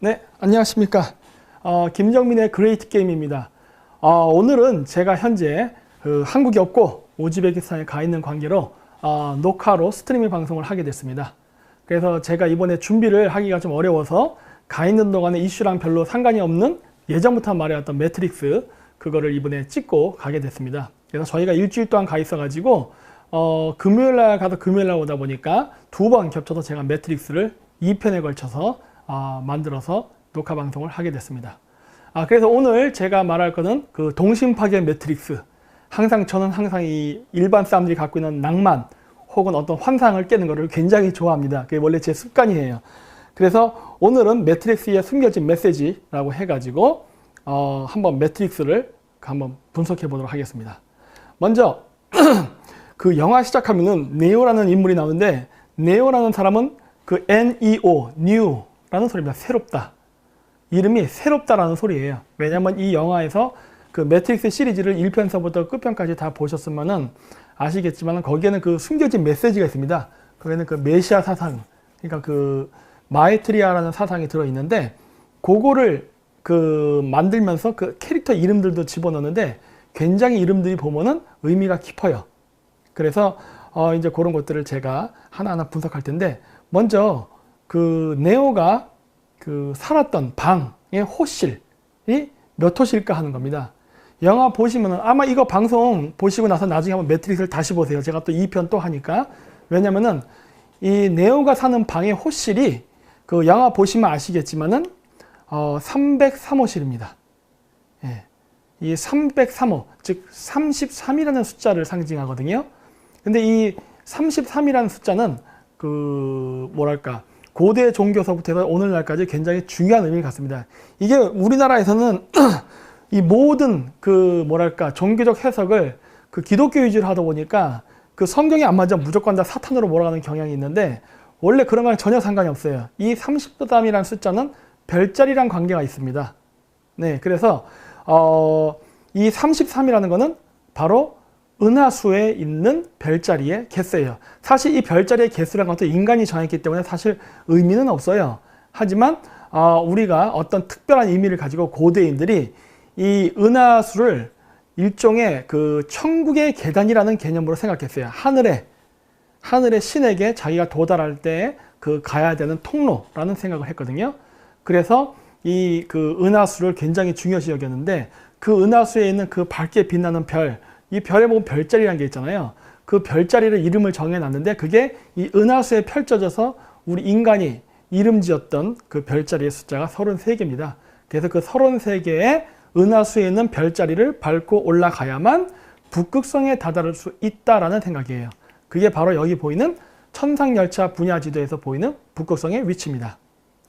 네, 안녕하십니까. 김정민의 그레이트 게임입니다. 오늘은 제가 현재 한국에 없고 우즈베키스탄에 가 있는 관계로 녹화로 스트리밍 방송을 하게 됐습니다. 그래서 제가 이번에 준비를 하기가 좀 어려워서 가 있는 동안에 이슈랑 별로 상관이 없는 예전부터 말해왔던 매트릭스 그거를 이번에 찍고 가게 됐습니다. 그래서 저희가 일주일 동안 가 있어가지고 금요일날 가서 금요일날 오다 보니까 두 번 겹쳐서 제가 매트릭스를 2편에 걸쳐서 만들어서 녹화 방송을 하게 됐습니다. 그래서 오늘 제가 말할 거는 그 동심 파괴 매트릭스. 저는 항상 이 일반 사람들이 갖고 있는 낭만 혹은 어떤 환상을 깨는 것을 굉장히 좋아합니다. 그게 원래 제 습관이에요. 그래서 오늘은 매트릭스의 숨겨진 메시지라고 해가지고 한번 매트릭스를 한번 분석해 보도록 하겠습니다. 먼저 그 영화 시작하면은 네오라는 인물이 나오는데 네오라는 사람은 그 NEO, New라는 소리입니다. 새롭다. 이름이 새롭다라는 소리예요. 왜냐면 이 영화에서 그 매트릭스 시리즈를 1편서부터 끝편까지 다 보셨으면은 아시겠지만 거기에는 그 숨겨진 메시지가 있습니다. 거기에는 그 메시아 사상, 그러니까 그 마에트리아라는 사상이 들어있는데 그거를 그 만들면서 그 캐릭터 이름들도 집어넣는데 굉장히 이름들이 보면은 의미가 깊어요. 그래서 이제 그런 것들을 제가 하나하나 분석할 텐데 먼저 그 네오가 그 살았던 방의 호실이 몇 호실까 하는 겁니다. 영화 보시면은 아마 이거 방송 보시고 나서 나중에 한번 매트릭스를 다시 보세요. 제가 또 2편 또 하니까. 왜냐면은 이 네오가 사는 방의 호실이 그 영화 보시면 아시겠지만은 303호실입니다. 예. 이 303호, 즉 33이라는 숫자를 상징하거든요. 근데 이 33이라는 숫자는 그 뭐랄까 고대 종교서부터 해서 오늘날까지 굉장히 중요한 의미를 갖습니다. 이게 우리나라에서는 이 모든 그 뭐랄까 종교적 해석을 그 기독교 위주로 하다 보니까 그 성경이 안 맞으면 무조건 다 사탄으로 몰아가는 경향이 있는데 원래 그런 거랑 전혀 상관이 없어요. 이 33이라는 숫자는 별자리랑 관계가 있습니다. 네, 그래서 이 33이라는 거는 바로 은하수에 있는 별자리의 개수예요. 사실 이 별자리의 개수라는 것도 인간이 정했기 때문에 사실 의미는 없어요. 하지만 우리가 어떤 특별한 의미를 가지고 고대인들이 이 은하수를 일종의 그 천국의 계단이라는 개념으로 생각했어요. 하늘의 신에게 자기가 도달할 때 그 가야 되는 통로라는 생각을 했거든요. 그래서 이 그 은하수를 굉장히 중요시 여겼는데 그 은하수에 있는 그 밝게 빛나는 별, 이 별에 보면 별자리라는 게 있잖아요. 그 별자리를 이름을 정해놨는데 그게 이 은하수에 펼쳐져서 우리 인간이 이름 지었던 그 별자리의 숫자가 33개입니다. 그래서 그 33개의 은하수에 있는 별자리를 밟고 올라가야만 북극성에 다다를 수 있다라는 생각이에요. 그게 바로 여기 보이는 천상열차 분야지도에서 보이는 북극성의 위치입니다.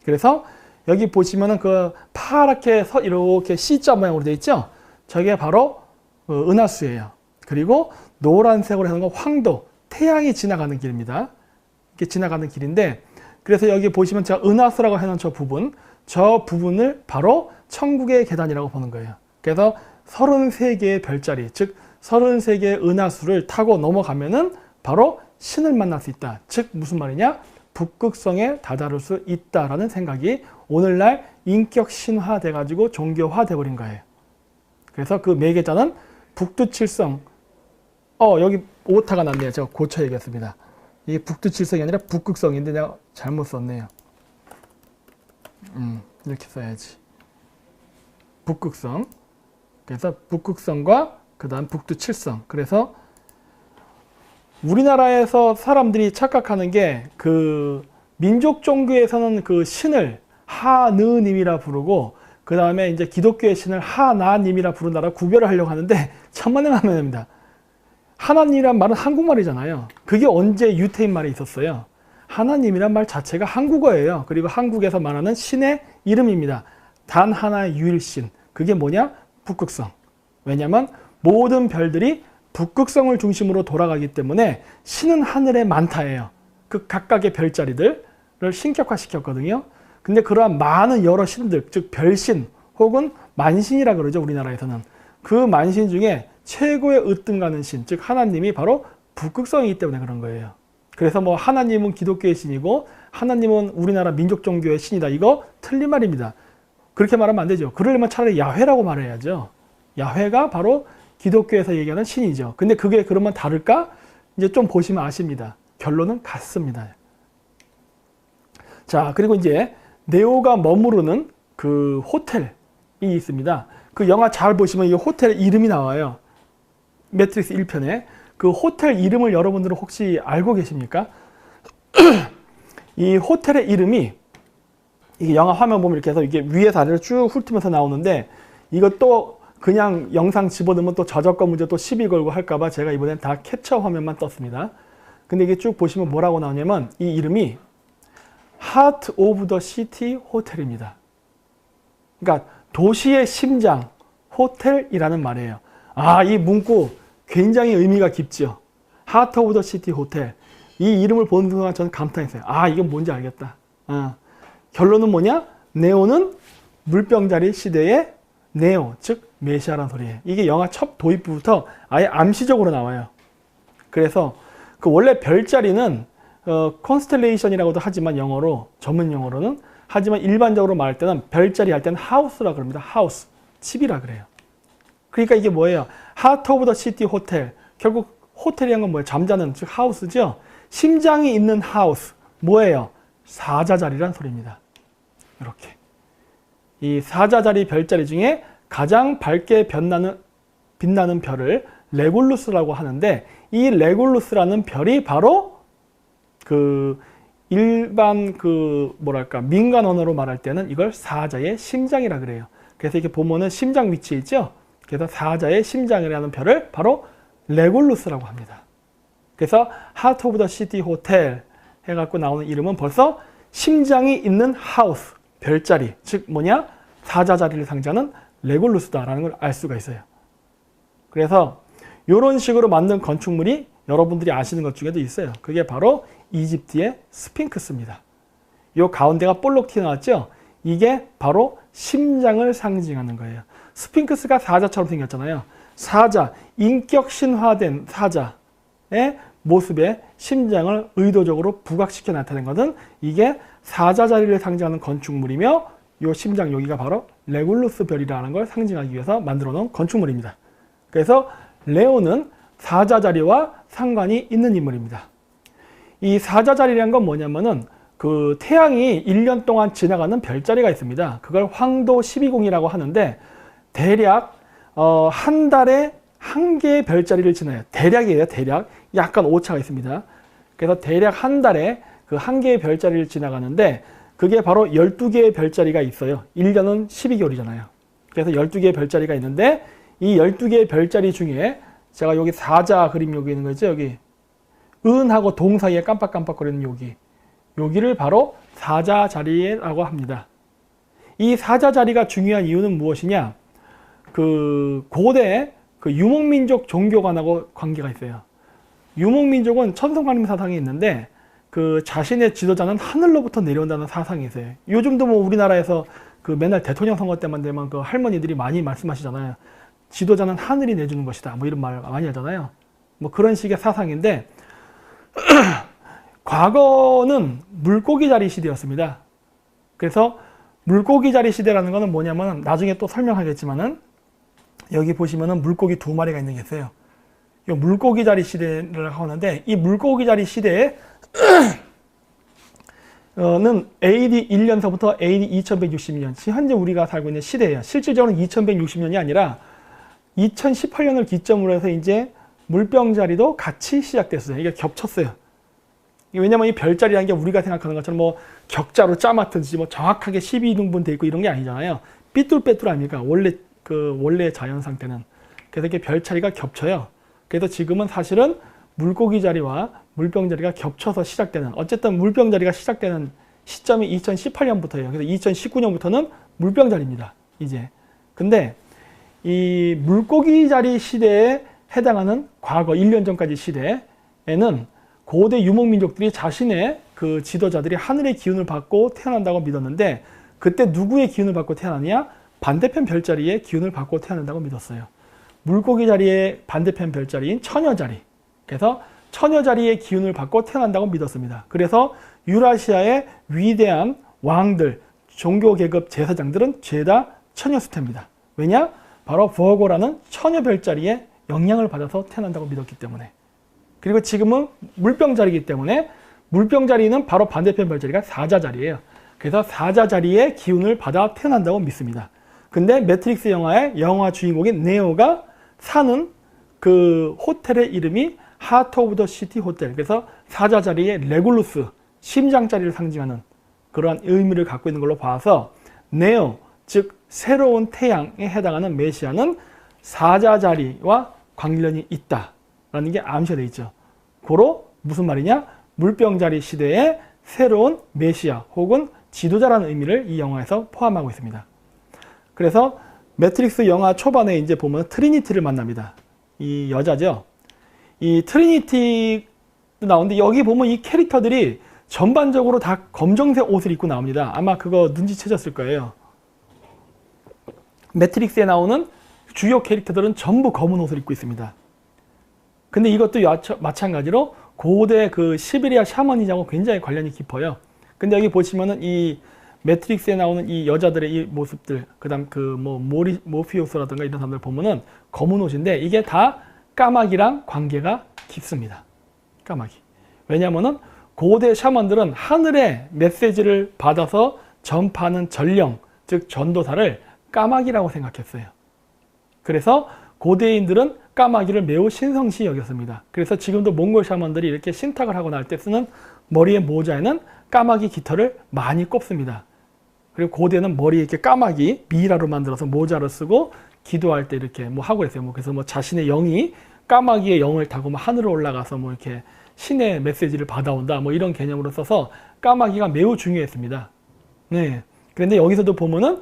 그래서 여기 보시면은 그 파랗게 이렇게 C자 모양으로 되어 있죠? 저게 바로 은하수예요. 그리고 노란색으로 해놓은 건 황도, 태양이 지나가는 길입니다. 이렇게 지나가는 길인데 그래서 여기 보시면 제가 은하수라고 해놓은 저 부분을 바로 천국의 계단이라고 보는 거예요. 그래서 33개의 별자리, 즉 33개의 은하수를 타고 넘어가면은 바로 신을 만날 수 있다. 즉 무슨 말이냐? 북극성에 다다를 수 있다라는 생각이 오늘날 인격 신화돼가지고 종교화돼 버린 거예요. 그래서 그 매개자는 북두칠성. 여기 오타가 났네요. 제가 고쳐야겠습니다. 이게 북두칠성이 아니라 북극성인데 내가 잘못 썼네요. 이렇게 써야지. 북극성. 그래서 북극성과 그 다음 북두칠성. 그래서 우리나라에서 사람들이 착각하는 게 그 민족 종교에서는 그 신을 하느님이라 부르고 그 다음에 이제 기독교의 신을 하나님이라 부른다라 구별을 하려고 하는데 천만에만합니다. 하나님이란 말은 한국말이잖아요. 그게 언제 유태인 말에 있었어요? 하나님이란 말 자체가 한국어예요. 그리고 한국에서 말하는 신의 이름입니다. 단 하나의 유일신. 그게 뭐냐? 북극성. 왜냐하면 모든 별들이 북극성을 중심으로 돌아가기 때문에 신은 하늘에 많다예요. 그 각각의 별자리들을 신격화시켰거든요. 근데 그러한 많은 여러 신들, 즉 별신 혹은 만신이라 그러죠. 우리나라에서는. 그 만신 중에 최고의 으뜸가는 신, 즉 하나님이 바로 북극성이기 때문에 그런 거예요. 그래서 뭐 하나님은 기독교의 신이고 하나님은 우리나라 민족 종교의 신이다. 이거 틀린 말입니다. 그렇게 말하면 안 되죠. 그러려면 차라리 야훼라고 말해야죠. 야훼가 바로 기독교에서 얘기하는 신이죠. 근데 그게 그러면 다를까? 이제 좀 보시면 아십니다. 결론은 같습니다. 자, 그리고 이제 네오가 머무르는 그 호텔이 있습니다. 그 영화 잘 보시면 이 호텔 이름이 나와요. 매트릭스 1편에. 그 호텔 이름을 여러분들은 혹시 알고 계십니까? 이 호텔의 이름이, 이게 영화 화면 보면 이렇게 해서 이게 위에서 아래로 쭉 훑으면서 나오는데, 이것도 그냥 영상 집어넣으면 또 저작권 문제 또 시비 걸고 할까봐 제가 이번엔 다 캡처 화면만 떴습니다. 근데 이게 쭉 보시면 뭐라고 나오냐면, 이 이름이 Heart of the City 호텔입니다. 그러니까 도시의 심장, 호텔이라는 말이에요. 아, 이 문구 굉장히 의미가 깊죠. Heart of the City 호텔. 이 이름을 보는 순간 저는 감탄했어요. 아, 이건 뭔지 알겠다. 결론은 뭐냐? 네오는 물병자리 시대의 네오, 즉 메시아라는 소리예요. 이게 영화 첫 도입부부터 아예 암시적으로 나와요. 그래서 그 원래 별자리는 컨스텔레이션이라고도 하지만 영어로, 전문 용어로는, 하지만 일반적으로 말할 때는 별자리 할 때는 하우스라 그럽니다. 하우스, 집이라 그래요. 그러니까 이게 뭐예요? Heart of the City 호텔. 결국 호텔이란 건 뭐예요? 잠자는, 즉 하우스죠. 심장이 있는 하우스. 뭐예요? 사자자리란 소리입니다. 이렇게. 이 사자자리 별자리 중에 가장 밝게 빛나는 별을 레굴루스라고 하는데, 이 레굴루스라는 별이 바로 그 일반 민간 언어로 말할 때는 이걸 사자의 심장이라 그래요. 그래서 이렇게 보면은 심장 위치에 있죠. 그래서 사자의 심장이라는 별을 바로 레굴루스라고 합니다. 그래서 Heart of the City 호텔 해갖고 나오는 이름은 벌써 심장이 있는 하우스, 별자리, 즉 뭐냐? 사자자리를 상징하는 레굴루스다라는 걸 알 수가 있어요. 그래서 이런 식으로 만든 건축물이 여러분들이 아시는 것 중에도 있어요. 그게 바로 이집트의 스핑크스입니다. 이 가운데가 볼록 튀어나왔죠? 이게 바로 심장을 상징하는 거예요. 스핑크스가 사자처럼 생겼잖아요. 사자, 인격 신화된 사자의 모습에 심장을 의도적으로 부각시켜 나타낸 것은 이게 사자자리를 상징하는 건축물이며, 이 심장 여기가 바로 레굴루스 별이라는 걸 상징하기 위해서 만들어 놓은 건축물입니다. 그래서 레오는 사자자리와 상관이 있는 인물입니다. 이 사자자리란 건 뭐냐면은 그 태양이 1년 동안 지나가는 별자리가 있습니다. 그걸 황도 12궁이라고 하는데, 대략 한 달에 한 개의 별자리를 지나요. 대략이에요, 대략. 약간 오차가 있습니다. 그래서 대략 한 달에 그 한 개의 별자리를 지나가는데, 그게 바로 12개의 별자리가 있어요. 1년은 12개월이잖아요. 그래서 12개의 별자리가 있는데, 이 12개의 별자리 중에 제가 여기 사자 그림 여기 있는 거 있죠? 여기 은하고 동 사이에 깜빡깜빡거리는 여기를 바로 사자자리라고 합니다. 이 사자자리가 중요한 이유는 무엇이냐? 그 고대 그 유목민족 종교관하고 관계가 있어요. 유목민족은 천성관임 사상이 있는데, 그 자신의 지도자는 하늘로부터 내려온다는 사상이 있어요. 요즘도 뭐 우리나라에서 그 맨날 대통령 선거 때만 되면 그 할머니들이 많이 말씀하시잖아요. 지도자는 하늘이 내주는 것이다. 뭐 이런 말 많이 하잖아요. 뭐 그런 식의 사상인데, 과거는 물고기 자리 시대였습니다. 그래서 물고기 자리 시대라는 거는 뭐냐면, 나중에 또 설명하겠지만은, 여기 보시면은 물고기 2마리가 있는 게 있어요. 이 물고기 자리 시대를 하는데, 이 물고기 자리 시대에 는 AD 1년서부터 AD 2160년, 현재 우리가 살고 있는 시대예요. 실질적으로는 2160년이 아니라 2018년을 기점으로 해서 이제 물병자리도 같이 시작됐어요. 이게 겹쳤어요. 왜냐면 이 별자리라는 게 우리가 생각하는 것처럼 뭐 격자로 짜맞든지 뭐 정확하게 12등분 돼 있고 이런 게 아니잖아요. 삐뚤빼뚤 아닙니까? 원래 자연 상태는. 그래서 이게 별자리가 겹쳐요. 그래서 지금은 사실은 물고기 자리와 물병자리가 겹쳐서 시작되는, 어쨌든 물병자리가 시작되는 시점이 2018년부터예요. 그래서 2019년부터는 물병자리입니다. 이제. 근데 이 물고기 자리 시대에 해당하는 과거 1년 전까지 시대에는 고대 유목민족들이 자신의 그 지도자들이 하늘의 기운을 받고 태어난다고 믿었는데, 그때 누구의 기운을 받고 태어나냐? 반대편 별자리의 기운을 받고 태어난다고 믿었어요. 물고기 자리의 반대편 별자리인 처녀자리. 그래서 처녀 자리의 기운을 받고 태어난다고 믿었습니다. 그래서 유라시아의 위대한 왕들, 종교 계급 제사장들은 죄다 처녀 수태입니다. 왜냐? 바로 버거라는 처녀 별자리에 영향을 받아서 태어난다고 믿었기 때문에. 그리고 지금은 물병 자리이기 때문에 물병 자리는 바로 반대편 별자리가 사자 자리예요. 그래서 사자 자리의 기운을 받아 태어난다고 믿습니다. 근데 매트릭스 영화의 영화 주인공인 네오가 사는 그 호텔의 이름이 하트 오브 더 시티 호텔. 그래서 사자 자리의 레굴루스, 심장 자리를 상징하는 그러한 의미를 갖고 있는 걸로 봐서 네오, 즉 새로운 태양에 해당하는 메시아는 사자 자리와 관련이 있다라는 게 암시되어 있죠. 고로 무슨 말이냐? 물병자리 시대의 새로운 메시아 혹은 지도자라는 의미를 이 영화에서 포함하고 있습니다. 그래서 매트릭스 영화 초반에 이제 보면 트리니티를 만납니다. 이 여자죠. 이 트리니티도 나오는데 여기 보면 이 캐릭터들이 전반적으로 다 검정색 옷을 입고 나옵니다. 아마 그거 눈치채셨을 거예요. 매트릭스에 나오는 주요 캐릭터들은 전부 검은 옷을 입고 있습니다. 근데 이것도 마찬가지로 고대 그 시베리아 샤머니즘하고 굉장히 관련이 깊어요. 근데 여기 보시면은 이 매트릭스에 나오는 이 여자들의 이 모습들, 그 다음 그 뭐 모피우스라든가 이런 사람들 보면은 검은 옷인데 이게 다 까마귀랑 관계가 깊습니다. 까마귀. 왜냐면은 고대 샤먼들은 하늘의 메시지를 받아서 전파하는 전령, 즉 전도사를 까마귀라고 생각했어요. 그래서 고대인들은 까마귀를 매우 신성시 여겼습니다. 그래서 지금도 몽골 샤먼들이 이렇게 신탁을 하고 날 때 쓰는 머리의 모자에는 까마귀 깃털을 많이 꼽습니다. 그리고 고대는 머리에 이렇게 까마귀 미이라로 만들어서 모자를 쓰고 기도할 때 이렇게 뭐 하고 있어요. 그래서 뭐 자신의 영이 까마귀의 영을 타고 뭐 하늘로 올라가서 뭐 이렇게 신의 메시지를 받아온다 뭐 이런 개념으로 써서 까마귀가 매우 중요했습니다. 네. 그런데 여기서도 보면은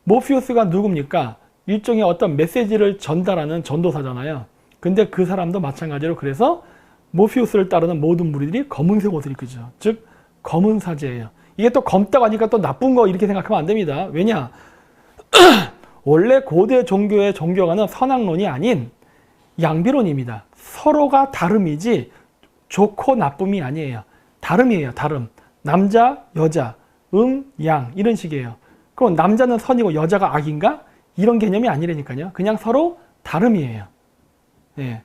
모피우스가 누굽니까? 일종의 어떤 메시지를 전달하는 전도사잖아요. 근데 그 사람도 마찬가지로 그래서 모피우스를 따르는 모든 무리들이 검은색 옷을 입죠. 즉 검은 사제예요. 이게 또 검다고 하니까 또 나쁜 거 이렇게 생각하면 안 됩니다. 왜냐? 원래 고대 종교의 종교관은 선악론이 아닌 양비론입니다. 서로가 다름이지 좋고 나쁨이 아니에요. 다름이에요. 다름. 남자, 여자, 양 이런 식이에요. 그럼 남자는 선이고 여자가 악인가? 이런 개념이 아니라니까요. 그냥 서로 다름이에요. 예.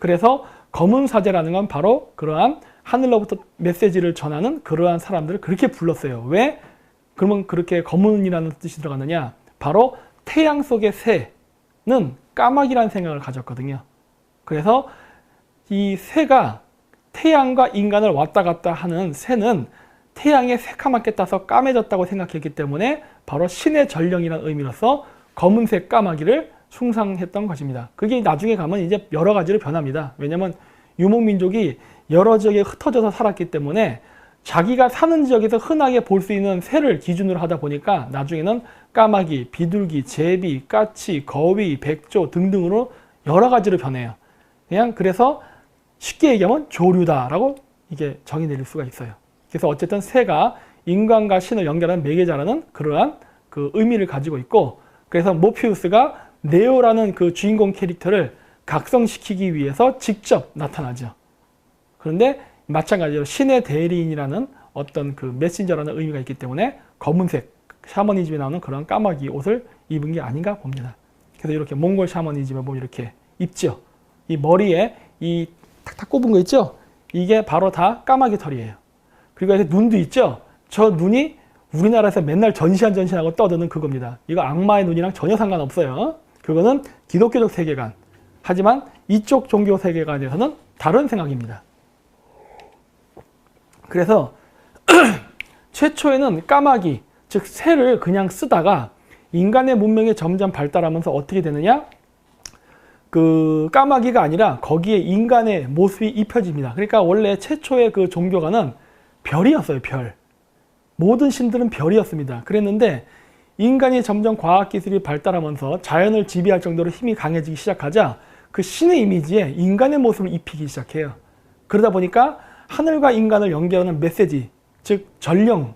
그래서 검은 사제라는 건 바로 그러한 하늘로부터 메시지를 전하는 그러한 사람들을 그렇게 불렀어요. 왜? 그러면 그렇게 검은이라는 뜻이 들어갔느냐? 바로 태양 속의 새는 까마귀라는 생각을 가졌거든요. 그래서 이 새가 태양과 인간을 왔다 갔다 하는 새는 태양에 새카맣게 따서 까매졌다고 생각했기 때문에 바로 신의 전령이라는 의미로서 검은색 까마귀를 숭상했던 것입니다. 그게 나중에 가면 이제 여러 가지로 변합니다. 왜냐하면 유목민족이 여러 지역에 흩어져서 살았기 때문에 자기가 사는 지역에서 흔하게 볼 수 있는 새를 기준으로 하다 보니까 나중에는 까마귀, 비둘기, 제비, 까치, 거위, 백조 등등으로 여러 가지로 변해요. 그냥 그래서 쉽게 얘기하면 조류다라고 이게 정의 내릴 수가 있어요. 그래서 어쨌든 새가 인간과 신을 연결하는 매개자라는 그러한 그 의미를 가지고 있고, 그래서 모피우스가 네오라는 그 주인공 캐릭터를 각성시키기 위해서 직접 나타나죠. 그런데 마찬가지로 신의 대리인이라는 어떤 그 메신저라는 의미가 있기 때문에 검은색 샤머니즘에 나오는 그런 까마귀 옷을 입은 게 아닌가 봅니다. 그래서 이렇게 몽골 샤머니즘에 보면 이렇게 입죠. 이 머리에 이 탁탁 꼽은 거 있죠? 이게 바로 다 까마귀 털이에요. 그리고 이제 눈도 있죠? 저 눈이 우리나라에서 맨날 전시하고 떠드는 그겁니다. 이거 악마의 눈이랑 전혀 상관없어요. 그거는 기독교적 세계관. 하지만 이쪽 종교 세계관에서는 다른 생각입니다. 그래서 최초에는 까마귀, 즉 새를 그냥 쓰다가 인간의 문명이 점점 발달하면서 어떻게 되느냐? 그 까마귀가 아니라 거기에 인간의 모습이 입혀집니다. 그러니까 원래 최초의 그 종교가는 별이었어요. 별. 모든 신들은 별이었습니다. 그랬는데 인간이 점점 과학기술이 발달하면서 자연을 지배할 정도로 힘이 강해지기 시작하자 그 신의 이미지에 인간의 모습을 입히기 시작해요. 그러다 보니까 하늘과 인간을 연결하는 메시지, 즉 전령,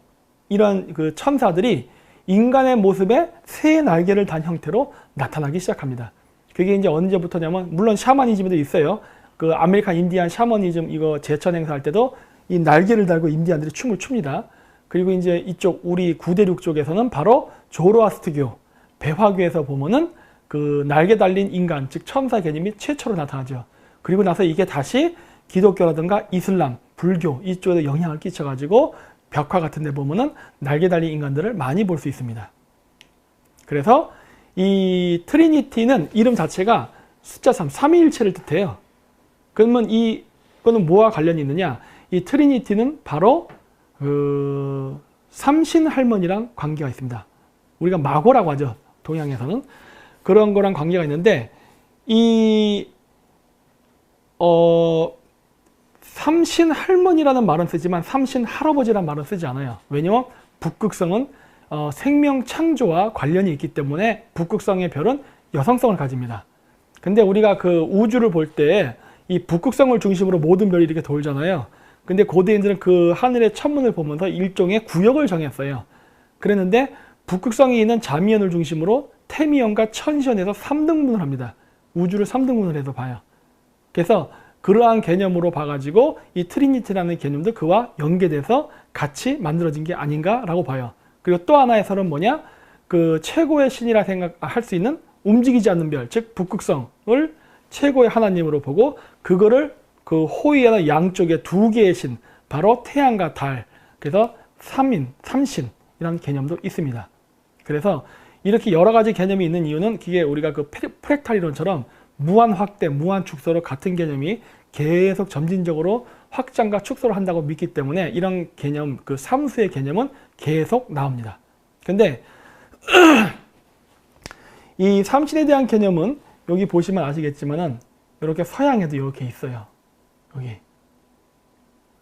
이런 그 천사들이 인간의 모습에 새의 날개를 단 형태로 나타나기 시작합니다. 그게 이제 언제부터냐면 물론 샤머니즘에도 있어요. 그 아메리칸 인디안 샤머니즘 이거 제천 행사할 때도 이 날개를 달고 인디안들이 춤을 춥니다. 그리고 이제 이쪽 우리 구대륙 쪽에서는 바로 조로아스트교, 배화교에서 보면은 그 날개 달린 인간, 즉 천사 개념이 최초로 나타나죠. 그리고 나서 이게 다시 기독교라든가 이슬람, 불교 이쪽에 영향을 끼쳐가지고 벽화 같은 데 보면은 날개 달린 인간들을 많이 볼 수 있습니다. 그래서 이 트리니티는 이름 자체가 숫자 3, 삼위일체를 뜻해요. 그러면 이거는 뭐와 관련이 있느냐? 이 트리니티는 바로 그 삼신 할머니랑 관계가 있습니다. 우리가 마고라고 하죠. 동양에서는. 그런 거랑 관계가 있는데 이 삼신 할머니라는 말은 쓰지만 삼신 할아버지라는 말은 쓰지 않아요. 왜냐하면 북극성은 생명 창조와 관련이 있기 때문에 북극성의 별은 여성성을 가집니다. 근데 우리가 그 우주를 볼 때 이 북극성을 중심으로 모든 별이 이렇게 돌잖아요. 근데 고대인들은 그 하늘의 천문을 보면서 일종의 구역을 정했어요. 그랬는데 북극성이 있는 자미연을 중심으로 태미연과 천시연에서 3등분을 합니다. 우주를 3등분을 해서 봐요. 그래서 그러한 개념으로 봐가지고 이 트리니티라는 개념도 그와 연계돼서 같이 만들어진 게 아닌가라고 봐요. 그리고 또 하나의 설은 뭐냐? 그 최고의 신이라 생각할 수 있는 움직이지 않는 별, 즉 북극성을 최고의 하나님으로 보고 그거를 그 호위하는 양쪽에 두 개의 신, 바로 태양과 달, 그래서 삼신이라는 개념도 있습니다. 그래서 이렇게 여러 가지 개념이 있는 이유는 그게 우리가 그 프랙탈 이론처럼 무한 확대, 무한 축소로 같은 개념이 계속 점진적으로 확장과 축소를 한다고 믿기 때문에 이런 개념, 그 삼수의 개념은 계속 나옵니다. 근데 이 삼신에 대한 개념은 여기 보시면 아시겠지만은 이렇게 서양에도 이렇게 있어요. 여기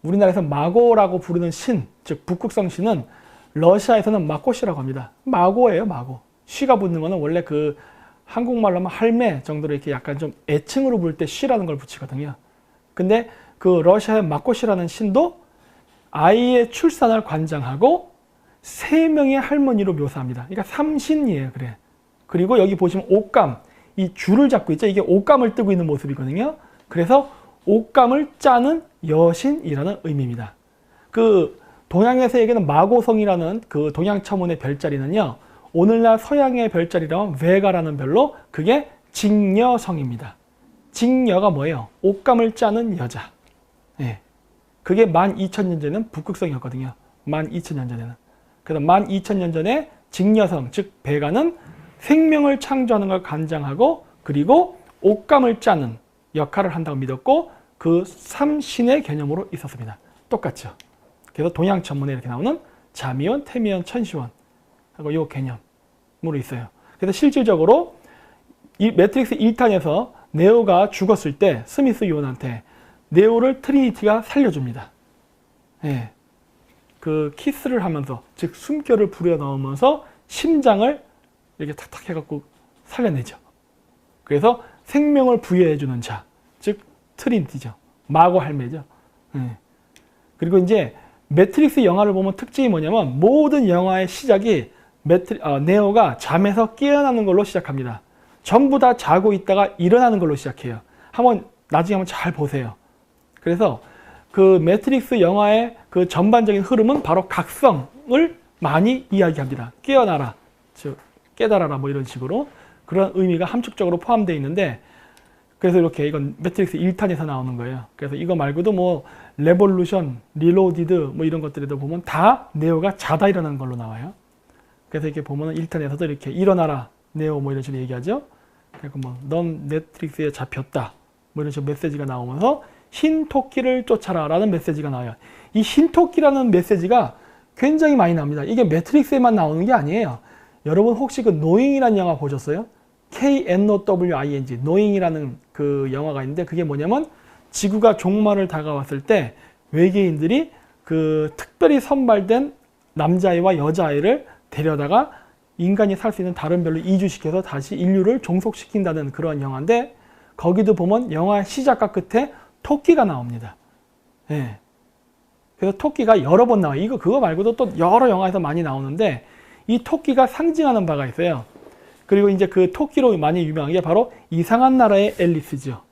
우리나라에서 마고라고 부르는 신, 즉 북극성 신은 러시아에서는 마코시라고 합니다. 마고예요, 마고. 쉬가 붙는 거는 원래 그 한국말로 하면 할매 정도로 이렇게 약간 좀 애칭으로 부를 때 쉬라는 걸 붙이거든요. 근데 그 러시아의 마코시라는 신도 아이의 출산을 관장하고 3명의 할머니로 묘사합니다. 그러니까 삼신이에요. 그래. 그리고 여기 보시면 옷감, 이 줄을 잡고 있죠. 이게 옷감을 뜨고 있는 모습이거든요. 그래서 옷감을 짜는 여신이라는 의미입니다. 그 동양에서 얘기하는 마고성이라는 그 동양 첨언의 별자리는요. 오늘날 서양의 별자리라면 베가라는 별로 그게 직녀성입니다. 직녀가 뭐예요? 옷감을 짜는 여자. 예. 그게 12,000년 전에는 북극성이었거든요. 12,000년 전에는. 그래서 12,000년 전에 직녀성, 즉 베가는 생명을 창조하는 걸 관장하고 그리고 옷감을 짜는 역할을 한다고 믿었고 그 삼신의 개념으로 있었습니다. 똑같죠. 그래서 동양 천문에 이렇게 나오는 자미연, 태미연, 천시원 하고 이 개념으로 있어요. 그래서 실질적으로 이 매트릭스 1탄에서 네오가 죽었을 때 스미스 요원한테 네오를 트리니티가 살려줍니다. 예. 그 키스를 하면서, 즉 숨결을 부려 넣으면서 심장을 이렇게 탁탁 해갖고 살려내죠. 그래서 생명을 부여해주는 자, 즉 트리니티죠. 마고 할매죠. 예. 그리고 이제 매트릭스 영화를 보면 특징이 뭐냐면 모든 영화의 시작이 네오가 잠에서 깨어나는 걸로 시작합니다. 전부 다 자고 있다가 일어나는 걸로 시작해요. 나중에 한번 잘 보세요. 그래서 그 매트릭스 영화의 그 전반적인 흐름은 바로 각성을 많이 이야기합니다. 깨어나라, 즉 깨달아라 뭐 이런 식으로 그런 의미가 함축적으로 포함되어 있는데 그래서 이렇게 이건 매트릭스 1탄에서 나오는 거예요. 그래서 이거 말고도 뭐 레볼루션, 리로디드 뭐 이런 것들에도 보면 다 네오가 자다 일어나는 걸로 나와요. 그래서 이렇게 보면 1탄에서도 이렇게 일어나라 네오 뭐 이런 식으로 얘기하죠. 그리고 뭐 넌 매트릭스에 잡혔다 뭐 이런 식으로 메시지가 나오면서 흰 토끼를 쫓아라 라는 메시지가 나와요. 이 흰 토끼라는 메시지가 굉장히 많이 나옵니다. 이게 매트릭스에만 나오는 게 아니에요. 여러분 혹시 그 노잉이라는 영화 보셨어요? KNOWING, 노잉이라는 그 영화가 있는데 그게 뭐냐면 지구가 종말을 다가왔을 때 외계인들이 그 특별히 선발된 남자아이와 여자아이를 데려다가 인간이 살 수 있는 다른 별로 이주시켜서 다시 인류를 종속시킨다는 그런 영화인데 거기도 보면 영화의 시작과 끝에 토끼가 나옵니다. 예. 그래서 토끼가 여러 번 나와요. 그거 말고도 또 여러 영화에서 많이 나오는데 이 토끼가 상징하는 바가 있어요. 그리고 이제 그 토끼로 많이 유명한 게 바로 이상한 나라의 앨리스죠.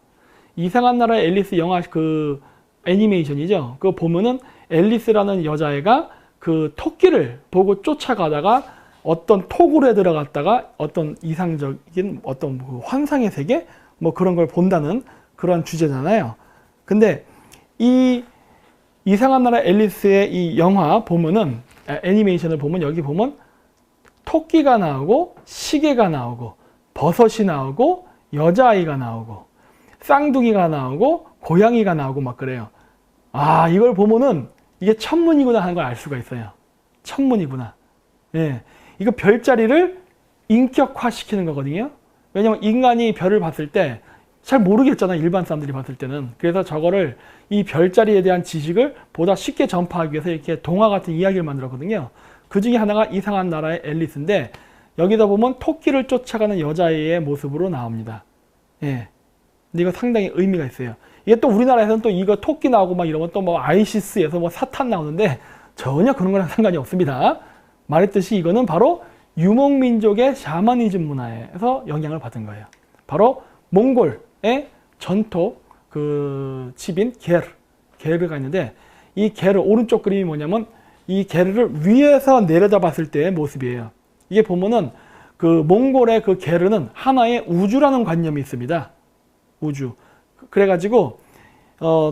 이상한 나라의 앨리스 영화 그 애니메이션이죠. 그거 보면은 앨리스라는 여자애가 그 토끼를 보고 쫓아가다가 어떤 토굴에 들어갔다가 어떤 이상적인 어떤 그 환상의 세계 뭐 그런 걸 본다는 그런 주제잖아요. 근데 이 이상한 나라 앨리스의 이 영화 보면은 애니메이션을 보면 여기 보면 토끼가 나오고 시계가 나오고 버섯이 나오고 여자아이가 나오고 쌍둥이가 나오고 고양이가 나오고 막 그래요. 아, 이걸 보면은 이게 천문이구나 하는 걸 알 수가 있어요. 천문이구나. 예. 이거 별자리를 인격화시키는 거거든요. 왜냐면 인간이 별을 봤을 때 잘 모르겠잖아요. 일반 사람들이 봤을 때는. 그래서 저거를 이 별자리에 대한 지식을 보다 쉽게 전파하기 위해서 이렇게 동화 같은 이야기를 만들었거든요. 그 중에 하나가 이상한 나라의 앨리스인데 여기다 보면 토끼를 쫓아가는 여자애의 모습으로 나옵니다. 예. 근데 이거 상당히 의미가 있어요. 이게 또 우리나라에서는 또 이거 토끼 나오고 막 이러면 또 뭐 아이시스에서 뭐 사탄 나오는데 전혀 그런 거랑 상관이 없습니다. 말했듯이 이거는 바로 유목민족의 샤머니즘 문화에서 영향을 받은 거예요. 바로 몽골의 전통 그 집인 게르가 있는데 이 게르 오른쪽 그림이 뭐냐면 이 게르를 위에서 내려다 봤을 때의 모습이에요. 이게 보면은 그 몽골의 그 게르는 하나의 우주라는 관념이 있습니다. 우주. 그래가지고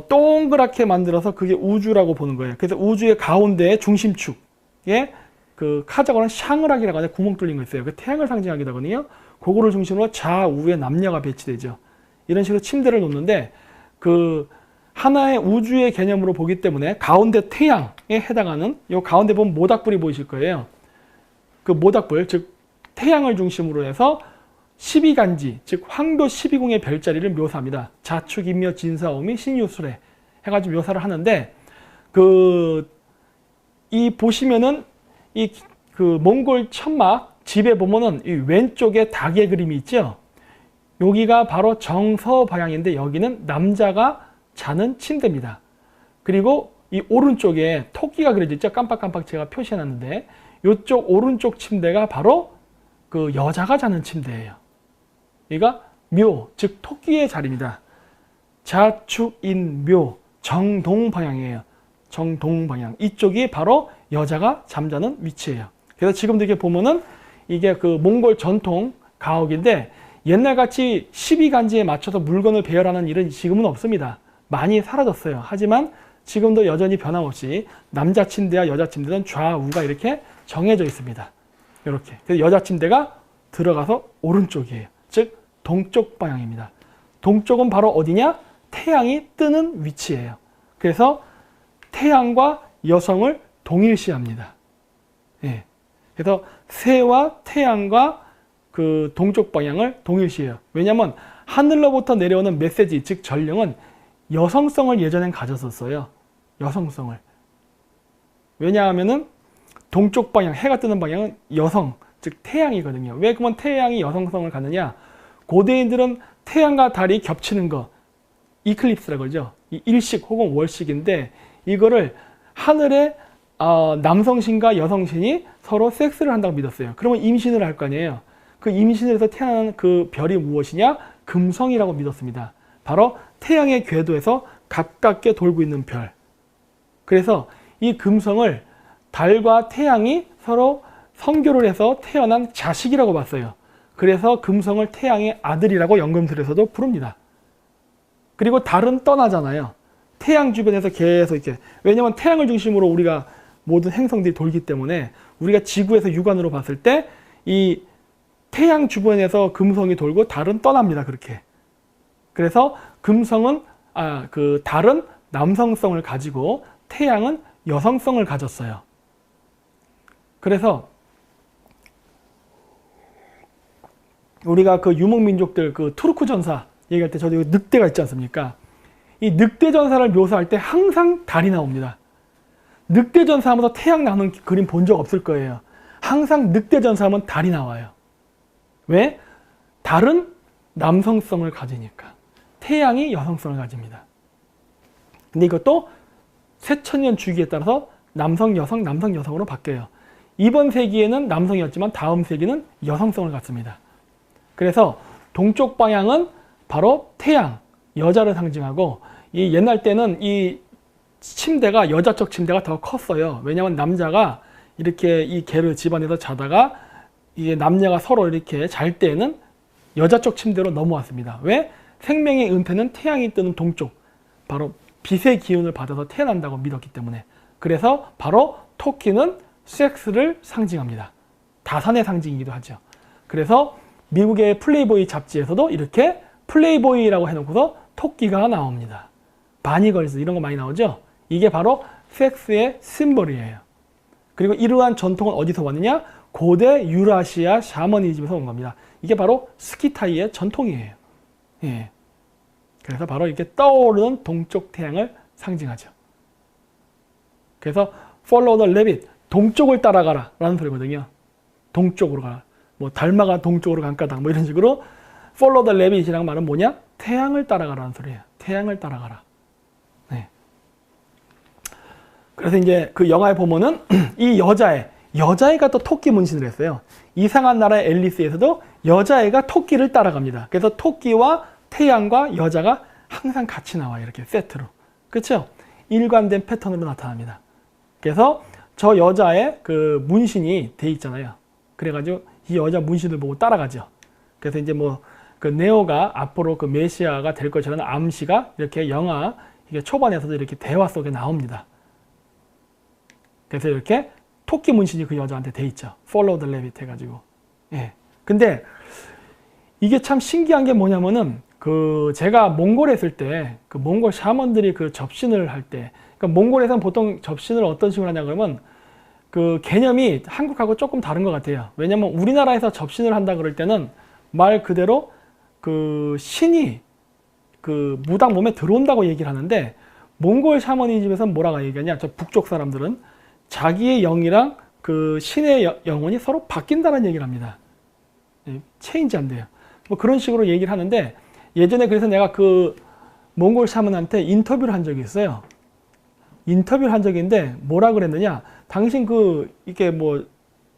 동그랗게 만들어서 그게 우주라고 보는 거예요. 그래서 우주의 가운데의 중심축에 그 카자고는 샹으락이라고 하는 구멍 뚫린 거 있어요. 그 태양을 상징하기도 하거든요. 그거를 중심으로 좌우에 남녀가 배치되죠. 이런 식으로 침대를 놓는데 그 하나의 우주의 개념으로 보기 때문에 가운데 태양에 해당하는 요 가운데 보면 모닥불이 보이실 거예요. 그 모닥불, 즉 태양을 중심으로 해서 12간지, 즉 황도 12궁의 별자리를 묘사합니다. 자축, 인묘, 진사오미, 신유술해 해가지고 묘사를 하는데 이 보시면은 이 그 몽골 천막 집에 보면은 이 왼쪽에 닭의 그림이 있죠. 여기가 바로 정서 방향인데 여기는 남자가 자는 침대입니다. 그리고 이 오른쪽에 토끼가 그려져 있죠. 깜빡깜빡 제가 표시해놨는데 이쪽 오른쪽 침대가 바로 그 여자가 자는 침대예요. 여기가 묘, 즉 토끼의 자리입니다. 자축인묘, 정동 방향이에요. 정동 방향. 이쪽이 바로 여자가 잠자는 위치예요. 그래서 지금도 이렇게 보면은 이게 그 몽골 전통 가옥인데 옛날같이 12간지에 맞춰서 물건을 배열하는 일은 지금은 없습니다. 많이 사라졌어요. 하지만 지금도 여전히 변함없이 남자 침대와 여자 침대는 좌우가 이렇게 정해져 있습니다. 이렇게. 그래서 여자 침대가 들어가서 오른쪽이에요. 즉 동쪽 방향입니다. 동쪽은 바로 어디냐? 태양이 뜨는 위치예요. 그래서 태양과 여성을 동일시합니다. 예. 그래서 새와 태양과 그 동쪽 방향을 동일시해요. 왜냐하면 하늘로부터 내려오는 메시지, 즉 전령은 여성성을 예전엔 가졌었어요. 여성성을. 왜냐하면은 동쪽 방향, 해가 뜨는 방향은 여성, 즉 태양이거든요. 왜 그러면 태양이 여성성을 갖느냐? 고대인들은 태양과 달이 겹치는 거, 이클립스라고 그러죠. 이 일식 혹은 월식인데 이거를 하늘에 남성신과 여성신이 서로 섹스를 한다고 믿었어요. 그러면 임신을 할 거 아니에요. 그 임신에서 태어나는 그 별이 무엇이냐? 금성이라고 믿었습니다. 바로 태양의 궤도에서 가깝게 돌고 있는 별. 그래서 이 금성을 달과 태양이 서로 성교를 해서 태어난 자식이라고 봤어요. 그래서 금성을 태양의 아들이라고 연금술에서도 부릅니다. 그리고 달은 떠나잖아요. 태양 주변에서 계속 이렇게. 왜냐하면 태양을 중심으로 우리가 모든 행성들이 돌기 때문에 우리가 지구에서 육안으로 봤을 때 이 태양 주변에서 금성이 돌고 달은 떠납니다. 그렇게. 그래서 금성은 그 달은 남성성을 가지고 태양은 여성성을 가졌어요. 그래서 우리가 그 유목민족들 그 투르크 전사 얘기할 때 저도 늑대가 있지 않습니까? 이 늑대 전사를 묘사할 때 항상 달이 나옵니다. 늑대 전사하면서 태양 나오는 그림 본 적 없을 거예요. 항상 늑대 전사하면 달이 나와요. 왜? 달은 남성성을 가지니까. 태양이 여성성을 가집니다. 근데 이것도 쇠천년 주기에 따라서 남성, 여성, 남성, 여성으로 바뀌어요. 이번 세기에는 남성이었지만 다음 세기는 여성성을 갖습니다. 그래서 동쪽 방향은 바로 태양, 여자를 상징하고, 이 옛날 때는 이 침대가 여자 쪽 침대가 더 컸어요. 왜냐하면 남자가 이렇게 이 개를 집안에서 자다가 이게 남녀가 서로 이렇게 잘 때에는 여자 쪽 침대로 넘어왔습니다. 왜? 생명의 은폐는 태양이 뜨는 동쪽, 바로 빛의 기운을 받아서 태어난다고 믿었기 때문에. 그래서 바로 토끼는 섹스를 상징합니다. 다산의 상징이기도 하죠. 그래서 미국의 플레이보이 잡지에서도 이렇게 플레이보이라고 해놓고서 토끼가 나옵니다. 바니걸스 이런 거 많이 나오죠. 이게 바로 섹스의 심볼이에요. 그리고 이러한 전통은 어디서 왔느냐? 고대 유라시아 샤머니즘에서 온 겁니다. 이게 바로 스키타이의 전통이에요. 예. 그래서 바로 이렇게 떠오르는 동쪽 태양을 상징하죠. 그래서 follow the rabbit, 동쪽을 따라가라 라는 소리거든요. 동쪽으로 가라. 뭐 닮아가 동쪽으로 간까당 뭐 이런 식으로 follow the rabbit이라는 말은 뭐냐? 태양을 따라가라는 소리예요. 태양을 따라가라. 네. 그래서 이제 그 영화에 보면은 이 여자애가 또 토끼 문신을 했어요. 이상한 나라의 앨리스에서도 여자애가 토끼를 따라갑니다. 그래서 토끼와 태양과 여자가 항상 같이 나와요. 이렇게 세트로. 그렇죠? 일관된 패턴으로 나타납니다. 그래서 저 여자의 그 문신이 돼 있잖아요. 그래가지고 이 여자 문신을 보고 따라가죠. 그래서 이제 뭐 그 네오가 앞으로 그 메시아가 될 것이라는 암시가 이렇게 영화 이게 초반에서도 이렇게 대화 속에 나옵니다. 그래서 이렇게 토끼 문신이 그 여자한테 돼 있죠. Follow the rabbit 해가지고. 예. 근데 이게 참 신기한 게 뭐냐면은 그 제가 몽골에 있을 때 그 몽골 샤먼들이 그 접신을 할 때, 그러니까 몽골에서는 보통 접신을 어떤 식으로 하냐 그러면 그 개념이 한국하고 조금 다른 것 같아요. 왜냐면 우리나라에서 접신을 한다 그럴 때는 말 그대로 그 신이 그 무당 몸에 들어온다고 얘기를 하는데, 몽골 샤머니즘에서는 뭐라고 얘기하냐? 저 북쪽 사람들은 자기의 영이랑 그 신의 영혼이 서로 바뀐다는 얘기를 합니다. 체인지 안 돼요. 뭐 그런 식으로 얘기를 하는데, 예전에 그래서 내가 그 몽골 샤먼한테 인터뷰를 한 적이 있어요. 인터뷰를 한 적이 있는데 뭐라 그랬느냐? 당신 그 이렇게 뭐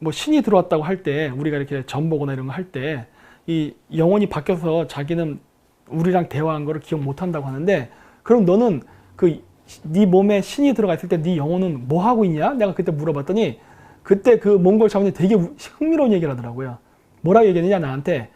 신이 들어왔다고 할 때, 우리가 이렇게 점 보거나 이런 거 할 때 이 영혼이 바뀌어서 자기는 우리랑 대화한 거를 기억 못 한다고 하는데, 그럼 너는 그 네 몸에 신이 들어가 있을 때 네 영혼은 뭐 하고 있냐? 내가 그때 물어봤더니 그때 그 몽골 샤먼이 되게 흥미로운 얘기를 하더라고요. 뭐라고 얘기했느냐 나한테,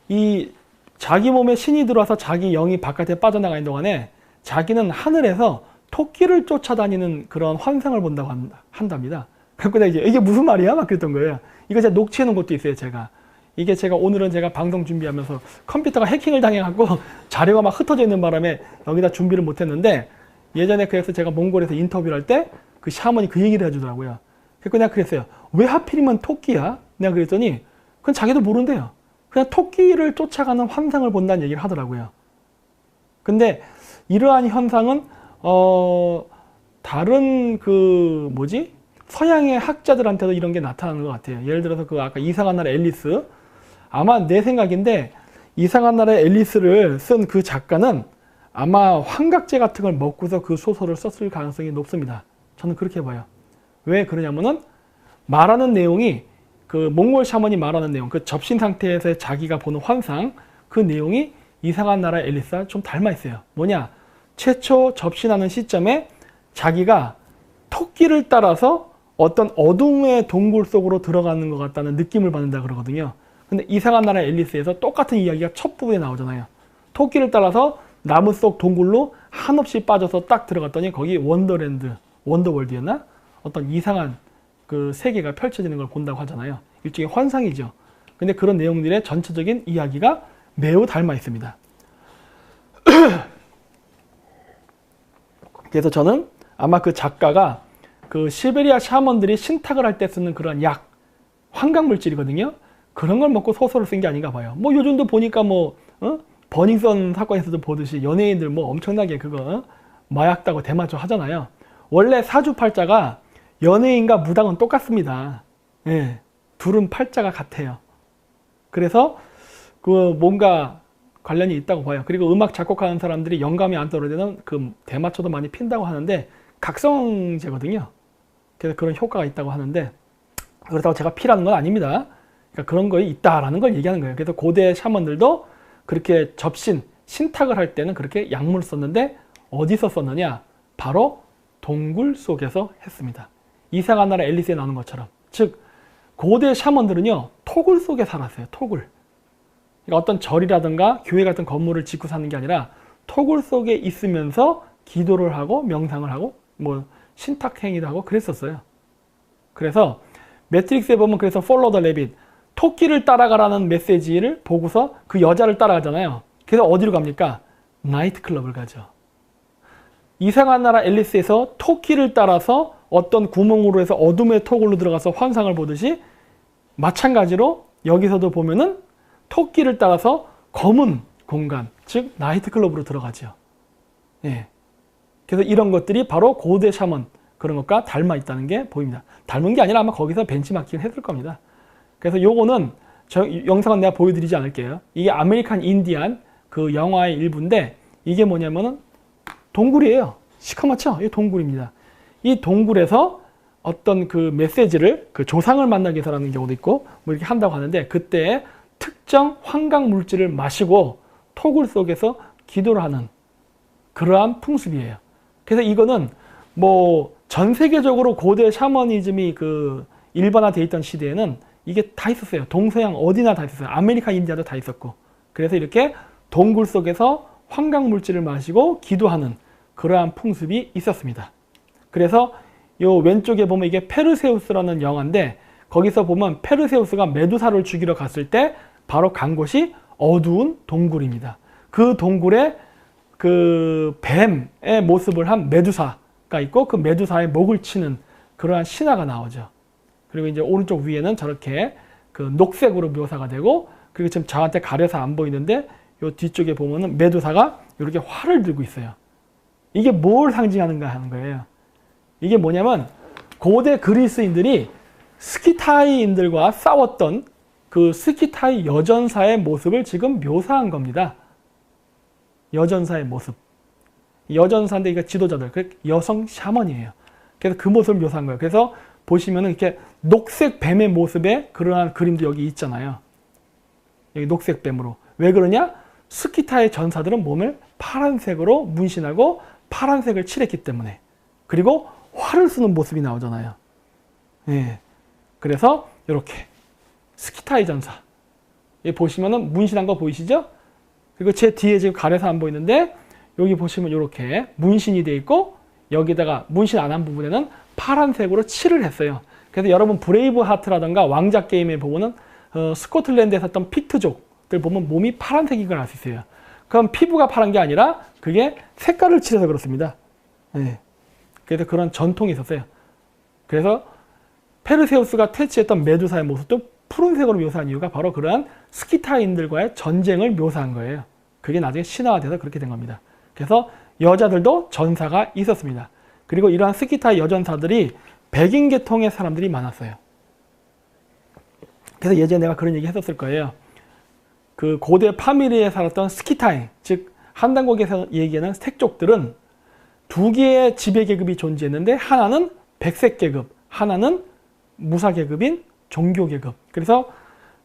이 자기 몸에 신이 들어와서 자기 영이 바깥에 빠져나가는 동안에 자기는 하늘에서 토끼를 쫓아다니는 그런 환상을 본다고 한답니다. 그래서 내가 이게 무슨 말이야? 막 그랬던 거예요. 이거 제가 녹취해 놓은 것도 있어요, 제가. 이게 오늘은 제가 방송 준비하면서 컴퓨터가 해킹을 당해갖고 자료가 막 흩어져 있는 바람에 여기다 준비를 못 했는데, 예전에 그래서 제가 몽골에서 인터뷰를 할 때 그 샤먼이 그 얘기를 해주더라고요. 그래서 내가 그랬어요. 왜 하필이면 토끼야? 내가 그랬더니 그건 자기도 모른대요. 그냥 토끼를 쫓아가는 환상을 본다는 얘기를 하더라고요. 근데 이러한 현상은 다른 그 서양의 학자들한테도 이런 게 나타나는 것 같아요. 예를 들어서 그 아까 이상한 나라 앨리스, 아마 내 생각인데 이상한 나라의 앨리스를 쓴 그 작가는 아마 환각제 같은 걸 먹고서 그 소설을 썼을 가능성이 높습니다. 저는 그렇게 봐요. 왜 그러냐면은 말하는 내용이 그 몽골 샤먼이 말하는 내용, 그 접신 상태에서 자기가 보는 환상, 그 내용이 이상한 나라 앨리스와 좀 닮아 있어요. 뭐냐? 최초 접신하는 시점에 자기가 토끼를 따라서 어떤 어둠의 동굴 속으로 들어가는 것 같다는 느낌을 받는다 그러거든요. 근데 이상한 나라 앨리스에서 똑같은 이야기가 첫 부분에 나오잖아요. 토끼를 따라서 나무 속 동굴로 한없이 빠져서 딱 들어갔더니 거기 원더월드였나? 어떤 이상한 그 세계가 펼쳐지는 걸 본다고 하잖아요. 일종의 환상이죠. 근데 그런 내용들의 전체적인 이야기가 매우 닮아 있습니다. 그래서 저는 아마 그 작가가 그 시베리아 샤먼들이 신탁을 할 때 쓰는 그런 약, 환각물질이거든요. 그런 걸 먹고 소설을 쓴 게 아닌가 봐요. 뭐 요즘도 보니까 버닝썬 사건에서도 보듯이 연예인들 뭐 엄청나게 그거 마약 따고 대마초 하잖아요. 원래 사주팔자가 연예인과 무당은 똑같습니다. 예, 둘은 팔자가 같아요. 그래서 그 뭔가 관련이 있다고 봐요. 그리고 음악 작곡하는 사람들이 영감이 안 떨어지는 그 대마초도 많이 핀다고 하는데 각성제거든요. 그래서 그런 효과가 있다고 하는데, 그렇다고 제가 피라는 건 아닙니다. 그러니까 그런 거에 있다라는 걸 얘기하는 거예요. 그래서 고대 샤먼들도 그렇게 접신, 신탁을 할 때는 그렇게 약물을 썼는데 어디서 썼느냐? 바로 동굴 속에서 했습니다. 이상한 나라 앨리스에 나오는 것처럼. 즉 고대 샤먼들은요 토굴 속에 살았어요. 토굴. 그러니까 어떤 절이라든가 교회 같은 건물을 짓고 사는 게 아니라 토굴 속에 있으면서 기도를 하고 명상을 하고 뭐 신탁 행위도 하고 그랬었어요. 그래서 매트릭스에 보면 그래서 follow the rabbit, 토끼를 따라가라는 메시지를 보고서 그 여자를 따라가잖아요. 그래서 어디로 갑니까? 나이트클럽을 가죠. 이상한 나라 앨리스에서 토끼를 따라서 어떤 구멍으로 해서 어둠의 토굴로 들어가서 환상을 보듯이 마찬가지로 여기서도 보면은 토끼를 따라서 검은 공간, 즉 나이트클럽으로 들어가죠. 예. 그래서 이런 것들이 바로 고대 샤먼 그런 것과 닮아 있다는 게 보입니다. 닮은 게 아니라 아마 거기서 벤치마킹을 했을 겁니다. 그래서 요거는 영상은 내가 보여드리지 않을게요. 이게 아메리칸 인디안 그 영화의 일부인데 이게 뭐냐면은 동굴이에요. 시커멓죠? 이 동굴입니다. 이 동굴에서 어떤 그 메시지를 그 조상을 만나기 위해서라는 경우도 있고 뭐 이렇게 한다고 하는데 그때 특정 환각 물질을 마시고 토굴 속에서 기도를 하는 그러한 풍습이에요. 그래서 이거는 뭐 전 세계적으로 고대 샤머니즘이 그 일반화되어 있던 시대에는 이게 다 있었어요. 동서양 어디나 다 있었어요. 아메리카 인디아도 다 있었고. 그래서 이렇게 동굴 속에서 환각 물질을 마시고 기도하는 그러한 풍습이 있었습니다. 그래서 요 왼쪽에 보면 이게 페르세우스라는 영화인데 거기서 보면 페르세우스가 메두사를 죽이러 갔을 때 바로 간 곳이 어두운 동굴입니다. 그 동굴에 그 뱀의 모습을 한 메두사가 있고 그 메두사의 목을 치는 그러한 신화가 나오죠. 그리고 이제 오른쪽 위에는 저렇게 그 녹색으로 묘사가 되고 그리고 지금 저한테 가려서 안 보이는데 요 뒤쪽에 보면은 메두사가 이렇게 활을 들고 있어요. 이게 뭘 상징하는가 하는 거예요. 이게 뭐냐면 고대 그리스인들이 스키타이인들과 싸웠던 그 스키타이 여전사의 모습을 지금 묘사한 겁니다. 여전사의 모습. 여전사인데 이게 지도자들, 여성 샤먼이에요. 그래서 그 모습을 묘사한 거예요. 그래서 보시면은 이렇게 녹색 뱀의 모습의 그러한 그림도 여기 있잖아요. 여기 녹색 뱀으로. 왜 그러냐? 스키타의 전사들은 몸을 파란색으로 문신하고 파란색을 칠했기 때문에. 그리고 활을 쏘는 모습이 나오잖아요. 예. 그래서 이렇게 스키타이 전사. 여기 보시면은 문신한 거 보이시죠? 그리고 제 뒤에 지금 가려서 안 보이는데 여기 보시면 이렇게 문신이 되어 있고 여기다가 문신 안 한 부분에는 파란색으로 칠을 했어요. 그래서 여러분 브레이브 하트라던가 왕자 게임에 보면은 스코틀랜드에서 했던 피트족들 보면 몸이 파란색인 걸 알 수 있어요. 그럼 피부가 파란 게 아니라 그게 색깔을 칠해서 그렇습니다. 네. 그래서 그런 전통이 있었어요. 그래서 페르세우스가 퇴치했던 메두사의 모습도 푸른색으로 묘사한 이유가 바로 그러한 스키타인들과의 전쟁을 묘사한 거예요. 그게 나중에 신화화돼서 그렇게 된 겁니다. 그래서 여자들도 전사가 있었습니다. 그리고 이러한 스키타이 여전사들이 백인 계통의 사람들이 많았어요. 그래서 예전에 내가 그런 얘기 했었을 거예요. 그 고대 파미리에 살았던 스키타이, 즉 한단국에서 얘기하는 색족들은 두 개의 지배 계급이 존재했는데 하나는 백색 계급, 하나는 무사 계급인 종교 계급. 그래서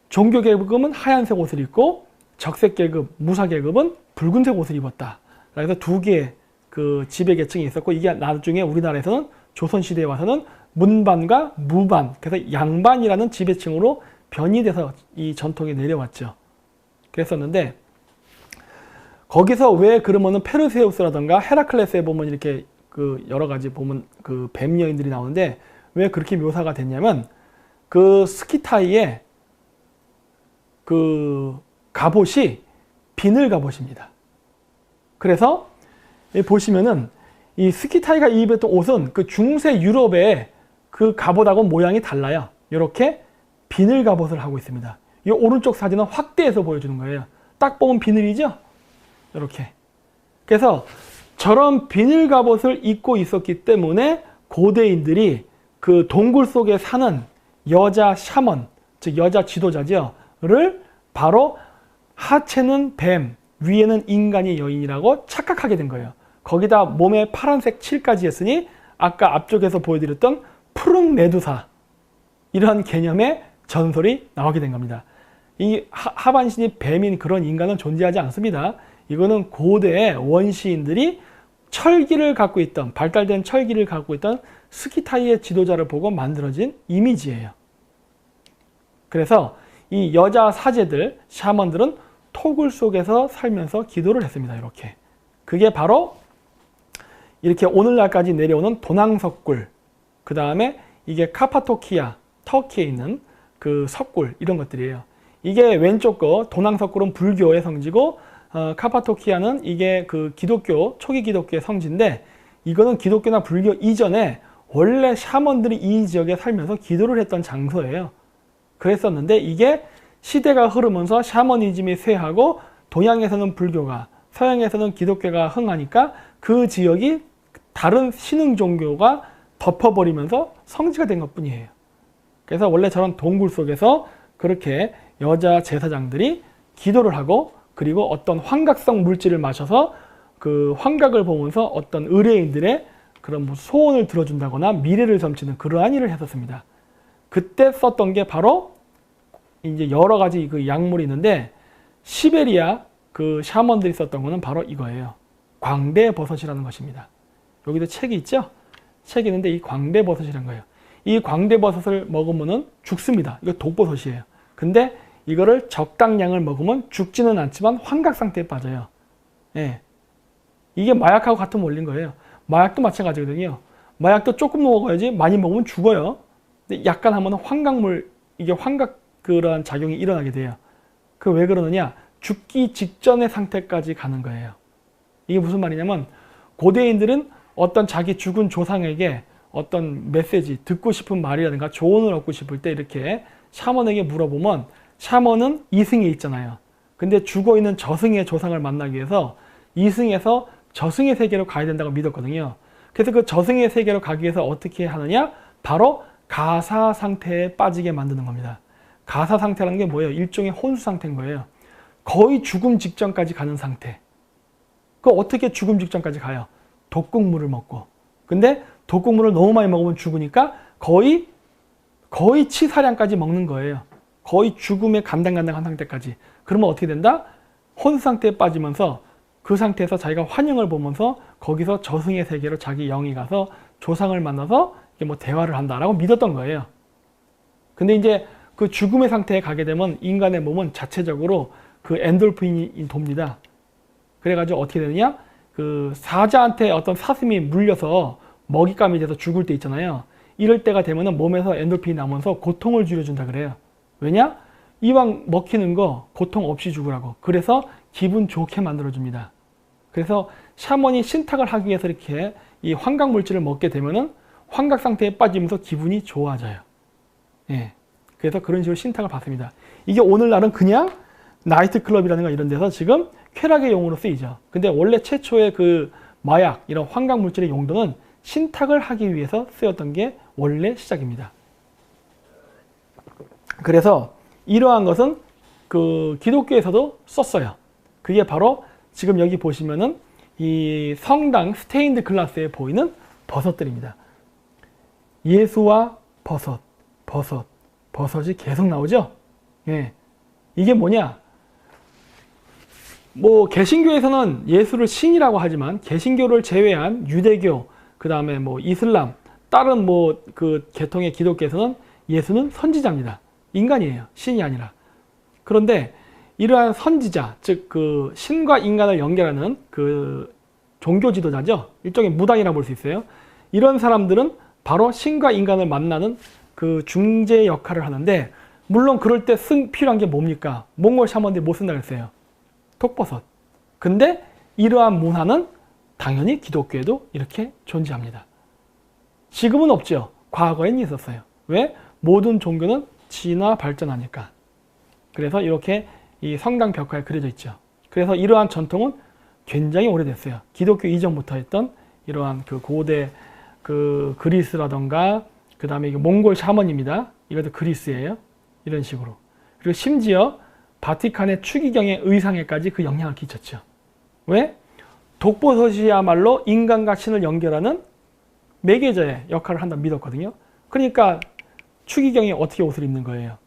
종교 계급은 하얀색 옷을 입고 적색 계급, 무사 계급은 붉은색 옷을 입었다. 그래서 두 개의 그 지배 계층이 있었고 이게 나중에 우리나라에서는 조선시대에 와서는 문반과 무반, 그래서 양반이라는 지배층으로 변이돼서 이 전통이 내려왔죠. 그랬었는데 거기서 왜 그러면은 페르세우스라던가 헤라클레스에 보면 이렇게 그 여러 가지 보면 그 뱀 여인들이 나오는데 왜 그렇게 묘사가 됐냐면 그 스키타이의 그 갑옷이 비늘 갑옷입니다. 그래서 보시면은 이 스키타이가 입었던 옷은 그 중세 유럽의 그 갑옷하고 모양이 달라요. 이렇게 비늘 갑옷을 하고 있습니다. 이 오른쪽 사진은 확대해서 보여주는 거예요. 딱 보면 비늘이죠? 이렇게. 그래서 저런 비늘 갑옷을 입고 있었기 때문에 고대인들이 그 동굴 속에 사는 여자 샤먼, 즉 여자 지도자죠,를 바로 하체는 뱀, 위에는 인간이 여인이라고 착각하게 된 거예요. 거기다 몸에 파란색 칠까지 했으니 아까 앞쪽에서 보여드렸던 푸른 메두사, 이런 개념의 전설이 나오게 된 겁니다. 이 하반신이 뱀인 그런 인간은 존재하지 않습니다. 이거는 고대의 원시인들이 철기를 갖고 있던, 발달된 철기를 갖고 있던 스키타이의 지도자를 보고 만들어진 이미지예요. 그래서 이 여자 사제들, 샤먼들은 토굴 속에서 살면서 기도를 했습니다. 이렇게. 그게 바로 이렇게 오늘날까지 내려오는 도낭석굴, 그 다음에 이게 카파토키아, 터키에 있는 그 석굴, 이런 것들이에요. 이게 왼쪽 거 도낭석굴은 불교의 성지고, 카파토키아는 이게 그 기독교, 초기 기독교의 성지인데, 이거는 기독교나 불교 이전에 원래 샤먼들이 이 지역에 살면서 기도를 했던 장소예요. 그랬었는데 이게 시대가 흐르면서 샤머니즘이 쇠하고 동양에서는 불교가, 서양에서는 기독교가 흥하니까 그 지역이 다른 신흥 종교가 덮어버리면서 성지가 된 것뿐이에요. 그래서 원래 저런 동굴 속에서 그렇게 여자 제사장들이 기도를 하고, 그리고 어떤 환각성 물질을 마셔서 그 환각을 보면서 어떤 의뢰인들의 그런 소원을 들어준다거나 미래를 점치는 그러한 일을 했었습니다. 그때 썼던 게 바로 이제 여러 가지 그 약물이 있는데, 시베리아 그 샤먼들이 썼던 거는 바로 이거예요. 광대버섯이라는 것입니다. 여기도 책이 있죠? 책이 있는데 이 광대버섯이라는 거예요. 이 광대버섯을 먹으면은 죽습니다. 이거 독버섯이에요. 근데 이거를 적당량을 먹으면 죽지는 않지만 환각 상태에 빠져요. 예. 이게 마약하고 같은 원리인 거예요. 마약도 마찬가지거든요. 마약도 조금 먹어야지 많이 먹으면 죽어요. 근데 약간 하면 환각물, 이게 환각 그런 작용이 일어나게 돼요. 그 왜 그러느냐? 죽기 직전의 상태까지 가는 거예요. 이게 무슨 말이냐면, 고대인들은 어떤 자기 죽은 조상에게 어떤 메시지, 듣고 싶은 말이라든가 조언을 얻고 싶을 때 이렇게 샤먼에게 물어보면, 샤먼은 이승에 있잖아요. 근데 죽어있는 저승의 조상을 만나기 위해서 이승에서 저승의 세계로 가야 된다고 믿었거든요. 그래서 그 저승의 세계로 가기 위해서 어떻게 하느냐? 바로 가사 상태에 빠지게 만드는 겁니다. 가사 상태라는 게 뭐예요? 일종의 혼수 상태인 거예요. 거의 죽음 직전까지 가는 상태. 그 어떻게 죽음 직전까지 가요? 독극물을 먹고. 근데 독극물을 너무 많이 먹으면 죽으니까 거의 치사량까지 먹는 거예요. 거의 죽음에 간당간당한 상태까지. 그러면 어떻게 된다? 혼수 상태에 빠지면서 그 상태에서 자기가 환영을 보면서 거기서 저승의 세계로 자기 영이 가서 조상을 만나서 뭐 대화를 한다라고 믿었던 거예요. 근데 이제 그 죽음의 상태에 가게 되면 인간의 몸은 자체적으로 그 엔돌핀이 돕니다. 그래가지고 어떻게 되느냐? 그 사자한테 어떤 사슴이 물려서 먹잇감이 돼서 죽을 때 있잖아요. 이럴 때가 되면은 몸에서 엔돌핀이 나오면서 고통을 줄여준다 그래요. 왜냐? 이왕 먹히는 거 고통 없이 죽으라고. 그래서 기분 좋게 만들어줍니다. 그래서 샤먼이 신탁을 하기 위해서 이렇게 이 환각 물질을 먹게 되면은 환각 상태에 빠지면서 기분이 좋아져요. 예. 그래서 그런 식으로 신탁을 받습니다. 이게 오늘날은 그냥 나이트클럽이라든가 이런 데서 지금 쾌락의 용어로 쓰이죠. 근데 원래 최초의 그 마약, 이런 환각 물질의 용도는 신탁을 하기 위해서 쓰였던 게 원래 시작입니다. 그래서 이러한 것은 그 기독교에서도 썼어요. 그게 바로 지금 여기 보시면은 이 성당 스테인드 글라스에 보이는 버섯들입니다. 예수와 버섯이 계속 나오죠? 예. 이게 뭐냐? 뭐 개신교에서는 예수를 신이라고 하지만 개신교를 제외한 유대교, 그 다음에 뭐 이슬람, 다른 뭐 그 계통의 기독교에서는 예수는 선지자입니다. 인간이에요. 신이 아니라. 그런데 이러한 선지자, 즉 그 신과 인간을 연결하는 그 종교 지도자죠. 일종의 무당이라고 볼 수 있어요. 이런 사람들은 바로 신과 인간을 만나는 그 중재 역할을 하는데, 물론 그럴 때 필요한 게 뭡니까? 몽골 샤먼들이 못 쓴다고 했어요. 독버섯. 근데 이러한 문화는 당연히 기독교에도 이렇게 존재합니다. 지금은 없죠. 과거엔 있었어요. 왜? 모든 종교는 진화 발전하니까. 그래서 이렇게 이 성당 벽화에 그려져 있죠. 그래서 이러한 전통은 굉장히 오래됐어요. 기독교 이전부터 했던 이러한 그 고대 그 그리스라던가, 그 다음에 이게 몽골 샤먼입니다. 이것도 그리스예요. 이런 식으로. 그리고 심지어 바티칸의 추기경의 의상에까지 그 영향을 끼쳤죠. 왜? 독버섯이야말로 인간과 신을 연결하는 매개자의 역할을 한다고 믿었거든요. 그러니까 추기경이 어떻게 옷을 입는 거예요?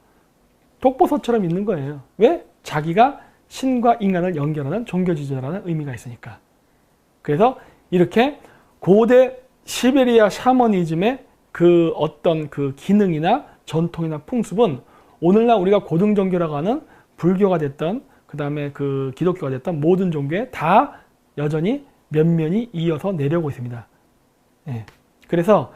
독버섯처럼 입는 거예요. 왜? 자기가 신과 인간을 연결하는 종교 지도자라는 의미가 있으니까. 그래서 이렇게 고대 시베리아 샤머니즘의 그 어떤 그 기능이나 전통이나 풍습은 오늘날 우리가 고등 종교라고 하는 불교가 됐던 그 다음에 그 기독교가 됐던 모든 종교에 다 여전히 면면이 이어서 내려오고 있습니다. 예. 그래서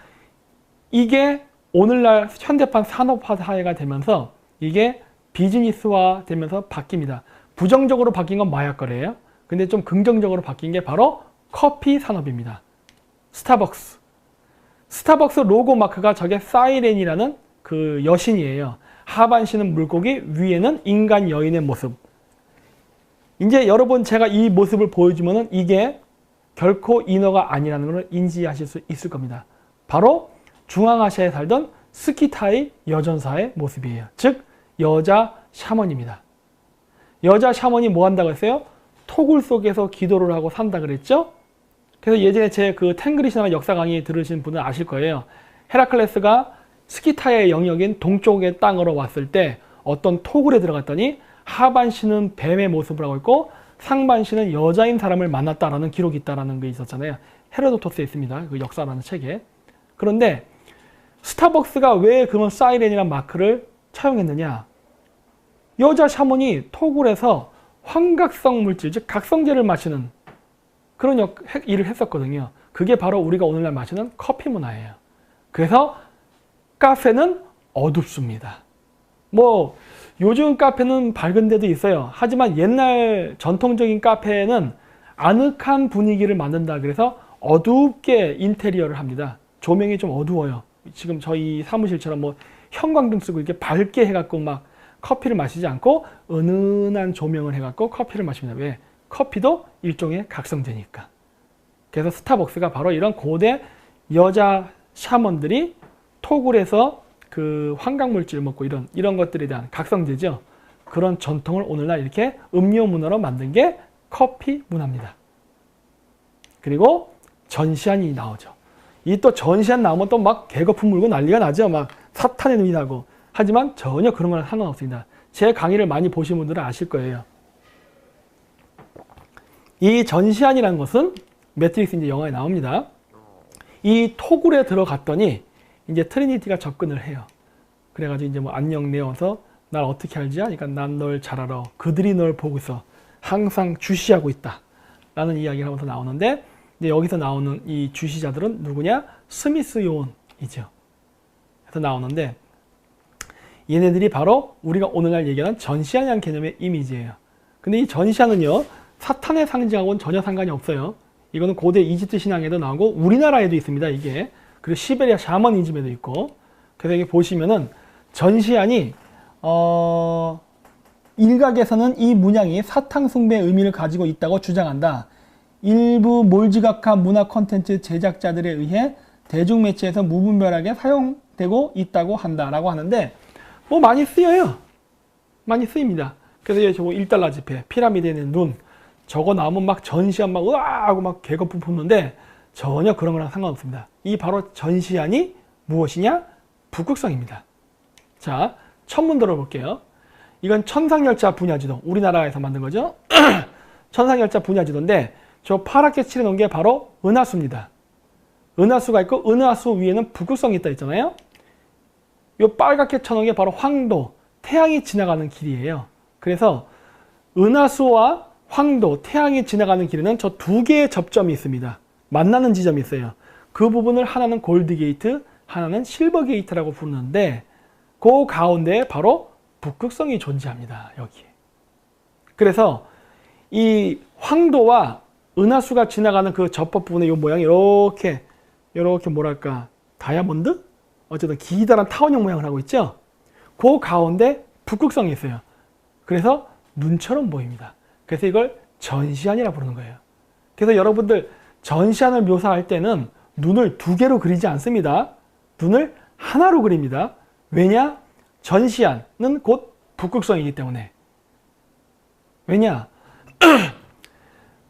이게 오늘날 현대판 산업화 사회가 되면서 이게 비즈니스화 되면서 바뀝니다. 부정적으로 바뀐 건 마약 거래예요. 근데 좀 긍정적으로 바뀐 게 바로 커피 산업입니다. 스타벅스 로고 마크가 저게 사이렌이라는 그 여신이에요. 하반신은 물고기, 위에는 인간 여인의 모습. 이제 여러분 제가 이 모습을 보여주면은 이게 결코 인어가 아니라는 걸 인지하실 수 있을 겁니다. 바로 중앙아시아에 살던 스키타이 여전사의 모습이에요. 즉 여자 샤먼입니다. 여자 샤먼이 뭐 한다고 했어요? 토굴 속에서 기도를 하고 산다 그랬죠? 그래서 예전에 제 그 탱그리시나 역사 강의 들으신 분은 아실 거예요. 헤라클레스가 스키타이의 영역인 동쪽의 땅으로 왔을 때 어떤 토굴에 들어갔더니 하반신은 뱀의 모습을 하고 있고 상반신은 여자인 사람을 만났다라는 기록이 있다라는 게 있었잖아요. 헤로도토스에 있습니다. 그 역사라는 책에. 그런데 스타벅스가 왜 그런 사이렌이라는 마크를 차용했느냐? 여자 샤먼이 토굴에서 환각성 물질, 즉 각성제를 마시는 그런 일을 했었거든요. 그게 바로 우리가 오늘날 마시는 커피 문화예요. 그래서 카페는 어둡습니다. 뭐 요즘 카페는 밝은 데도 있어요. 하지만 옛날 전통적인 카페는 아늑한 분위기를 만든다 그래서 어둡게 인테리어를 합니다. 조명이 좀 어두워요. 지금 저희 사무실처럼 뭐 형광등 쓰고 이렇게 밝게 해갖고 막 커피를 마시지 않고 은은한 조명을 해갖고 커피를 마십니다. 왜? 커피도 일종의 각성제니까. 그래서 스타벅스가 바로 이런 고대 여자 샤먼들이 토굴에서 그 환각물질 먹고 이런 것들에 대한 각성제죠. 그런 전통을 오늘날 이렇게 음료 문화로 만든 게 커피 문화입니다. 그리고 전시안이 나오죠. 이 또 전시안 나오면 또 막 개거품 물고 난리가 나죠. 막 사탄의 눈이 나고. 하지만 전혀 그런 건 상관없습니다. 제 강의를 많이 보신 분들은 아실 거예요. 이 전시안이라는 것은 매트릭스 이제 영화에 나옵니다. 이 토굴에 들어갔더니 이제 트리니티가 접근을 해요. 그래가지고 이제 뭐 안녕 내어서 날 어떻게 알지? 그러니까 난 널 잘 알아. 그들이 널 보고 있어. 항상 주시하고 있다. 라는 이야기를 하면서 나오는데 이제 여기서 나오는 이 주시자들은 누구냐? 스미스 요원이죠. 그래서 나오는데 얘네들이 바로 우리가 오늘날 얘기하는 전시안이라는 개념의 이미지예요. 근데 이 전시안은요. 사탄의 상징하고는 전혀 상관이 없어요. 이거는 고대 이집트 신앙에도 나오고 우리나라에도 있습니다. 이게. 그리고 시베리아 샤머니즘에도 있고. 그래서 여기 보시면은 전시안이 일각에서는 이 문양이 사탕 숭배의 의미를 가지고 있다고 주장한다. 일부 몰지각한 문화 콘텐츠 제작자들에 의해 대중매체에서 무분별하게 사용되고 있다고 한다라고 하는데 뭐 많이 쓰여요. 많이 쓰입니다. 그래서 여기 저거 1달러 지폐, 피라미드에 있는 눈 저거 나오면 막 전시안 막 으아 하고 막 개거품 품는데 전혀 그런 거랑 상관없습니다. 이 바로 전시안이 무엇이냐? 북극성입니다. 자, 천문 들어볼게요. 이건 천상열차 분야지도, 우리나라에서 만든 거죠. 천상열차 분야지도인데 저 파랗게 칠해놓은 게 바로 은하수입니다. 은하수가 있고 은하수 위에는 북극성이 있다 했잖아요. 요 빨갛게 쳐놓은 게 바로 황도, 태양이 지나가는 길이에요. 그래서 은하수와 황도, 태양이 지나가는 길에는 저 두 개의 접점이 있습니다. 만나는 지점이 있어요. 그 부분을 하나는 골드 게이트, 하나는 실버 게이트라고 부르는데 그 가운데에 바로 북극성이 존재합니다. 여기에. 그래서 이 황도와 은하수가 지나가는 그 접합 부분의 이 모양이 이렇게 뭐랄까 다이아몬드? 어쨌든 기다란 타원형 모양을 하고 있죠. 그 가운데 북극성이 있어요. 그래서 눈처럼 보입니다. 그래서 이걸 전시안이라고 부르는 거예요. 그래서 여러분들 전시안을 묘사할 때는 눈을 두 개로 그리지 않습니다. 눈을 하나로 그립니다. 왜냐? 전시안은 곧 북극성이기 때문에. 왜냐?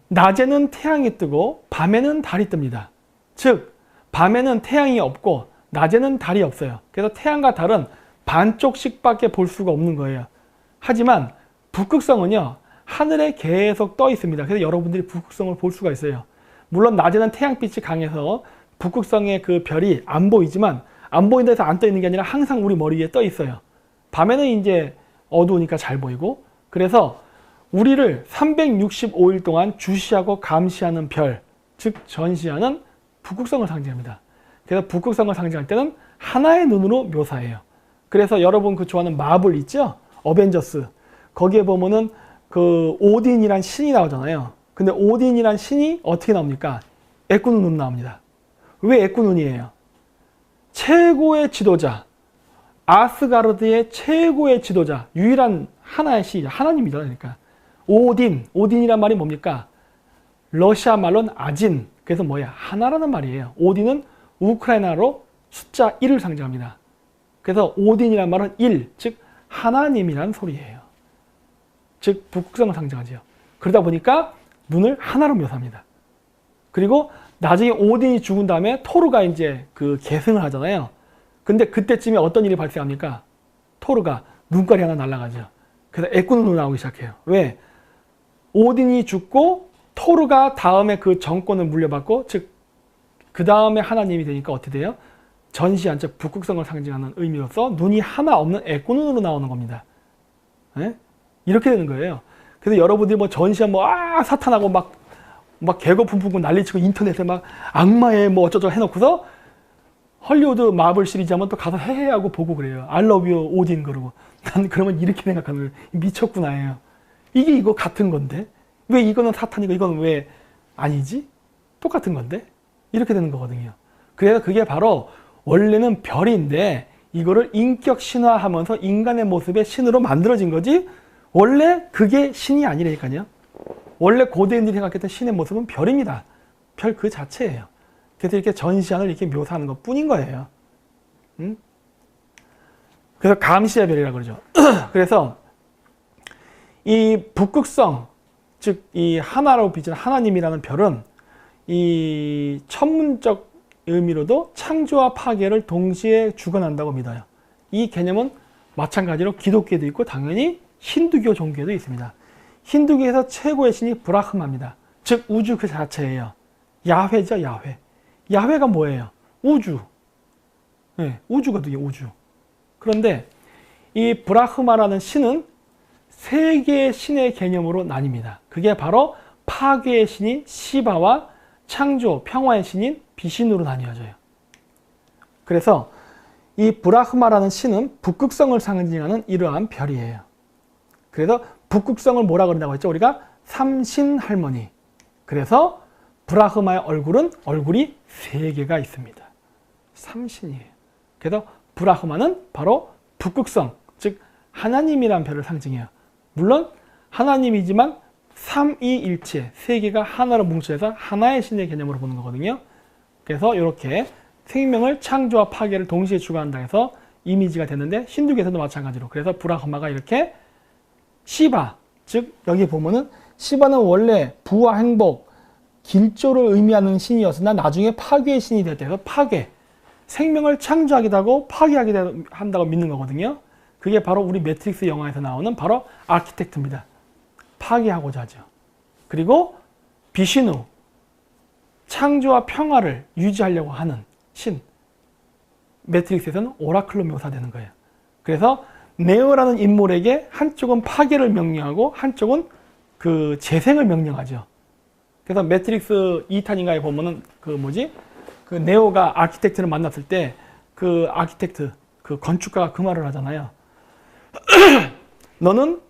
낮에는 태양이 뜨고 밤에는 달이 뜹니다. 즉 밤에는 태양이 없고 낮에는 달이 없어요. 그래서 태양과 달은 반쪽씩밖에 볼 수가 없는 거예요. 하지만 북극성은요. 하늘에 계속 떠 있습니다. 그래서 여러분들이 북극성을 볼 수가 있어요. 물론 낮에는 태양빛이 강해서 북극성의 그 별이 안 보이지만 안 보인다 해서 안 떠 있는 게 아니라 항상 우리 머리 위에 떠 있어요. 밤에는 이제 어두우니까 잘 보이고, 그래서 우리를 365일 동안 주시하고 감시하는 별, 즉 전시하는 북극성을 상징합니다. 그래서 북극성을 상징할 때는 하나의 눈으로 묘사해요. 그래서 여러분 그 좋아하는 마블 있죠? 어벤져스. 거기에 보면은 그 오딘이란 신이 나오잖아요. 근데 오딘이란 신이 어떻게 나옵니까? 애꾸눈으로 나옵니다. 왜 애꾸눈이에요? 최고의 지도자, 아스가르드의 최고의 지도자, 유일한 하나의 신이죠. 하나님이죠. 그러니까 오딘이란 말이 뭡니까? 러시아 말로는 아진. 그래서 뭐야? 하나라는 말이에요. 오딘은 우크라이나로 숫자 1을 상징합니다. 그래서 오딘이란 말은 1, 즉 하나님이란 소리예요. 즉 북극성을 상징하죠. 그러다 보니까 눈을 하나로 묘사합니다. 그리고 나중에 오딘이 죽은 다음에 토르가 이제 그 계승을 하잖아요. 근데 그때쯤에 어떤 일이 발생합니까? 토르가 눈깔이 하나 날아가죠. 그래서 애꾸눈으로 나오기 시작해요. 왜? 오딘이 죽고 토르가 다음에 그 정권을 물려받고, 즉 그 다음에 하나님이 되니까 어떻게 돼요? 전시한, 즉 북극성을 상징하는 의미로서 눈이 하나 없는 애꾸눈으로 나오는 겁니다. 네? 이렇게 되는 거예요. 그래서 여러분들이 뭐 전시한 뭐 사탄하고 막 개거 품고 난리치고 인터넷에 막 악마의 뭐 어쩌고 해놓고서 헐리우드 마블 시리즈 하면 또 가서 헤헤 하고 보고 그래요. I love you 오딘 그러고. 난 그러면 이렇게 생각하는 거예요. 미쳤구나 해요. 이게 이거 같은 건데 왜 이거는 사탄이고 이거는 왜 아니지? 똑같은 건데? 이렇게 되는 거거든요. 그래서 그게 바로 원래는 별인데 이거를 인격 신화하면서 인간의 모습의 신으로 만들어진 거지, 원래 그게 신이 아니라니까요. 원래 고대인들이 생각했던 신의 모습은 별입니다. 별 그 자체예요. 그래서 이렇게 전시안을 이렇게 묘사하는 것 뿐인 거예요. 그래서 감시의 별이라고 그러죠. 그래서 이 북극성, 즉 이 하나로 빚은 하나님이라는 별은 이 천문적 의미로도 창조와 파괴를 동시에 주관한다고 믿어요. 이 개념은 마찬가지로 기독교에도 있고 당연히 힌두교 종교에도 있습니다. 힌두교에서 최고의 신이 브라흐마입니다. 즉 우주 그 자체예요. 야훼죠, 야훼. 야훼가 뭐예요? 우주. 네, 우주거든요, 우주. 그런데 이 브라흐마라는 신은 세 개의 신의 개념으로 나뉩니다. 그게 바로 파괴의 신인 시바와 창조, 평화의 신인 비신으로 나뉘어져요. 그래서 이 브라흐마라는 신은 북극성을 상징하는 이러한 별이에요. 그래서 북극성을 뭐라 그런다고 했죠? 우리가 삼신할머니. 그래서 브라흐마의 얼굴이 세 개가 있습니다. 삼신이에요. 그래서 브라흐마는 바로 북극성, 즉 하나님이란 별을 상징해요. 물론 하나님이지만 삼위일체, 세 개가 하나로 뭉쳐서 하나의 신의 개념으로 보는 거거든요. 그래서 이렇게 생명을 창조와 파괴를 동시에 주관한다 해서 이미지가 됐는데 힌두교에서도 마찬가지로, 그래서 브라흐마가 이렇게 시바, 즉 여기 보면은 시바는 원래 부와 행복, 길조를 의미하는 신이었으나 나중에 파괴의 신이 됐다 해서 파괴, 생명을 창조하기도 하고 파괴하기도 한다고 믿는 거거든요. 그게 바로 우리 매트릭스 영화에서 나오는 바로 아키텍트입니다. 파괴하고자 하죠. 그리고 비신우, 창조와 평화를 유지하려고 하는 신, 매트릭스에서는 오라클로 묘사되는 거예요. 그래서 네오라는 인물에게 한쪽은 파괴를 명령하고 한쪽은 그 재생을 명령하죠. 그래서 매트릭스 2탄인가에 보면은 그 네오가 아키텍트를 만났을 때 그 아키텍트, 그 건축가가 그 말을 하잖아요. 너는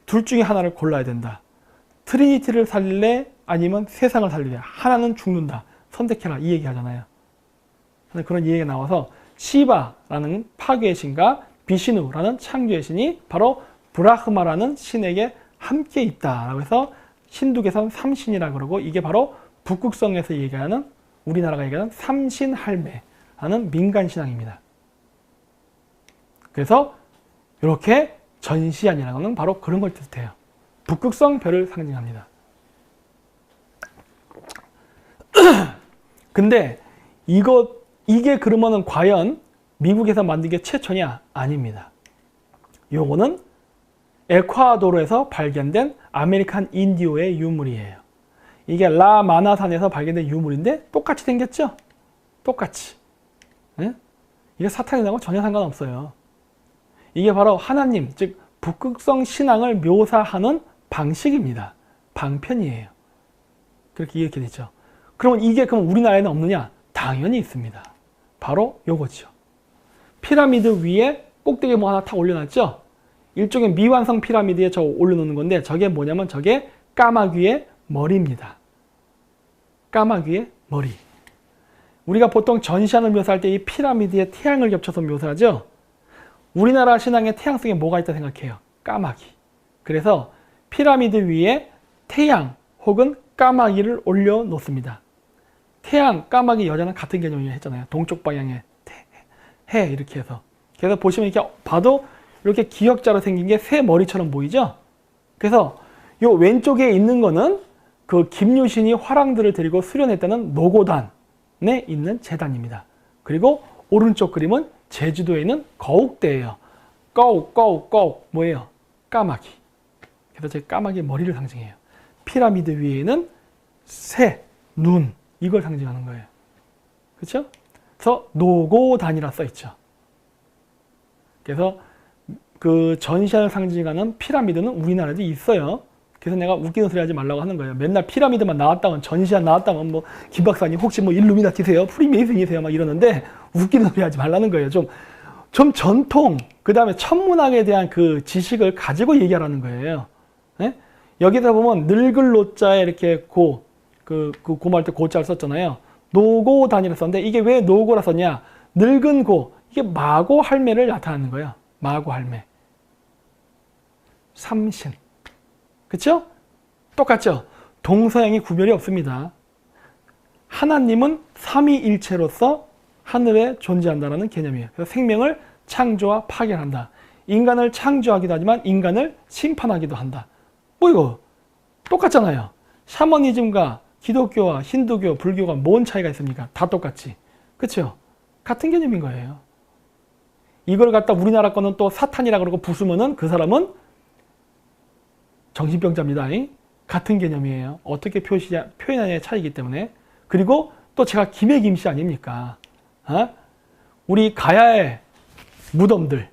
둘 중에 하나를 골라야 된다. 트리니티를 살릴래? 아니면 세상을 살릴래? 하나는 죽는다. 선택해라. 이 얘기 하잖아요. 그런 얘기가 나와서 시바라는 파괴의 신과 비시누라는 창조의 신이 바로 브라흐마라는 신에게 함께 있다라고 해서 힌두교에서는 삼신이라고 그러고, 이게 바로 북극성에서 얘기하는, 우리나라가 얘기하는 삼신할매라는 민간신앙입니다. 그래서 이렇게 전시안이라는 건 바로 그런 걸 뜻해요. 북극성 별을 상징합니다. 근데 이게 그러면은 과연 미국에서 만든 게 최초냐? 아닙니다. 요거는 에콰도르에서 발견된 아메리칸 인디오의 유물이에요. 이게 라마나산에서 발견된 유물인데 똑같이 생겼죠? 똑같이. 네? 이게 사탄이라고 전혀 상관없어요. 이게 바로 하나님, 즉 북극성 신앙을 묘사하는 방식입니다. 방편이에요. 그렇게 이렇게 되죠. 그러면 이게 그럼 우리나라에는 없느냐? 당연히 있습니다. 바로 요거죠. 피라미드 위에 꼭대기에 뭐 하나 탁 올려놨죠? 일종의 미완성 피라미드에 저 올려놓는 건데 저게 뭐냐면 저게 까마귀의 머리입니다. 까마귀의 머리. 우리가 보통 전시안을 묘사할 때 이 피라미드에 태양을 겹쳐서 묘사하죠? 우리나라 신앙의 태양 속에 뭐가 있다 생각해요? 까마귀. 그래서 피라미드 위에 태양 혹은 까마귀를 올려놓습니다. 태양, 까마귀, 여자는 같은 개념이라고 했잖아요. 동쪽 방향에 해 이렇게 해서. 그래서 보시면 이렇게 봐도 이렇게 기역자로 생긴 게 새 머리처럼 보이죠? 그래서 요 왼쪽에 있는 거는 그 김유신이 화랑들을 데리고 수련했다는 노고단에 있는 제단입니다. 그리고 오른쪽 그림은 제주도에 있는 거욱대예요. 거욱 뭐예요? 까마귀. 그래서 제 까마귀 머리를 상징해요. 피라미드 위에는 새, 눈 이걸 상징하는 거예요. 그렇죠? 그래서 노고단이라 써 있죠. 그래서 그 전시안을 상징하는 피라미드는 우리나라에도 있어요. 그래서 내가 웃기는 소리 하지 말라고 하는 거예요. 맨날 피라미드만 나왔다면 전시안 나왔다면 뭐 김 박사님 혹시 뭐 일루미나티세요? 프리메이슨이세요? 막 이러는데 웃기는 소리 하지 말라는 거예요. 좀 전통 그 다음에 천문학에 대한 그 지식을 가지고 얘기하라는 거예요. 네? 여기서 보면 늙을 노자에 이렇게 고말 때 고자를 썼잖아요. 노고단이라 썼는데 이게 왜 노고라 썼냐? 늙은 고 이게 마고 할매를 나타내는 거예요. 마고 할매. 삼신. 그쵸? 똑같죠? 동서양이 구별이 없습니다. 하나님은 삼위일체로서 하늘에 존재한다는 개념이에요. 그래서 생명을 창조와 파견한다. 인간을 창조하기도 하지만 인간을 심판하기도 한다. 뭐 이거 똑같잖아요. 샤머니즘과 기독교와 힌두교, 불교가 뭔 차이가 있습니까? 다 똑같지. 그쵸? 같은 개념인 거예요. 이걸 갖다 우리나라 거는 또 사탄이라 그러고 부수면은 그 사람은 정신병자입니다. 같은 개념이에요. 어떻게 표현하느냐의 차이기 때문에. 그리고 또 제가 김해 김씨 아닙니까? 우리 가야의 무덤들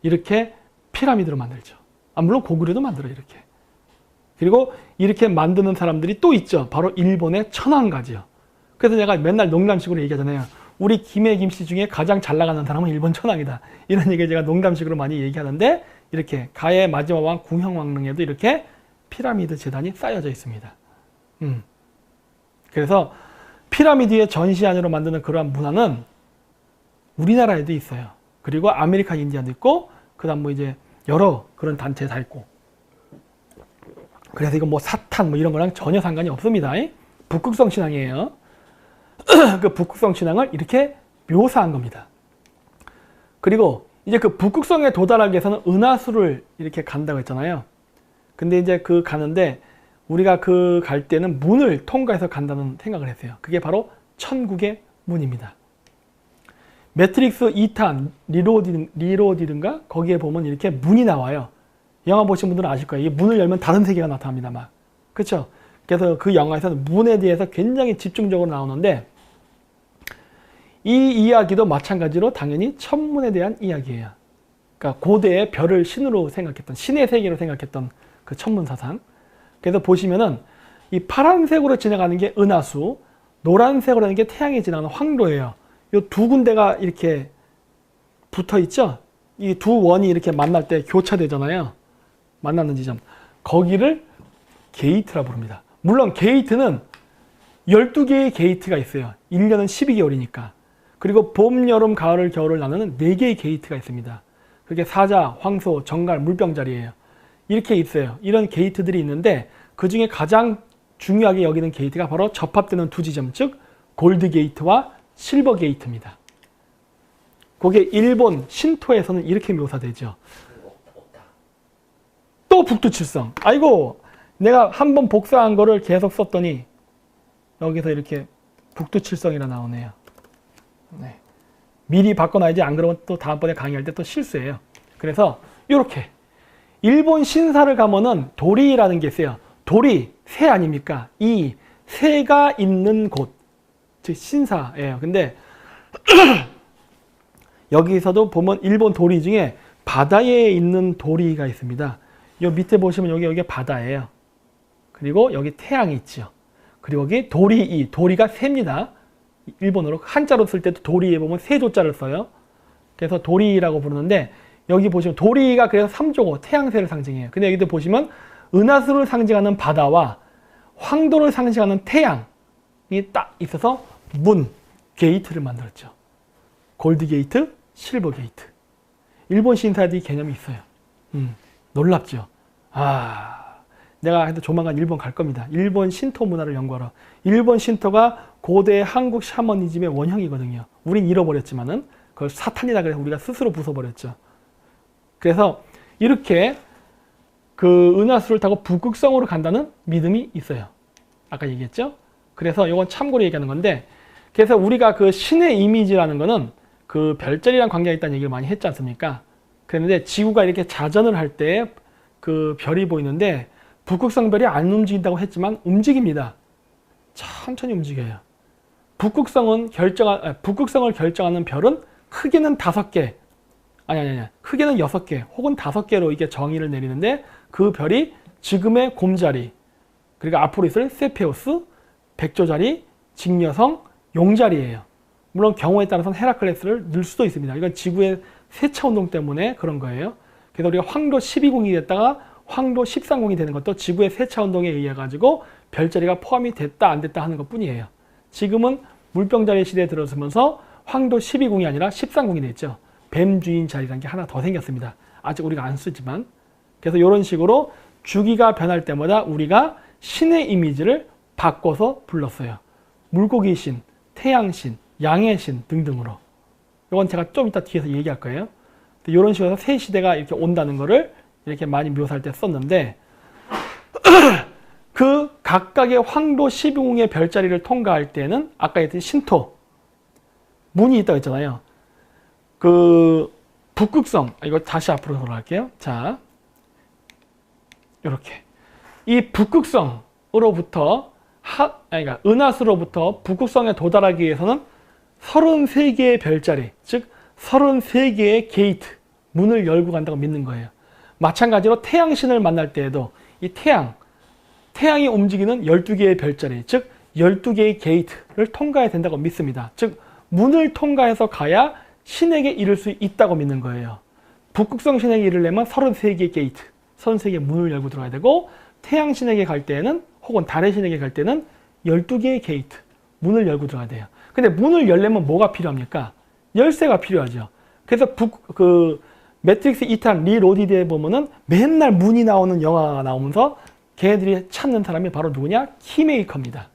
이렇게 피라미드로 만들죠. 물론 고구려도 만들어요. 이렇게. 그리고 이렇게 만드는 사람들이 또 있죠. 바로 일본의 천황가지요. 그래서 제가 맨날 농담식으로 얘기하잖아요. 우리 김해 김씨 중에 가장 잘 나가는 사람은 일본 천황이다. 이런 얘기를 제가 농담식으로 많이 얘기하는데 이렇게 가야의 마지막 왕 궁형왕릉에도 이렇게 피라미드 재단이 쌓여져 있습니다. 그래서 피라미드의 전시안으로 만드는 그러한 문화는 우리나라에도 있어요. 그리고 아메리카 인디안도 있고 그다음 뭐 이제 여러 그런 단체 다 있고. 그래서 이거 뭐 사탄 뭐 이런 거랑 전혀 상관이 없습니다. 북극성 신앙이에요. 그 북극성 신앙을 이렇게 묘사한 겁니다. 그리고 이제 그 북극성에 도달하기 위해서는 은하수를 이렇게 간다고 했잖아요. 근데 이제 그 가는데 우리가 그 갈 때는 문을 통과해서 간다는 생각을 했어요. 그게 바로 천국의 문입니다. 매트릭스 2탄 리로디든가 거기에 보면 이렇게 문이 나와요. 영화 보신 분들은 아실 거예요. 이 문을 열면 다른 세계가 나타납니다. 막. 그렇죠? 그래서 그 영화에서는 문에 대해서 굉장히 집중적으로 나오는데 이 이야기도 마찬가지로 당연히 천문에 대한 이야기예요. 그러니까 고대의 별을 신으로 생각했던 신의 세계로 생각했던 그 천문 사상. 그래서 보시면은 이 파란색으로 지나가는 게 은하수, 노란색으로 하는 게 태양이 지나가는 황로예요. 이 두 군데가 이렇게 붙어 있죠? 이 두 원이 이렇게 만날 때 교차되잖아요. 만나는 지점. 거기를 게이트라 부릅니다. 물론 게이트는 12개의 게이트가 있어요. 1년은 12개월이니까. 그리고 봄, 여름, 가을, 겨울을 나누는 4개의 게이트가 있습니다. 그게 사자, 황소, 정갈, 물병자리예요. 이렇게 있어요. 이런 게이트들이 있는데 그 중에 가장 중요하게 여기는 게이트가 바로 접합되는 두 지점, 즉 골드 게이트와 실버 게이트입니다. 그게 일본 신토에서는 이렇게 묘사되죠. 또 북두칠성. 아이고 내가 한번 복사한 거를 계속 썼더니 여기서 이렇게 북두칠성이라 나오네요. 네. 미리 바꿔놔야지 안 그러면 또 다음번에 강의할 때 또 실수해요. 그래서 이렇게 일본 신사를 가면은 도리라는 게 있어요. 도리, 새 아닙니까? 이 새가 있는 곳, 즉 신사예요. 근데 여기서도 보면 일본 도리 중에 바다에 있는 도리가 있습니다. 요 밑에 보시면 여기 바다예요. 그리고 여기 태양이 있죠. 그리고 여기 도리, 도리가 새입니다. 일본어로 한자로 쓸 때도 도리에 보면 세조자를 써요. 그래서 도리라고 부르는데 여기 보시면 도리가 그래서 삼조고 태양새를 상징해요. 근데 여기도 보시면 은하수를 상징하는 바다와 황도를 상징하는 태양이 딱 있어서 문, 게이트를 만들었죠. 골드 게이트, 실버 게이트. 일본 신사들이 개념이 있어요. 놀랍죠. 내가 조만간 일본 갈 겁니다. 일본 신토 문화를 연구하러. 일본 신토가 고대 한국 샤머니즘의 원형이거든요. 우린 잃어버렸지만은 그걸 사탄이다 그래서 우리가 스스로 부숴버렸죠. 그래서 이렇게 그 은하수를 타고 북극성으로 간다는 믿음이 있어요. 아까 얘기했죠? 그래서 이건 참고로 얘기하는 건데, 그래서 우리가 그 신의 이미지라는 거는 그 별자리랑 관계가 있다는 얘기를 많이 했지 않습니까? 그런데 지구가 이렇게 자전을 할 때 그 별이 보이는데 북극성 별이 안 움직인다고 했지만 움직입니다. 천천히 움직여요. 북극성을 결정하는 별은 크게는 5개, 크게는 6개 혹은 5개로 이게 정의를 내리는데 그 별이 지금의 곰자리, 그리고 앞으로 있을 세페우스, 백조자리, 직녀성, 용자리예요. 물론 경우에 따라서는 헤라클레스를 넣을 수도 있습니다. 이건 지구의 세차 운동 때문에 그런 거예요. 그래서 우리가 황도 12궁이 됐다가 황도 13궁이 되는 것도 지구의 세차 운동에 의해 가지고 별자리가 포함이 됐다 안 됐다 하는 것 뿐이에요. 지금은 물병자리 시대에 들어서면서 황도 12궁이 아니라 13궁이 됐죠. 뱀주인 자리라는 게 하나 더 생겼습니다. 아직 우리가 안 쓰지만. 그래서 이런 식으로 주기가 변할 때마다 우리가 신의 이미지를 바꿔서 불렀어요. 물고기 신, 태양 신, 양의 신 등등으로. 이건 제가 좀 이따 뒤에서 얘기할 거예요. 이런 식으로 새 시대가 이렇게 온다는 거를 이렇게 많이 묘사할 때 썼는데 그 각각의 황도 12궁의 별자리를 통과할 때는 아까 했던 신토 문이 있다고 했잖아요. 그 북극성, 이거 다시 앞으로 돌아갈게요. 자, 이렇게 이 북극성으로부터 그러니까 은하수로부터 북극성에 도달하기 위해서는 33개의 별자리, 즉 33개의 게이트, 문을 열고 간다고 믿는 거예요. 마찬가지로 태양신을 만날 때에도 이 태양이 움직이는 12개의 별자리, 즉 12개의 게이트를 통과해야 된다고 믿습니다. 즉 문을 통과해서 가야 신에게 이를 수 있다고 믿는 거예요. 북극성 신에게 이르려면 33개의 게이트, 33개의 문을 열고 들어가야 되고, 태양신에게 갈 때는 혹은 달의 신에게 갈 때는 12개의 게이트, 문을 열고 들어가야 돼요. 근데 문을 열려면 뭐가 필요합니까? 열쇠가 필요하죠. 그래서 매트릭스 2탄 리 로디드에 보면은 맨날 문이 나오는 영화가 나오면서 걔네들이 찾는 사람이 바로 누구냐? 키메이커입니다.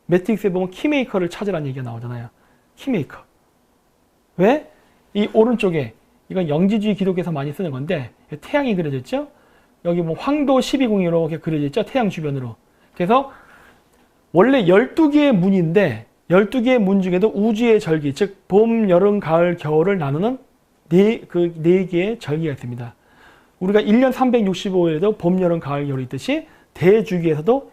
매트릭스에 보면 키메이커를 찾으라는 얘기가 나오잖아요. 키메이커. 왜? 이 오른쪽에 이건 영지주의 기독에서 많이 쓰는 건데 태양이 그려져 있죠? 여기 뭐 황도 12궁이 이렇게 그려져 있죠? 태양 주변으로. 그래서 원래 12개의 문인데 12개의 문 중에도 우주의 절기, 즉 봄, 여름, 가을, 겨울을 나누는 4개의 절기가 있습니다. 우리가 1년 365일에도 봄, 여름, 가을, 겨울이 있듯이 대주기에서도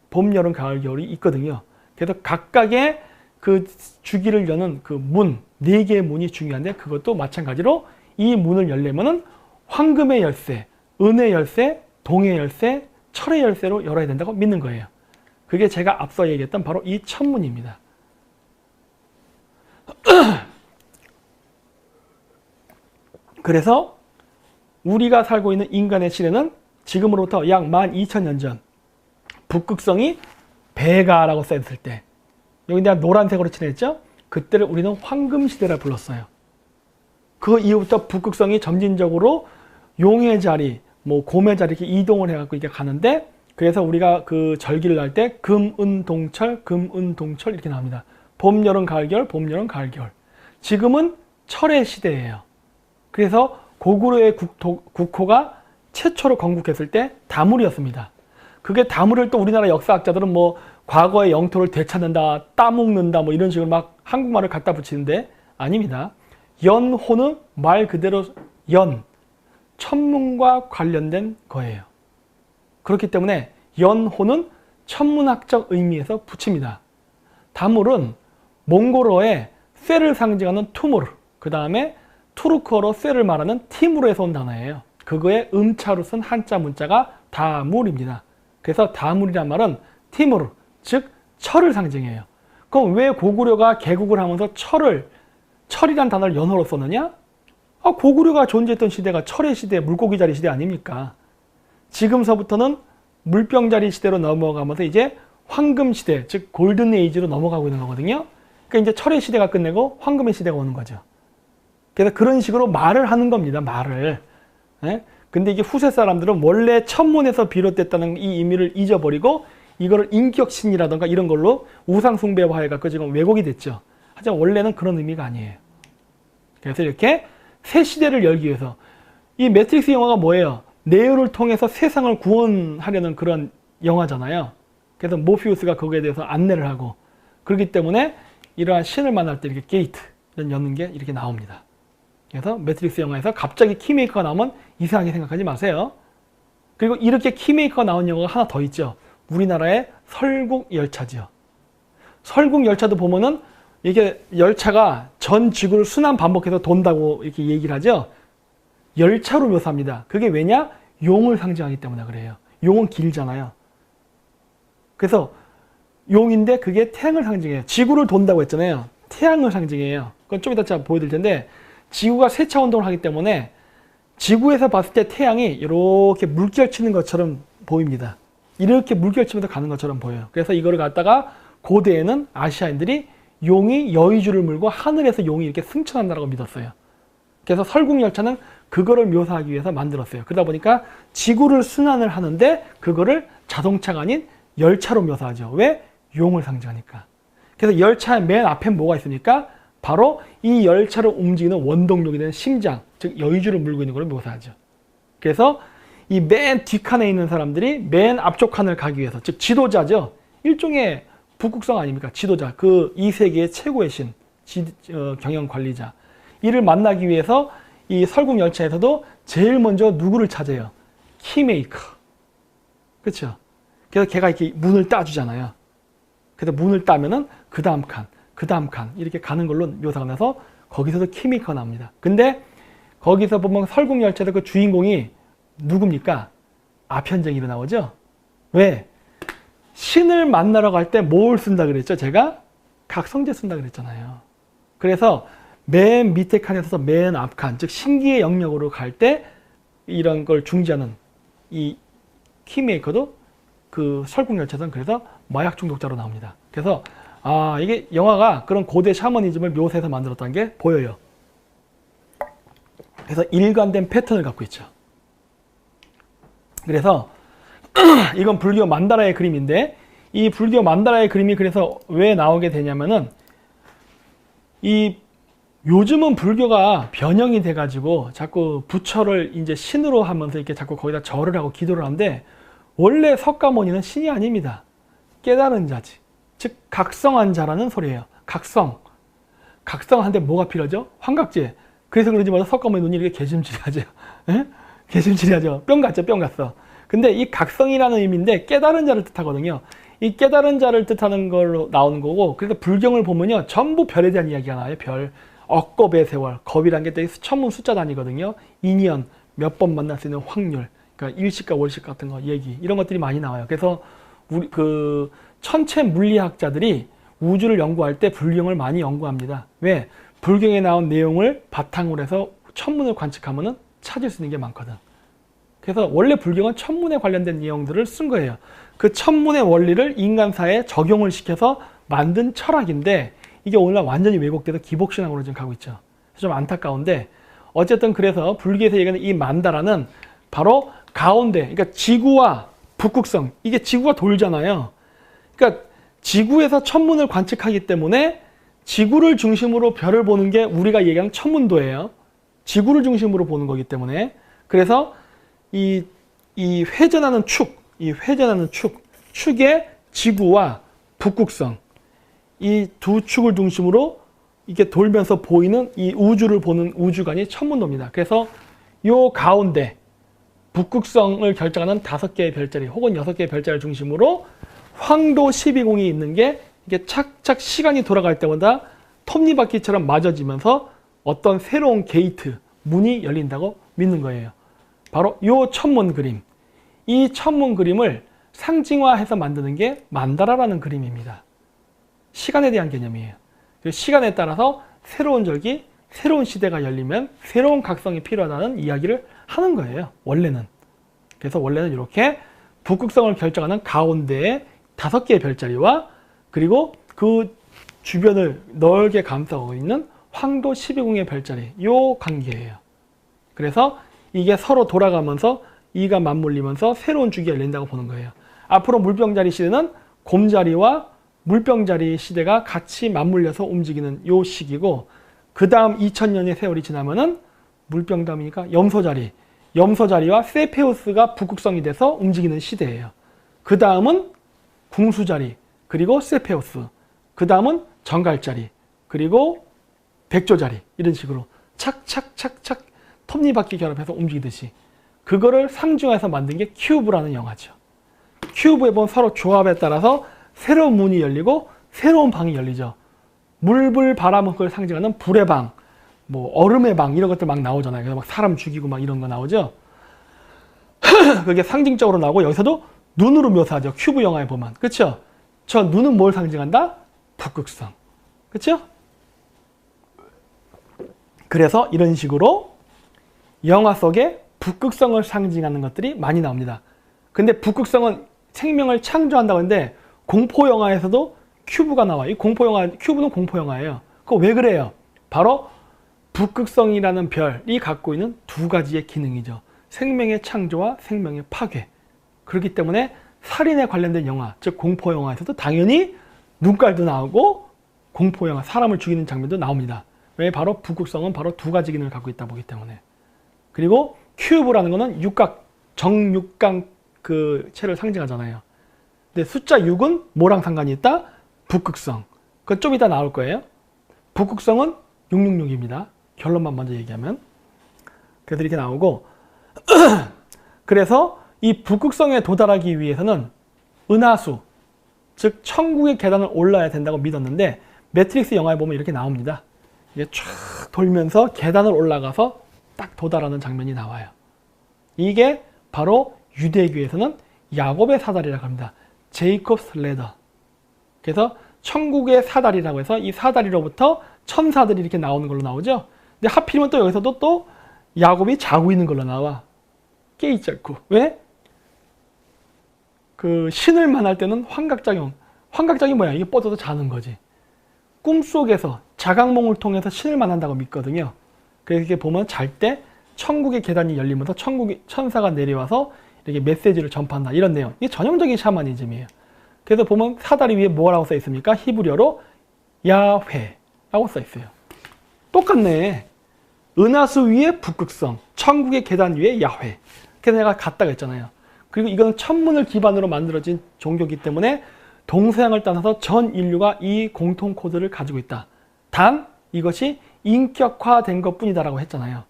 봄, 여름, 가을, 겨울이 있거든요. 그래서 각각의 그 주기를 여는 그 문, 4개의 문이 중요한데 그것도 마찬가지로 이 문을 열려면은 황금의 열쇠, 은의 열쇠, 동의 열쇠, 철의 열쇠로 열어야 된다고 믿는 거예요. 그게 제가 앞서 얘기했던 바로 이 천문입니다. 그래서 우리가 살고 있는 인간의 시대는 지금으로부터 약 12,000년 전 북극성이 베가라고 써있을 때, 여기 내가 노란색으로 칠했죠? 그때를 우리는 황금시대라 불렀어요. 그 이후부터 북극성이 점진적으로 용의 자리, 뭐 곰의 자리 이렇게 이동을 해갖고 이렇게 가는데, 그래서 우리가 그 절기를 할 때 금, 은, 동철, 금, 은, 동철 이렇게 나옵니다. 봄, 여름, 가을, 겨울, 봄, 여름, 가을, 겨울. 지금은 철의 시대예요. 그래서 고구려의 국호가 최초로 건국했을 때 다물이었습니다. 그게 다물을 또 우리나라 역사학자들은 뭐 과거의 영토를 되찾는다, 따먹는다 뭐 이런 식으로 막 한국말을 갖다 붙이는데 아닙니다. 연호는 말 그대로 천문과 관련된 거예요. 그렇기 때문에 연호는 천문학적 의미에서 붙입니다. 다물은 몽골어의 쇠를 상징하는 투무르, 그 다음에 투르크어로 쇠를 말하는 티무르에서 온 단어예요. 그거의 음차로 쓴 한자 문자가 다물입니다. 그래서 다물이란 말은 티무르, 즉 철을 상징해요. 그럼 왜 고구려가 개국을 하면서 철이란 단어를 연호로 썼느냐? 고구려가 존재했던 시대가 철의 시대, 물고기 자리 시대 아닙니까? 지금서부터는 물병자리 시대로 넘어가면서 이제 황금 시대, 즉 골든 에이지로 넘어가고 있는 거거든요. 그러니까 이제 철의 시대가 끝내고 황금의 시대가 오는 거죠. 그래서 그런 식으로 말을 하는 겁니다. 말을. 근데 이게 후세 사람들은 원래 천문에서 비롯됐다는 이 의미를 잊어버리고 이거를 인격신이라던가 이런 걸로 우상 숭배화해갖고 지금 왜곡이 됐죠. 하지만 원래는 그런 의미가 아니에요. 그래서 이렇게 새 시대를 열기 위해서 이 매트릭스 영화가 뭐예요? 네오를 통해서 세상을 구원하려는 그런 영화잖아요. 그래서 모피우스가 거기에 대해서 안내를 하고 그렇기 때문에 이러한 신을 만날 때 이렇게 게이트를 여는 게 이렇게 나옵니다. 그래서 매트릭스 영화에서 갑자기 키메이커가 나오면 이상하게 생각하지 마세요. 그리고 이렇게 키메이커가 나온 영화가 하나 더 있죠. 우리나라의 설국열차죠. 설국열차도 보면은 이게 열차가 전 지구를 순환 반복해서 돈다고 이렇게 얘기를 하죠. 열차로 묘사합니다. 그게 왜냐? 용을 상징하기 때문에 그래요. 용은 길잖아요. 그래서 용인데 그게 태양을 상징해요. 지구를 돈다고 했잖아요. 태양을 상징해요. 그건 좀 이따 제가 보여드릴 텐데 지구가 세차 운동을 하기 때문에 지구에서 봤을 때 태양이 이렇게 물결 치는 것처럼 보입니다. 이렇게 물결 치면서 가는 것처럼 보여요. 그래서 이거를 갖다가 고대에는 아시아인들이 용이 여의주를 물고 하늘에서 용이 이렇게 승천한다고 믿었어요. 그래서 설국열차는 그거를 묘사하기 위해서 만들었어요. 그러다 보니까 지구를 순환을 하는데 그거를 자동차가 아닌 열차로 묘사하죠. 왜? 용을 상징하니까. 그래서 열차의 맨 앞에 뭐가 있습니까? 바로 이 열차를 움직이는 원동력이 되는 심장, 즉 여의주를 물고 있는 걸 묘사하죠. 그래서 이 맨 뒷칸에 있는 사람들이 맨 앞쪽 칸을 가기 위해서, 즉 지도자죠. 일종의 북극성 아닙니까? 지도자, 그 이 세계의 최고의 신, 경영 관리자. 이를 만나기 위해서 이 설국열차에서도 제일 먼저 누구를 찾아요? 키메이커. 그렇죠? 그래서 걔가 이렇게 문을 따주잖아요. 그래서 문을 따면은 그 다음 칸, 그 다음 칸 이렇게 가는 걸로 묘사가 나서 거기서도 키메이커가 나옵니다. 근데 거기서 보면 설국열차에서 그 주인공이 누굽니까? 아편쟁이로 나오죠? 왜? 신을 만나러 갈 때 뭘 쓴다 그랬죠? 제가 각성제 쓴다 그랬잖아요. 그래서 맨 밑에 칸에서 맨 앞 칸, 즉 신기의 영역으로 갈 때 이런 걸 중지하는 이 키메이커도 그 설국열차에서는 그래서 마약 중독자로 나옵니다. 그래서 이게 영화가 그런 고대 샤머니즘을 묘사해서 만들었다는 게 보여요. 그래서 일관된 패턴을 갖고 있죠. 그래서 이건 불교 만다라의 그림인데 이 불교 만다라의 그림이 그래서 왜 나오게 되냐면은 이 요즘은 불교가 변형이 돼가지고 자꾸 부처를 이제 신으로 하면서 이렇게 자꾸 거기다 절을 하고 기도를 하는데 원래 석가모니는 신이 아닙니다. 깨달은 자지. 즉 각성한 자라는 소리예요. 각성한데 뭐가 필요하죠? 환각제. 그래서 그런지 몰라 석가모니 눈이 이렇게 개슴츠레하죠. 개슴츠레하죠. 뿅 갔죠. 뿅 갔어. 근데 이 각성이라는 의미인데 깨달은 자를 뜻하거든요. 이 깨달은 자를 뜻하는 걸로 나오는 거고, 그래서 불경을 보면요 전부 별에 대한 이야기가 나와요. 별. 억겁의 세월, 겁이란 게 천문 숫자 단위거든요. 인연, 몇 번 만날 수 있는 확률, 그러니까 일식과 월식 같은 거 얘기, 이런 것들이 많이 나와요. 그래서 우리 그 천체 물리학자들이 우주를 연구할 때 불경을 많이 연구합니다. 왜? 불경에 나온 내용을 바탕으로 해서 천문을 관측하면은 찾을 수 있는 게 많거든. 그래서 원래 불경은 천문에 관련된 내용들을 쓴 거예요. 그 천문의 원리를 인간사에 적용을 시켜서 만든 철학인데 이게 오늘날 완전히 왜곡돼서 기복신앙으로 지금 가고 있죠. 좀 안타까운데 어쨌든 그래서 불교에서 얘기하는 이 만다라는 바로 가운데, 그러니까 지구와 북극성, 이게 지구가 돌잖아요. 그러니까 지구에서 천문을 관측하기 때문에 지구를 중심으로 별을 보는 게 우리가 얘기하는 천문도예요. 지구를 중심으로 보는 거기 때문에. 그래서 이 회전하는 축에 지구와 북극성, 이 두 축을 중심으로 이렇게 돌면서 보이는 이 우주를 보는 우주관이 천문도입니다. 그래서 요 가운데 북극성을 결정하는 5개의 별자리 혹은 6개의 별자리를 중심으로 황도 12궁이 있는 게 이게 착착 시간이 돌아갈 때마다 톱니바퀴처럼 맞아지면서 어떤 새로운 게이트, 문이 열린다고 믿는 거예요. 바로 요 천문 그림. 이 천문 그림을 상징화해서 만드는 게 만다라라는 그림입니다. 시간에 대한 개념이에요. 시간에 따라서 새로운 절기, 새로운 시대가 열리면 새로운 각성이 필요하다는 이야기를 하는 거예요. 원래는. 그래서 원래는 이렇게 북극성을 결정하는 가운데에 5개의 별자리와 그리고 그 주변을 넓게 감싸고 있는 황도 12궁의 별자리, 요 관계예요. 그래서 이게 서로 돌아가면서 이가 맞물리면서 새로운 주기가 열린다고 보는 거예요. 앞으로 물병자리 시대는 곰자리와 물병자리 시대가 같이 맞물려서 움직이는 요 시기고, 그 다음 2000년의 세월이 지나면은 물병다음이니까 염소자리와 세페우스가 북극성이 돼서 움직이는 시대예요. 그 다음은 궁수자리, 그리고 세페우스, 그 다음은 정갈자리, 그리고 백조자리, 이런 식으로 착착착착 톱니바퀴 결합해서 움직이듯이 그거를 상징화해서 만든 게 큐브라는 영화죠. 큐브에 보면 서로 조합에 따라서 새로운 문이 열리고 새로운 방이 열리죠. 물불 바람은 그걸 상징하는 불의 방, 뭐 얼음의 방, 이런 것들 막 나오잖아요. 그래서 막 사람 죽이고 막 이런 거 나오죠. 그게 상징적으로 나오고, 여기서도 눈으로 묘사하죠. 큐브 영화에 보면. 그쵸? 저 눈은 뭘 상징한다? 북극성. 그쵸? 그래서 이런 식으로 영화 속에 북극성을 상징하는 것들이 많이 나옵니다. 근데 북극성은 생명을 창조한다고 하는데 공포 영화에서도 큐브가 나와요. 이 공포 영화, 큐브는 공포 영화예요. 그거 왜 그래요? 바로 북극성이라는 별이 갖고 있는 2가지의 기능이죠. 생명의 창조와 생명의 파괴. 그렇기 때문에 살인에 관련된 영화, 즉 공포 영화에서도 당연히 눈깔도 나오고 공포 영화, 사람을 죽이는 장면도 나옵니다. 왜? 바로 북극성은 바로 2가지 기능을 갖고 있다 보기 때문에. 그리고 큐브라는 거는 육각, 정육각 그 체를 상징하잖아요. 근데 숫자 6은 뭐랑 상관이 있다? 북극성. 그건 좀 이따 나올 거예요. 북극성은 666입니다. 결론만 먼저 얘기하면. 그래서 이렇게 나오고, 그래서 이 북극성에 도달하기 위해서는 은하수, 즉 천국의 계단을 올라야 된다고 믿었는데, 매트릭스 영화에 보면 이렇게 나옵니다. 이게 쫙 돌면서 계단을 올라가서 딱 도달하는 장면이 나와요. 이게 바로 유대교에서는 야곱의 사다리라고 합니다. 제이콥스 레더. 그래서 천국의 사다리라고 해서 이 사다리로부터 천사들이 이렇게 나오는 걸로 나오죠. 근데 하필이면 또 여기서도 또 야곱이 자고 있는 걸로 나와. 깨 있지 않고. 왜? 그 신을 만날 때는 환각작용. 환각작이 뭐야? 이게 뻗어서 자는 거지. 꿈속에서 자각몽을 통해서 신을 만난다고 믿거든요. 그래서 이렇게 보면 잘 때 천국의 계단이 열리면서 천사가 내려와서 이렇게 메시지를 전파한다, 이런 내용. 이게 전형적인 샤머니즘이에요. 그래서 보면 사다리 위에 뭐라고 써 있습니까? 히브리어로 야훼라고 써 있어요. 똑같네. 은하수 위에 북극성, 천국의 계단 위에 야훼. 그래서 내가 같다고 했잖아요. 그리고 이건 천문을 기반으로 만들어진 종교이기 때문에 동서양을 떠나서 전 인류가 이 공통 코드를 가지고 있다. 단 이것이 인격화된 것뿐이다라고 했잖아요.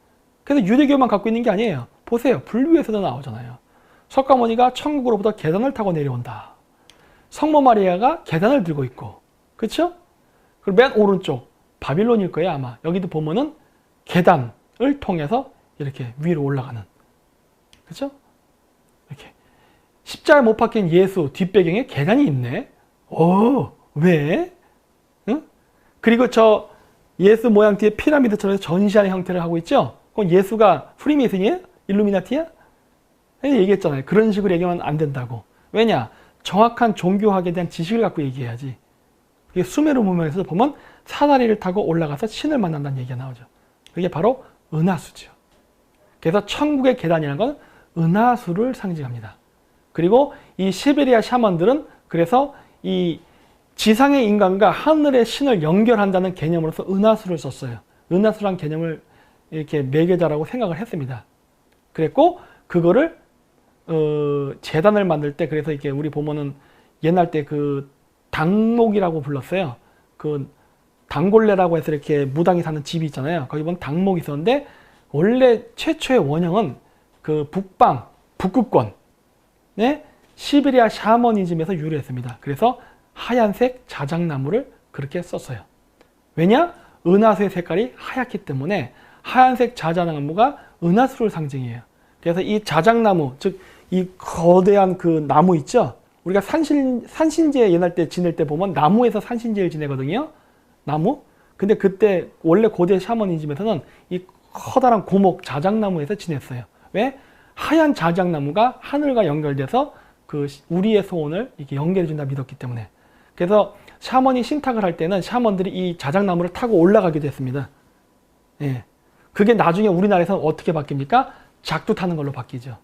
그래서 유대교만 갖고 있는 게 아니에요. 보세요. 불교에서도 나오잖아요. 석가모니가 천국으로부터 계단을 타고 내려온다. 성모 마리아가 계단을 들고 있고, 그렇죠? 그리고 맨 오른쪽 바빌론일 거예요, 아마. 여기도 보면은 계단을 통해서 이렇게 위로 올라가는, 그렇죠? 이렇게 십자가에 못 박힌 예수 뒷배경에 계단이 있네. 오, 왜? 응? 그리고 저 예수 모양 뒤에 피라미드처럼 전시하는 형태를 하고 있죠? 그건 예수가 프리메이슨이에요? 일루미나티야? 얘기했잖아요. 그런 식으로 얘기하면 안 된다고. 왜냐? 정확한 종교학에 대한 지식을 갖고 얘기해야지. 이게 수메르 문명에서 보면 사다리를 타고 올라가서 신을 만난다는 얘기가 나오죠. 그게 바로 은하수죠. 그래서 천국의 계단이라는 건 은하수를 상징합니다. 그리고 이 시베리아 샤먼들은 그래서 이 지상의 인간과 하늘의 신을 연결한다는 개념으로서 은하수를 썼어요. 은하수란 개념을 이렇게 매개자라고 생각을 했습니다. 그랬고 그거를 제단을 만들 때, 그래서 이렇게 우리 보면은 옛날 때 그 당목이라고 불렀어요. 그 당골레라고 해서 이렇게 무당이 사는 집이 있잖아요. 거기 보면 당목이 있었는데 원래 최초의 원형은 그 북극권, 네? 시베리아 샤머니즘에서 유래했습니다. 그래서 하얀색 자작나무를 그렇게 썼어요. 왜냐? 은하수의 색깔이 하얗기 때문에 하얀색 자작나무가 은하수를 상징해요. 그래서 이 자작나무, 즉 이 거대한 그 나무 있죠? 우리가 산신제 옛날 때 지낼 때 보면 나무에서 산신제를 지내거든요. 나무. 근데 그때 원래 고대 샤머니즘에서는 이 커다란 고목 자작나무에서 지냈어요. 왜? 하얀 자작나무가 하늘과 연결돼서 그 우리의 소원을 이렇게 연결해 준다 믿었기 때문에. 그래서 샤머니 신탁을 할 때는 샤먼들이 이 자작나무를 타고 올라가기도 했습니다. 예. 그게 나중에 우리나라에서는 어떻게 바뀝니까? 작두 타는 걸로 바뀌죠.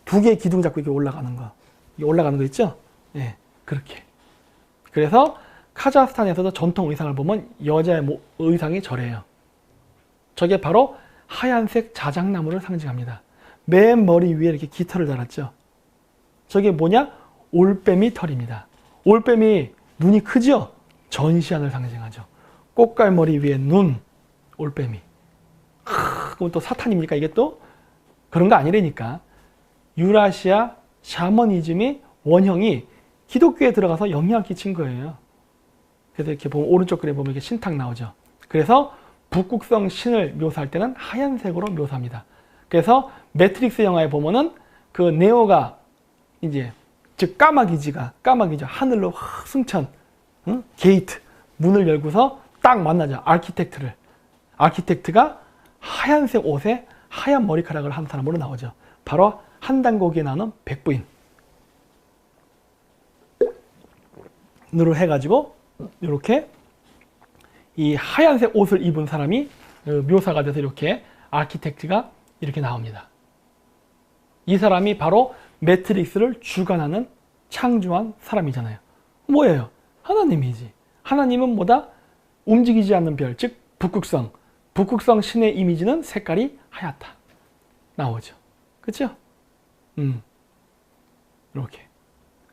두 개의 기둥 잡고 이렇게 올라가는 거. 이게 올라가는 거 있죠? 예. 그렇게. 그래서 카자흐스탄에서도 전통 의상을 보면 여자의 의상이 저래요. 저게 바로 하얀색 자작나무를 상징합니다. 맨 머리 위에 이렇게 깃털을 달았죠. 저게 뭐냐? 올빼미 털입니다. 올빼미 눈이 크죠? 전시안을 상징하죠. 꽃갈머리 위에 눈, 올빼미. 그럼 또 사탄입니까? 이게 또? 그런 거 아니라니까. 유라시아 샤머니즘의 원형이 기독교에 들어가서 영향을 끼친 거예요. 그래서 이렇게 보면 오른쪽 그래 보면 이렇게 신탁 나오죠. 그래서 북극성 신을 묘사할 때는 하얀색으로 묘사합니다. 그래서 매트릭스 영화에 보면은 그 네오가 이제 즉 까마귀죠. 하늘로 확 승천, 응? 게이트 문을 열고서 딱 만나죠. 아키텍트가 하얀색 옷에 하얀 머리카락을 한 사람으로 나오죠. 바로 한 단고기에 나오는 백부인. 으로 해가지고 이렇게 이 하얀색 옷을 입은 사람이 묘사가 돼서 이렇게 아키텍트가 이렇게 나옵니다. 이 사람이 바로 매트릭스를 주관하는 창조한 사람이잖아요. 뭐예요? 하나님이지. 하나님은 뭐다? 움직이지 않는 별, 즉 북극성. 북극성 신의 이미지는 색깔이 하얗다. 나오죠. 그렇죠? 이렇게.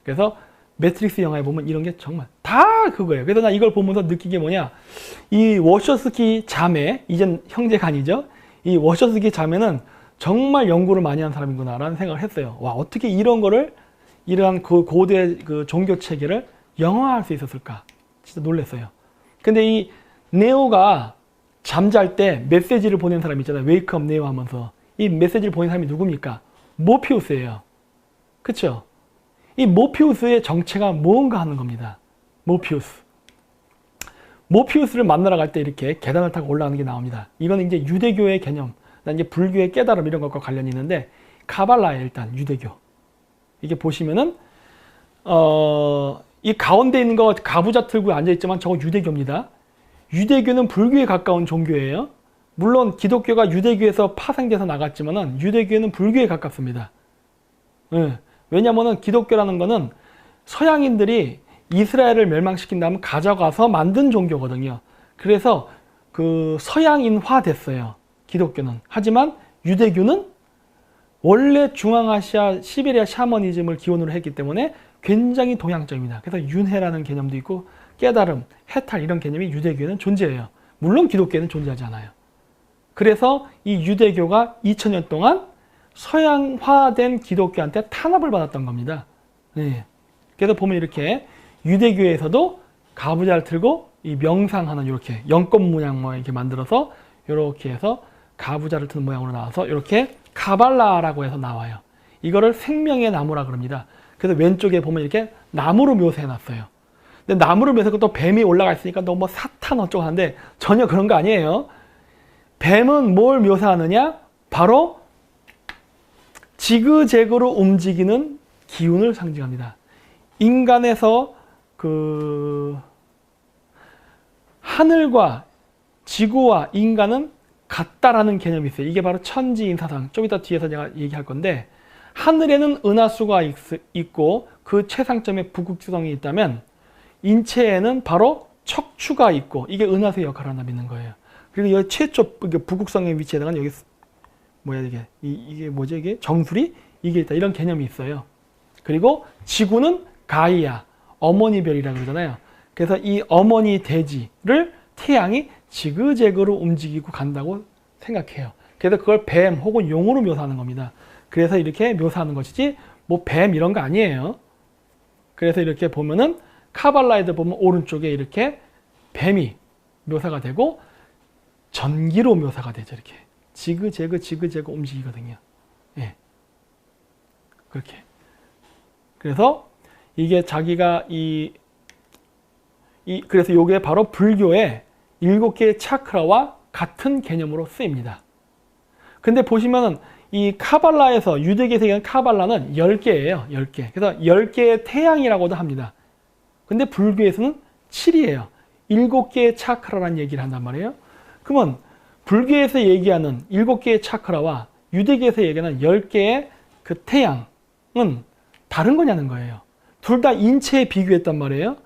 그래서 매트릭스 영화에 보면 이런 게 정말 다 그거예요. 그래서 나 이걸 보면서 느낀 게 뭐냐. 이 워셔스키 자매, 이젠 형제가 아니죠. 이 워셔스키 자매는 정말 연구를 많이 한 사람이구나 라는 생각을 했어요. 와, 어떻게 이런 거를, 이러한 그 고대 그 종교 체계를 영화할 수 있었을까. 진짜 놀랐어요. 근데 이 네오가 잠잘 때 메시지를 보낸 사람 있잖아요. 웨이크업 네오 하면서. 이 메시지를 보낸 사람이 누굽니까? 모피우스예요. 그쵸? 이 모피우스의 정체가 뭔가 하는 겁니다. 모피우스를 만나러 갈 때 이렇게 계단을 타고 올라가는 게 나옵니다. 이거는 이제 유대교의 개념, 이제 불교의 깨달음 이런 것과 관련이 있는데, 카발라에 일단 유대교. 이게 보시면은 이 가운데 있는 거 가부좌 틀고 앉아있지만 저거 유대교입니다. 유대교는 불교에 가까운 종교예요. 물론 기독교가 유대교에서 파생돼서 나갔지만은 유대교는 불교에 가깝습니다. 네. 왜냐면은 기독교라는 거는 서양인들이 이스라엘을 멸망시킨 다음 가져가서 만든 종교거든요. 그래서 그 서양인화 됐어요. 기독교는. 하지만 유대교는 원래 중앙아시아, 시베리아 샤머니즘을 기원으로 했기 때문에 굉장히 동양적입니다. 그래서 윤회라는 개념도 있고 깨달음, 해탈 이런 개념이 유대교에는 존재해요. 물론 기독교에는 존재하지 않아요. 그래서 이 유대교가 2000년 동안 서양화된 기독교한테 탄압을 받았던 겁니다. 네. 그래서 보면 이렇게 유대교에서도 가부좌를 틀고 이 명상하는 이렇게 연꽃 모양 뭐 이렇게 만들어서 이렇게 해서 가부좌를 트는 모양으로 나와서 이렇게 카발라라고 해서 나와요. 이거를 생명의 나무라 그럽니다. 그래서 왼쪽에 보면 이렇게 나무로 묘사해 놨어요. 근데 나무로 묘사하고 또 뱀이 올라가 있으니까 너무 뭐 사탄 어쩌고 하는데 전혀 그런 거 아니에요. 뱀은 뭘 묘사하느냐? 바로 지그재그로 움직이는 기운을 상징합니다. 인간에서 그 하늘과 지구와 인간은 같다라는 개념이 있어요. 이게 바로 천지인사상. 좀 이따 뒤에서 제가 얘기할 건데, 하늘에는 은하수가 있고 그 최상점에 북극성이 있다면 인체에는 바로 척추가 있고 이게 은하수의 역할을 하나 믿는 거예요. 그리고 여기 최초 북극성의 위치에다가 여기 뭐야 이게 뭐죠? 이게 정수리 이게 있다 이런 개념이 있어요. 그리고 지구는 가이아 어머니 별이라고 그러잖아요. 그래서 이 어머니 대지를 태양이 지그재그로 움직이고 간다고 생각해요. 그래서 그걸 뱀 혹은 용으로 묘사하는 겁니다. 그래서 이렇게 묘사하는 것이지 뭐 뱀 이런 거 아니에요. 그래서 이렇게 보면은 카발라에도 보면 오른쪽에 이렇게 뱀이 묘사가 되고 전기로 묘사가 되죠. 이렇게 지그재그 지그재그 움직이거든요. 예. 그렇게. 그래서 이게 자기가 그래서 이게 바로 불교의 7개의 차크라와 같은 개념으로 쓰입니다. 근데 보시면은 이 카발라에서 유대계에서 얘기하는 카발라는 10개예요. 10개. 그래서 10개의 태양이라고도 합니다. 근데 불교에서는 7이에요. 7개의 차크라라는 얘기를 한단 말이에요. 그러면 불교에서 얘기하는 7개의 차크라와 유대계에서 얘기하는 10개의 그 태양은 다른 거냐는 거예요. 둘 다 인체에 비교했단 말이에요.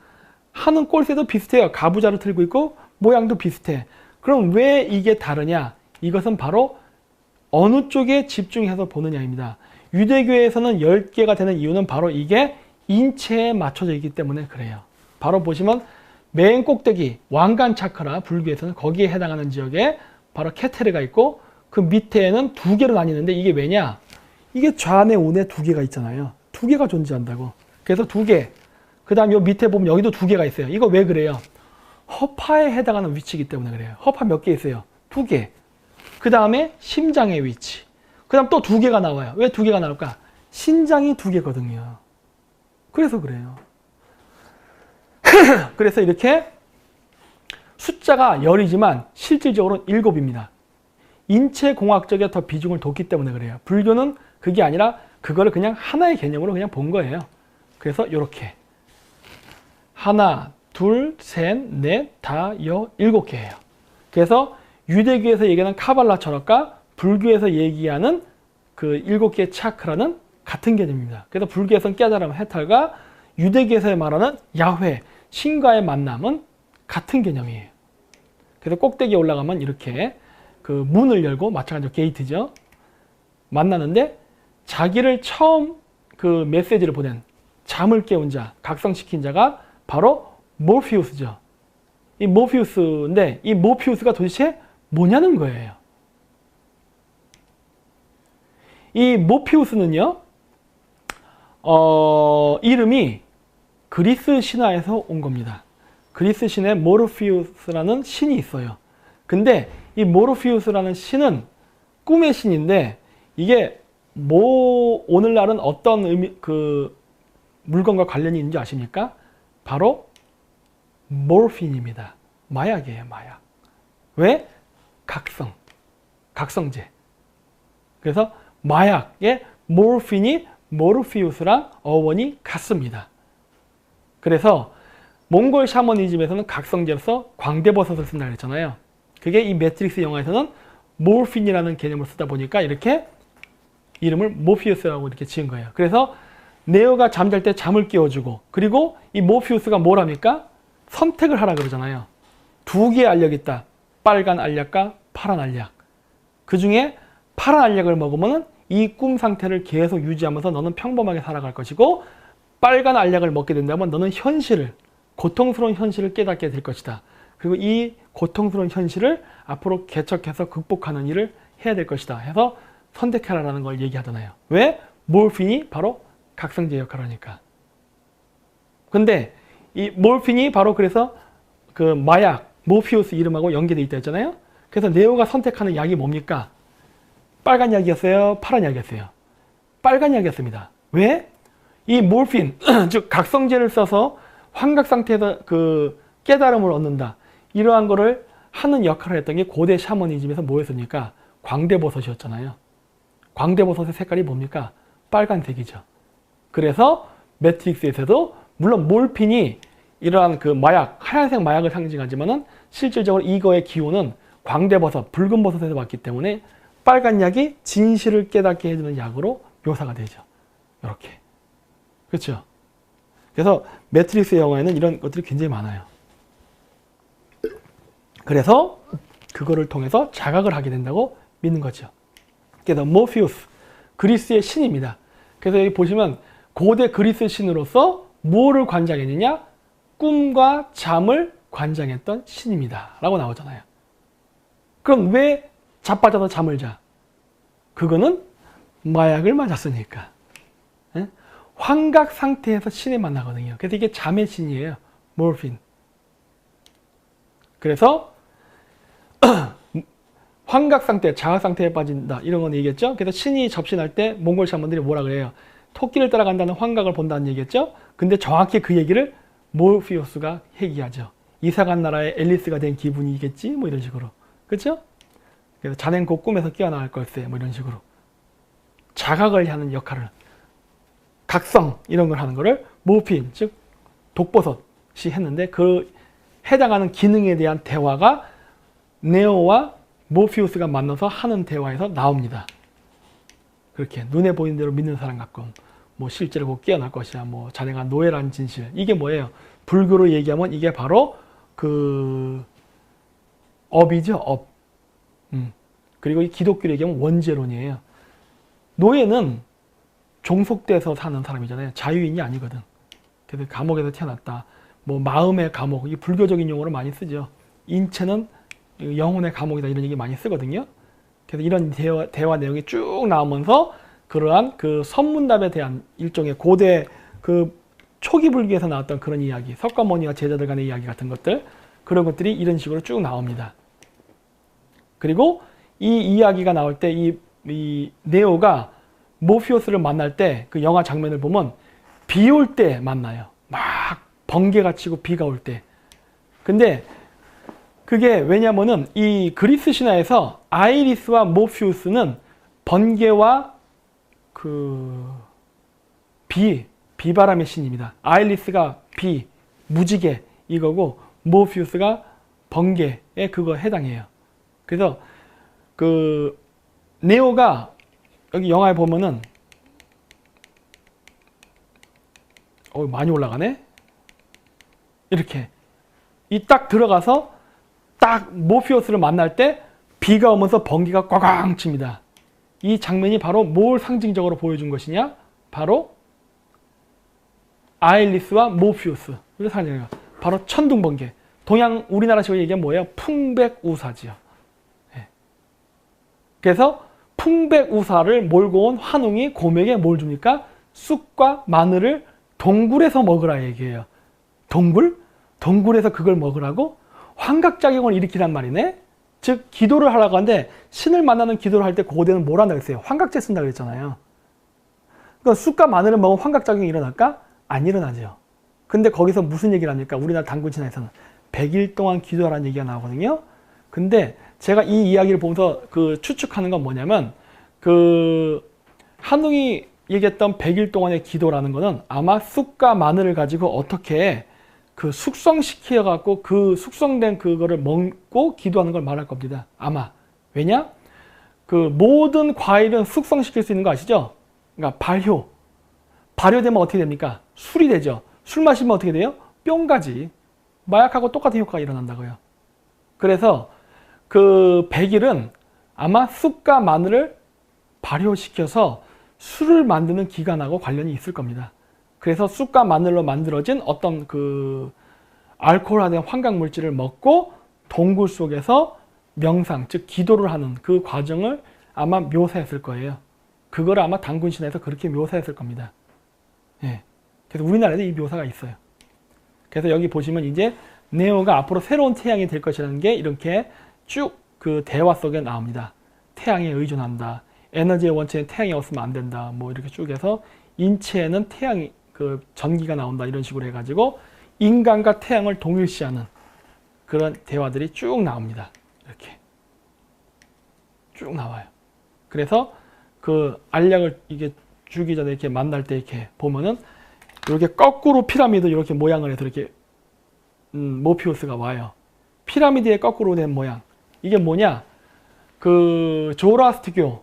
하는 꼴새도 비슷해요. 가부좌를 들고 있고 모양도 비슷해. 그럼 왜 이게 다르냐? 이것은 바로 어느 쪽에 집중해서 보느냐입니다. 유대교에서는 10개가 되는 이유는 바로 이게 인체에 맞춰져 있기 때문에 그래요. 바로 보시면 맨 꼭대기 왕관 차크라, 불교에서는 거기에 해당하는 지역에 바로 케테르가 있고 그 밑에는 2개로 나뉘는데 이게 왜냐? 이게 좌뇌 우뇌 2개가 있잖아요. 2개가 존재한다고. 그래서 2개. 그 다음 요 밑에 보면 여기도 2개가 있어요. 이거 왜 그래요? 허파에 해당하는 위치이기 때문에 그래요. 허파 몇 개 있어요? 2개. 그 다음에 심장의 위치. 그 다음 또 2개가 나와요. 왜 2개가 나올까? 신장이 2개거든요. 그래서 그래요. 그래서 이렇게 숫자가 10이지만 실질적으로는 7입니다. 인체공학적에 더 비중을 뒀기 때문에 그래요. 불교는 그게 아니라 그거를 그냥 하나의 개념으로 그냥 본 거예요. 그래서 이렇게 하나, 둘, 셋, 넷, 다, 7개예요. 그래서 유대교에서 얘기하는 카발라 철학과 불교에서 얘기하는 그 7개의 차크라는 같은 개념입니다. 그래서 불교에서는 깨달음, 해탈과 유대교에서 말하는 야훼, 신과의 만남은 같은 개념이에요. 그래서 꼭대기에 올라가면 이렇게 그 문을 열고 마찬가지로 게이트죠. 만나는데 자기를 처음 그 메시지를 보낸 잠을 깨운 자, 각성시킨 자가 바로 모피우스죠. 이 모피우스인데 이 모피우스가 도대체 뭐냐는 거예요. 이 모피우스는요, 이름이 그리스 신화에서 온 겁니다. 그리스 신에 모르피우스라는 신이 있어요. 근데 이 모르피우스라는 신은 꿈의 신인데 이게 오늘날은 어떤 물건과 관련이 있는지 아십니까? 바로 모르핀입니다. 마약이에요, 마약. 왜? 각성제. 그래서 마약의 모르핀이 모르피우스랑 어원이 같습니다. 그래서 몽골 샤머니즘에서는 각성제로서 광대버섯을 쓴다 그랬잖아요. 그게 이 매트릭스 영화에서는 모르핀이라는 개념을 쓰다 보니까 이렇게 이름을 모피우스라고 이렇게 지은 거예요. 그래서 네오가 잠잘 때 잠을 깨워주고, 그리고 이 모피우스가 뭘 합니까? 선택을 하라 그러잖아요. 2개의 알약이 있다. 빨간 알약과 파란 알약. 그 중에 파란 알약을 먹으면 이 꿈 상태를 계속 유지하면서 너는 평범하게 살아갈 것이고, 빨간 알약을 먹게 된다면 너는 고통스러운 현실을 깨닫게 될 것이다. 그리고 이 고통스러운 현실을 앞으로 개척해서 극복하는 일을 해야 될 것이다 해서 선택하라는 걸 얘기하잖아요. 왜? 몰핀이 바로 각성제 역할을 하니까. 근데 이 몰핀이 바로 그래서 그 마약, 모피우스 이름하고 연계되어 있다 했잖아요. 그래서 네오가 선택하는 약이 뭡니까? 빨간 약이었어요? 파란 약이었어요? 빨간 약이었습니다. 왜? 이 몰핀, 즉 각성제를 써서 환각 상태에서 그 깨달음을 얻는다. 이러한 거를 하는 역할을 했던 게 고대 샤머니즘에서 뭐였습니까? 광대버섯이었잖아요. 광대버섯의 색깔이 뭡니까? 빨간색이죠. 그래서 매트릭스에서도 물론 몰핀이 이러한 그 마약, 하얀색 마약을 상징하지만은 실질적으로 이거의 기호는 광대버섯, 붉은 버섯에서 왔기 때문에 빨간 약이 진실을 깨닫게 해주는 약으로 묘사가 되죠. 이렇게. 그렇죠? 그래서 매트릭스 영화에는 이런 것들이 굉장히 많아요. 그래서 그거를 통해서 자각을 하게 된다고 믿는 거죠. 그래서 모피우스, 그리스의 신입니다. 그래서 여기 보시면 고대 그리스 신으로서 무엇을 관장했느냐? 꿈과 잠을 관장했던 신입니다. 라고 나오잖아요. 그럼 왜 자빠져서 잠을 자? 그거는 마약을 맞았으니까. 예? 환각 상태에서 신을 만나거든요. 그래서 이게 잠의 신이에요. 모르핀. 그래서 환각 상태, 자학 상태에 빠진다. 이런 건 얘기했죠. 그래서 신이 접신할 때 몽골 샤먼들이 뭐라 그래요? 토끼를 따라간다는 환각을 본다는 얘기했죠. 근데 정확히 그 얘기를 모피우스가 얘기하죠. 이사간 나라의 앨리스가 된 기분이겠지? 뭐 이런 식으로. 그렇죠? 그래서 자넨 곧 꿈에서 깨어나갈 걸세. 뭐 이런 식으로. 자각을 하는 역할을, 각성 이런 걸 하는 거를 모핀, 즉 독버섯이 했는데 그 해당하는 기능에 대한 대화가 네오와 모피우스가 만나서 하는 대화에서 나옵니다. 그렇게 눈에 보이는 대로 믿는 사람 같고 뭐 실제로 곧 깨어날 것이야. 뭐 자네가 노예라는 진실. 이게 뭐예요? 불교로 얘기하면 이게 바로 그 업이죠. 업. 그리고 이 기독교로 얘기하면 원죄론이에요. 노예는 종속돼서 사는 사람이잖아요. 자유인이 아니거든. 그래서 감옥에서 태어났다. 뭐 마음의 감옥. 이 불교적인 용어를 많이 쓰죠. 인체는 영혼의 감옥이다. 이런 얘기 많이 쓰거든요. 그래서 이런 대화 내용이 쭉 나오면서 그러한 그 선문답에 대한 일종의 고대 그 초기 불교에서 나왔던 그런 이야기, 석가모니와 제자들 간의 이야기 같은 것들, 그런 것들이 이런 식으로 쭉 나옵니다. 그리고 이 이야기가 나올 때 이 네오가 모피우스를 만날 때 그 영화 장면을 보면 비 올 때 만나요. 막 번개가 치고 비가 올 때. 근데 그게 왜냐면은 이 그리스 신화에서 아이리스와 모피우스는 번개와 그 비바람의 신입니다. 아이리스가 비, 무지개 이거고 모피우스가 번개에 그거 해당해요. 그래서 그 네오가 여기 영화에 보면은 많이 올라가네. 이렇게 이 딱 들어가서 딱 모피우스를 만날 때 비가 오면서 번개가 꽝꽝 칩니다. 이 장면이 바로 뭘 상징적으로 보여준 것이냐? 바로 아일리스와 모피우스. 바로 천둥번개. 동양 우리나라식으로 얘기하면 뭐예요? 풍백우사지요. 네. 그래서 풍백우사를 몰고 온 환웅이 곰에게 뭘 줍니까? 쑥과 마늘을 동굴에서 먹으라 얘기해요. 동굴? 동굴에서 그걸 먹으라고? 환각작용을 일으키란 말이네? 즉 기도를 하라고 하는데 신을 만나는 기도를 할 때 고대는 뭘 한다고 했어요? 환각제 쓴다고 그랬잖아요. 그러니까 쑥과 마늘을 먹으면 환각작용이 일어날까? 안 일어나죠. 근데 거기서 무슨 얘기를 합니까? 우리나라 단군 신화에서는 100일 동안 기도하라는 얘기가 나오거든요. 근데 제가 이 이야기를 보면서 그 추측하는 건 뭐냐면 그 한웅이 얘기했던 100일 동안의 기도라는 거는 아마 쑥과 마늘을 가지고 어떻게 그 숙성시켜 갖고 그 숙성된 그거를 먹고 기도하는 걸 말할 겁니다. 아마. 왜냐? 그 모든 과일은 숙성시킬 수 있는 거 아시죠? 그러니까 발효. 발효되면 어떻게 됩니까? 술이 되죠. 술 마시면 어떻게 돼요? 뿅가지. 마약하고 똑같은 효과가 일어난다고요. 그래서 그 100일은 아마 쑥과 마늘을 발효시켜서 술을 만드는 기간하고 관련이 있을 겁니다. 그래서 쑥과 마늘로 만들어진 어떤 그 알코올화된 환각물질을 먹고 동굴 속에서 명상, 즉 기도를 하는 그 과정을 아마 묘사했을 거예요. 그걸 아마 단군신화에서 그렇게 묘사했을 겁니다. 예. 그래서 우리나라에도 이 묘사가 있어요. 그래서 여기 보시면 이제 네오가 앞으로 새로운 태양이 될 것이라는 게 이렇게 쭉 그 대화 속에 나옵니다. 태양에 의존한다. 에너지의 원천에 태양이 없으면 안 된다. 뭐 이렇게 쭉 해서 인체에는 태양이 그 전기가 나온다. 이런 식으로 해가지고 인간과 태양을 동일시하는 그런 대화들이 쭉 나옵니다. 이렇게 쭉 나와요. 그래서 그 알약을 이게 주기 전에 이렇게 만날 때 이렇게 보면은 이렇게 거꾸로 피라미드 이렇게 모양을 해서 이렇게 모피우스가 와요. 피라미드의 거꾸로 된 모양. 이게 뭐냐? 그 조라스트교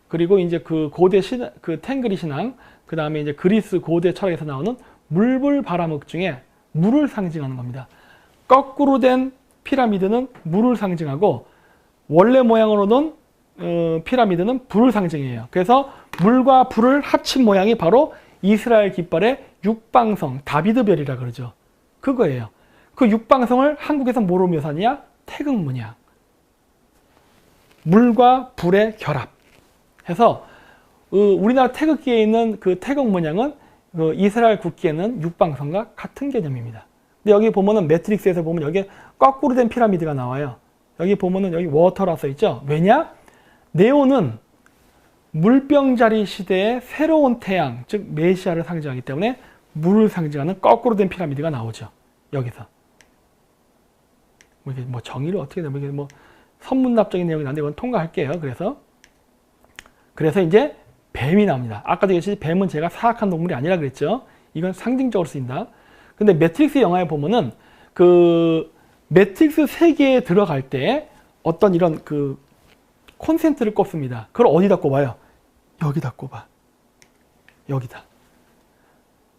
그리고 이제 그 고대 신앙, 그 탱그리 신앙, 그 다음에 이제 그리스 고대 철학에서 나오는 물불바람흑 중에 물을 상징하는 겁니다. 거꾸로 된 피라미드는 물을 상징하고 원래 모양으로는 피라미드는 불을 상징해요. 그래서 물과 불을 합친 모양이 바로 이스라엘 깃발의 육방성, 다비드별이라 그러죠. 그거예요. 그 육방성을 한국에서 뭐로 묘사하냐? 태극문양. 물과 불의 결합. 해서 우리나라 태극기에 있는 그 태극 문양은 이스라엘 국기에는 육방선과 같은 개념입니다. 근데 여기 보면은 매트릭스에서 보면 여기 거꾸로 된 피라미드가 나와요. 여기 보면은 여기 워터라 써 있죠. 왜냐? 네오는 물병자리 시대의 새로운 태양, 즉 메시아를 상징하기 때문에 물을 상징하는 거꾸로 된 피라미드가 나오죠. 여기서. 이게 뭐 정의를 어떻게 되면 이게 뭐 선문답적인 내용이 나는데 이건 통과할게요. 그래서 이제 뱀이 나옵니다. 아까도 얘기했듯이 뱀은 제가 사악한 동물이 아니라 그랬죠. 이건 상징적으로 쓰인다. 근데 매트릭스 영화에 보면은 그 매트릭스 세계에 들어갈 때 어떤 이런 그 콘센트를 꼽습니다. 그걸 어디다 꼽아요? 여기다 꼽아. 여기다.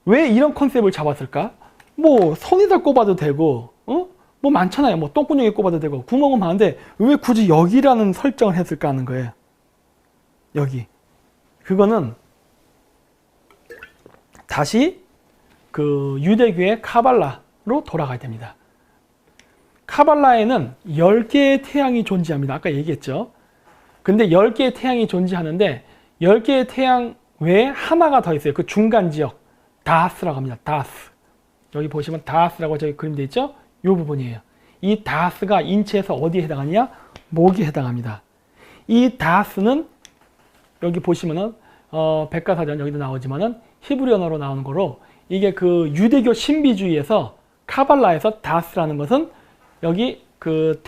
왜 이런 컨셉을 잡았을까? 뭐 손에다 꼽아도 되고, 뭐 많잖아요. 뭐 똥구멍에 꼽아도 되고 구멍은 많은데 왜 굳이 여기라는 설정을 했을까 하는 거예요. 여기. 그거는 다시 그 유대교의 카발라로 돌아가야 됩니다. 카발라에는 10개의 태양이 존재합니다. 아까 얘기했죠. 근데 10개의 태양이 존재하는데 10개의 태양 외에 하나가 더 있어요. 그 중간 지역. 다스라고 합니다. 다스. 여기 보시면 다스라고 저기 그림되어 있죠? 이 부분이에요. 이 다스가 인체에서 어디에 해당하냐? 목에 해당합니다. 이 다스는 여기 보시면은 백과사전 여기도 나오지만은 히브리 언어로 나오는 거로 이게 그 유대교 신비주의에서 카발라에서 다스라는 것은 여기 그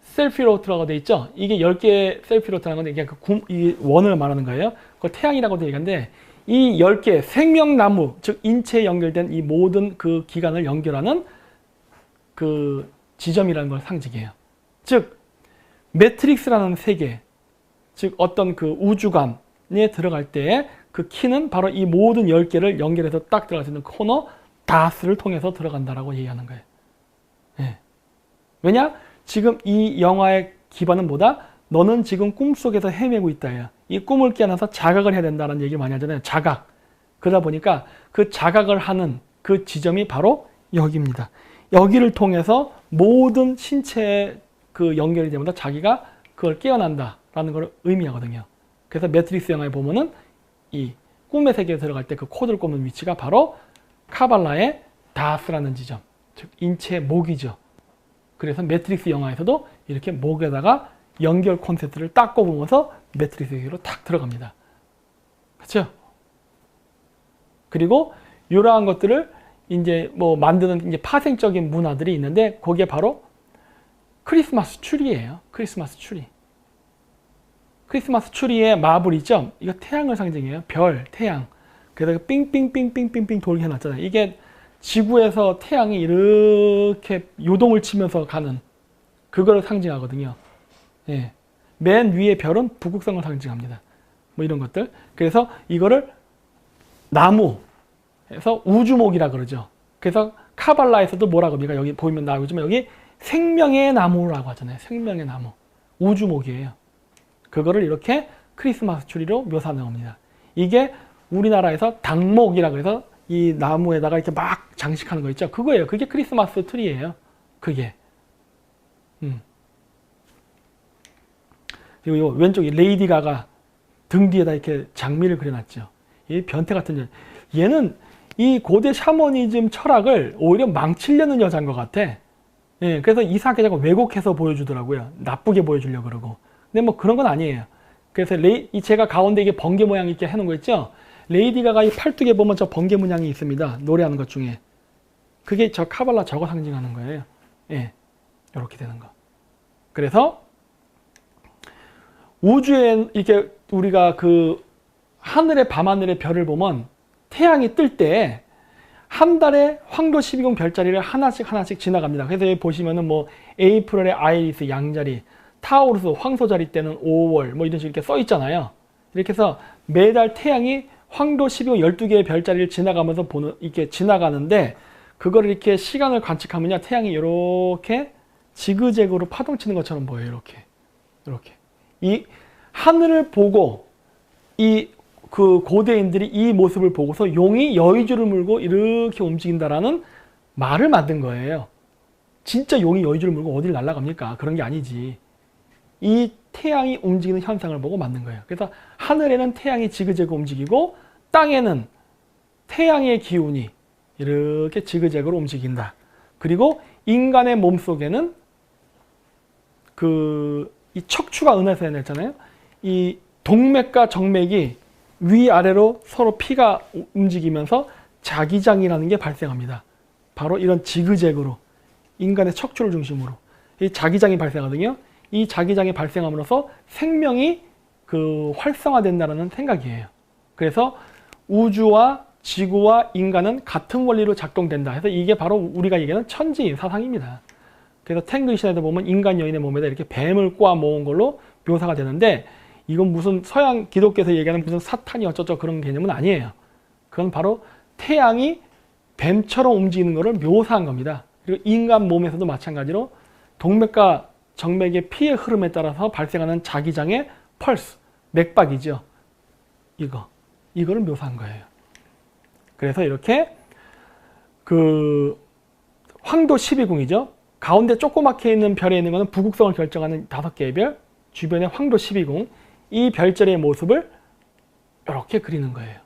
셀피로트라고 돼 있죠. 이게 10개의 셀피로트라는 건데 이게 이 원을 말하는 거예요. 그걸 태양이라고도 얘기하는데 이 10개 생명나무, 즉 인체에 연결된 이 모든 그 기관을 연결하는 그 지점이라는 걸 상징해요. 즉 매트릭스라는 세계, 즉 어떤 그 우주관에 들어갈 때 그 키는 바로 이 모든 10개를 연결해서 딱 들어갈 수 있는 코너 다스를 통해서 들어간다라고 얘기하는 거예요. 네. 왜냐? 지금 이 영화의 기반은 뭐다? 너는 지금 꿈속에서 헤매고 있다. 이 꿈을 깨어나서 자각을 해야 된다는 얘기를 많이 하잖아요. 자각. 그러다 보니까 그 자각을 하는 그 지점이 바로 여기입니다. 여기를 통해서 모든 신체의 그 연결이 되면서 자기가 그걸 깨어난다라는 걸 의미하거든요. 그래서 매트릭스 영화에 보면은 이 꿈의 세계에 들어갈 때 그 코드를 꼽는 위치가 바로 카발라의 다스라는 지점, 즉 인체의 목이죠. 그래서 매트릭스 영화에서도 이렇게 목에다가 연결 콘센트를 딱 꼽으면서 매트릭스 세계로 탁 들어갑니다. 그렇죠? 그리고 이러한 것들을 이제 뭐 만드는 이제 파생적인 문화들이 있는데 거기에 바로 크리스마스 추리예요. 크리스마스 추리. 크리스마스 추리의 마블 있죠? 이거 태양을 상징해요. 별, 태양. 그래서 삥삥삥삥삥삥 돌게 해놨잖아요. 이게 지구에서 태양이 이렇게 요동을 치면서 가는 그거를 상징하거든요. 예. 맨 위의 별은 북극성을 상징합니다. 뭐 이런 것들. 그래서 이거를 나무에서 우주목이라 그러죠. 그래서 카발라에서도 뭐라고 합니까? 여기 보이면 나오지만 여기 생명의 나무라고 하잖아요. 생명의 나무. 우주목이에요. 그거를 이렇게 크리스마스 추리로 묘사하는 겁니다. 이게 우리나라에서 당목이라 그래서 이 나무에다가 이렇게 막 장식하는 거 있죠. 그거예요. 그게 크리스마스 트리예요. 그게. 그리고 요 왼쪽에 레이디 가가 등 뒤에다 이렇게 장미를 그려놨죠. 이 변태 같은 얘는 이 고대 샤머니즘 철학을 오히려 망치려는 여자인 것 같아. 예, 그래서 이상하게 자꾸 왜곡해서 보여주더라고요. 나쁘게 보여주려고 그러고. 근데 뭐 그런 건 아니에요. 그래서 제가 가운데 이게 번개 모양 이렇게 해놓은 거 있죠? 레이디 가가 이 팔뚝에 보면 저 번개 문양이 있습니다. 노래하는 것 중에. 그게 저 카발라 저거 상징하는 거예요. 예. 이렇게 되는 거. 그래서 우주에 이렇게 우리가 그 하늘의 밤하늘의 별을 보면 태양이 뜰 때 한 달에 황도 12궁 별자리를 하나씩 지나갑니다. 그래서 여기 보시면은 뭐 에이프릴의 아이리스 양자리, 타우루스 황소자리 때는 5월 뭐 이런 식으로 이렇게 써 있잖아요. 이렇게 해서 매달 태양이 황도 12궁 12개의 별자리를 지나가면서 이렇게 지나가는데 그걸 이렇게 시간을 관측하면요. 태양이 이렇게 지그재그로 파동치는 것처럼 보여요. 이렇게. 이 하늘을 보고 그 고대인들이 이 모습을 보고서 용이 여의주를 물고 이렇게 움직인다라는 말을 만든 거예요. 진짜 용이 여의주를 물고 어딜 날아갑니까? 그런 게 아니지. 이 태양이 움직이는 현상을 보고 만든 거예요. 그래서 하늘에는 태양이 지그재그 움직이고 땅에는 태양의 기운이 이렇게 지그재그로 움직인다. 그리고 인간의 몸속에는 이 척추가 은하에서 해냈잖아요. 이 동맥과 정맥이 위아래로 서로 피가 움직이면서 자기장이라는 게 발생합니다. 바로 이런 지그재그로 인간의 척추를 중심으로 이 자기장이 발생하거든요. 이 자기장이 발생함으로써 생명이 활성화된다는 생각이에요. 그래서 우주와 지구와 인간은 같은 원리로 작동된다 해서 이게 바로 우리가 얘기하는 천지인 사상입니다. 그래서 탱글 신화에도 보면 인간 여인의 몸에다 이렇게 뱀을 꼬아 모은 걸로 묘사가 되는데 이건 무슨 서양 기독교에서 얘기하는 무슨 사탄이 어쩌죠 그런 개념은 아니에요. 그건 바로 태양이 뱀처럼 움직이는 것을 묘사한 겁니다. 그리고 인간 몸에서도 마찬가지로 동맥과 정맥의 피의 흐름에 따라서 발생하는 자기장의 펄스, 맥박이죠. 이거를 묘사한 거예요. 그래서 이렇게 황도 12궁이죠. 가운데 조그맣게 있는 별에 있는 것은 부국성을 결정하는 5개의 별, 주변에 황도 12궁, 이 별자리의 모습을 이렇게 그리는 거예요.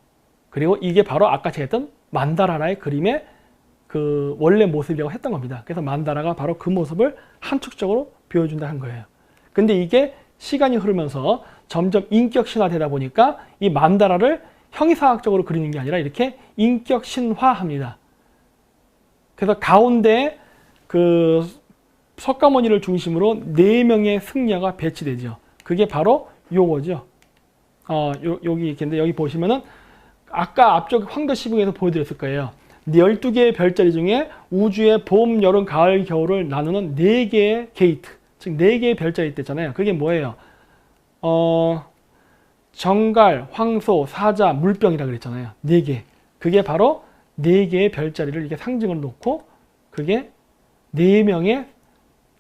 그리고 이게 바로 아까 제가 했던 만다라라의 그림의 원래 모습이라고 했던 겁니다. 그래서 만다라가 바로 그 모습을 함축적으로 보여준다 한 거예요. 근데 이게 시간이 흐르면서 점점 인격 신화되다 보니까 이 만다라를 형이상학적으로 그리는 게 아니라 이렇게 인격 신화합니다. 그래서 가운데 석가모니를 중심으로 4명의 승려가 배치되죠. 그게 바로 요거죠. 여기 있겠는데 여기 보시면은 아까 앞쪽 황도 12궁에서 보여드렸을 거예요. 12개의 별자리 중에 우주의 봄, 여름, 가을, 겨울을 나누는 4개의 게이트, 즉 4개의 별자리 있댔잖아요. 그게 뭐예요? 정갈, 황소, 사자, 물병이라 그랬잖아요. 4개. 그게 바로 4개의 별자리를 이렇게 상징을 놓고 그게 4명의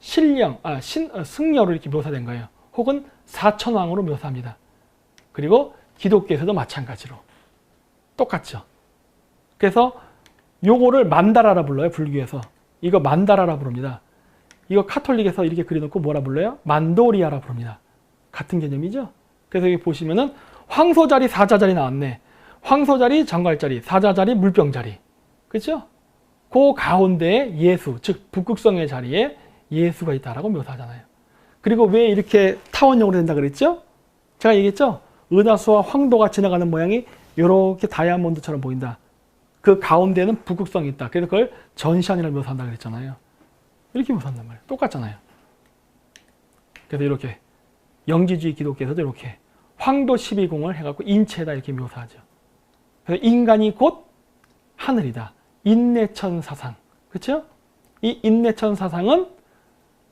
승려로 이렇게 묘사된 거예요. 혹은 사천왕으로 묘사합니다. 그리고 기독교에서도 마찬가지로 똑같죠. 그래서 요거를 만다라라 불러요. 불교에서. 이거 만다라라 부릅니다. 이거 카톨릭에서 이렇게 그려놓고 뭐라 불러요? 만도리아라 부릅니다. 같은 개념이죠. 그래서 여기 보시면은 황소자리, 사자자리 나왔네. 황소자리, 정갈자리, 사자자리, 물병자리. 그렇죠? 그 가운데에 예수, 즉 북극성의 자리에 예수가 있다라고 묘사하잖아요. 그리고 왜 이렇게 타원형으로 된다 그랬죠? 제가 얘기했죠? 은하수와 황도가 지나가는 모양이 이렇게 다이아몬드처럼 보인다. 그 가운데는 북극성이 있다. 그래서 그걸 전시안이라고 묘사한다 그랬잖아요. 이렇게 묘사한단 말이에요. 똑같잖아요. 그래서 이렇게 영지주의 기독교에서도 이렇게 황도 12궁을 해갖고 인체다 이렇게 묘사하죠. 그래서 인간이 곧 하늘이다. 인내천 사상. 그렇죠? 이 인내천 사상은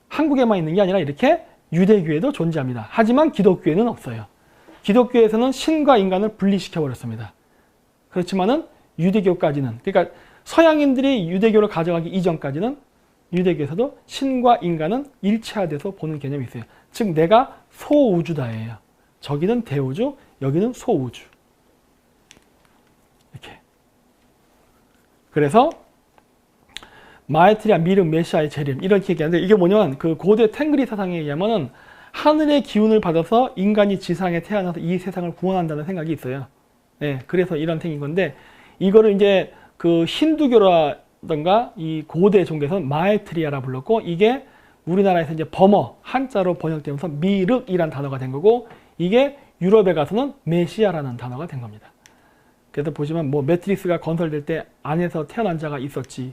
한국에만 있는 게 아니라 이렇게 유대교에도 존재합니다. 하지만 기독교에는 없어요. 기독교에서는 신과 인간을 분리시켜 버렸습니다. 그렇지만은 유대교까지는, 그러니까 서양인들이 유대교를 가져가기 이전까지는 유대교에서도 신과 인간은 일체화돼서 보는 개념이 있어요. 즉 내가 소우주다예요. 저기는 대우주, 여기는 소우주. 이렇게. 그래서 마에트리아, 미륵, 메시아의 재림 이렇게 얘기하는데 이게 뭐냐면 그 고대 탱그리 사상에 의하면은 하늘의 기운을 받아서 인간이 지상에 태어나서 이 세상을 구원한다는 생각이 있어요. 네, 그래서 이런 생긴 건데 이거를 이제 그 힌두교라든가 이 고대 종교에서는 마에트리아라 불렀고 이게 우리나라에서 이제 범어 한자로 번역되면서 미륵이란 단어가 된 거고 이게 유럽에 가서는 메시아라는 단어가 된 겁니다. 그래서 보시면 뭐 매트릭스가 건설될 때 안에서 태어난 자가 있었지.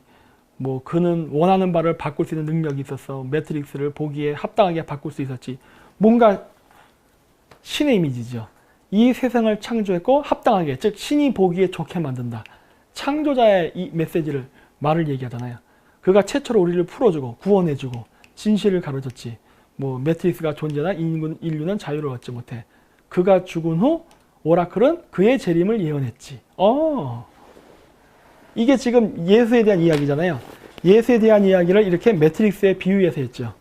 뭐 그는 원하는 바를 바꿀 수 있는 능력이 있었어. 매트릭스를 보기에 합당하게 바꿀 수 있었지. 뭔가 신의 이미지죠. 이 세상을 창조했고 합당하게, 즉 신이 보기에 좋게 만든다. 창조자의 이 메시지를 말을 얘기하잖아요. 그가 최초로 우리를 풀어주고 구원해주고 진실을 가르쳤지. 뭐 매트릭스가 존재하나 인류는 자유를 얻지 못해. 그가 죽은 후 오라클은 그의 재림을 예언했지. 이게 지금 예수에 대한 이야기잖아요. 예수에 대한 이야기를 이렇게 매트릭스에 비유해서 했죠.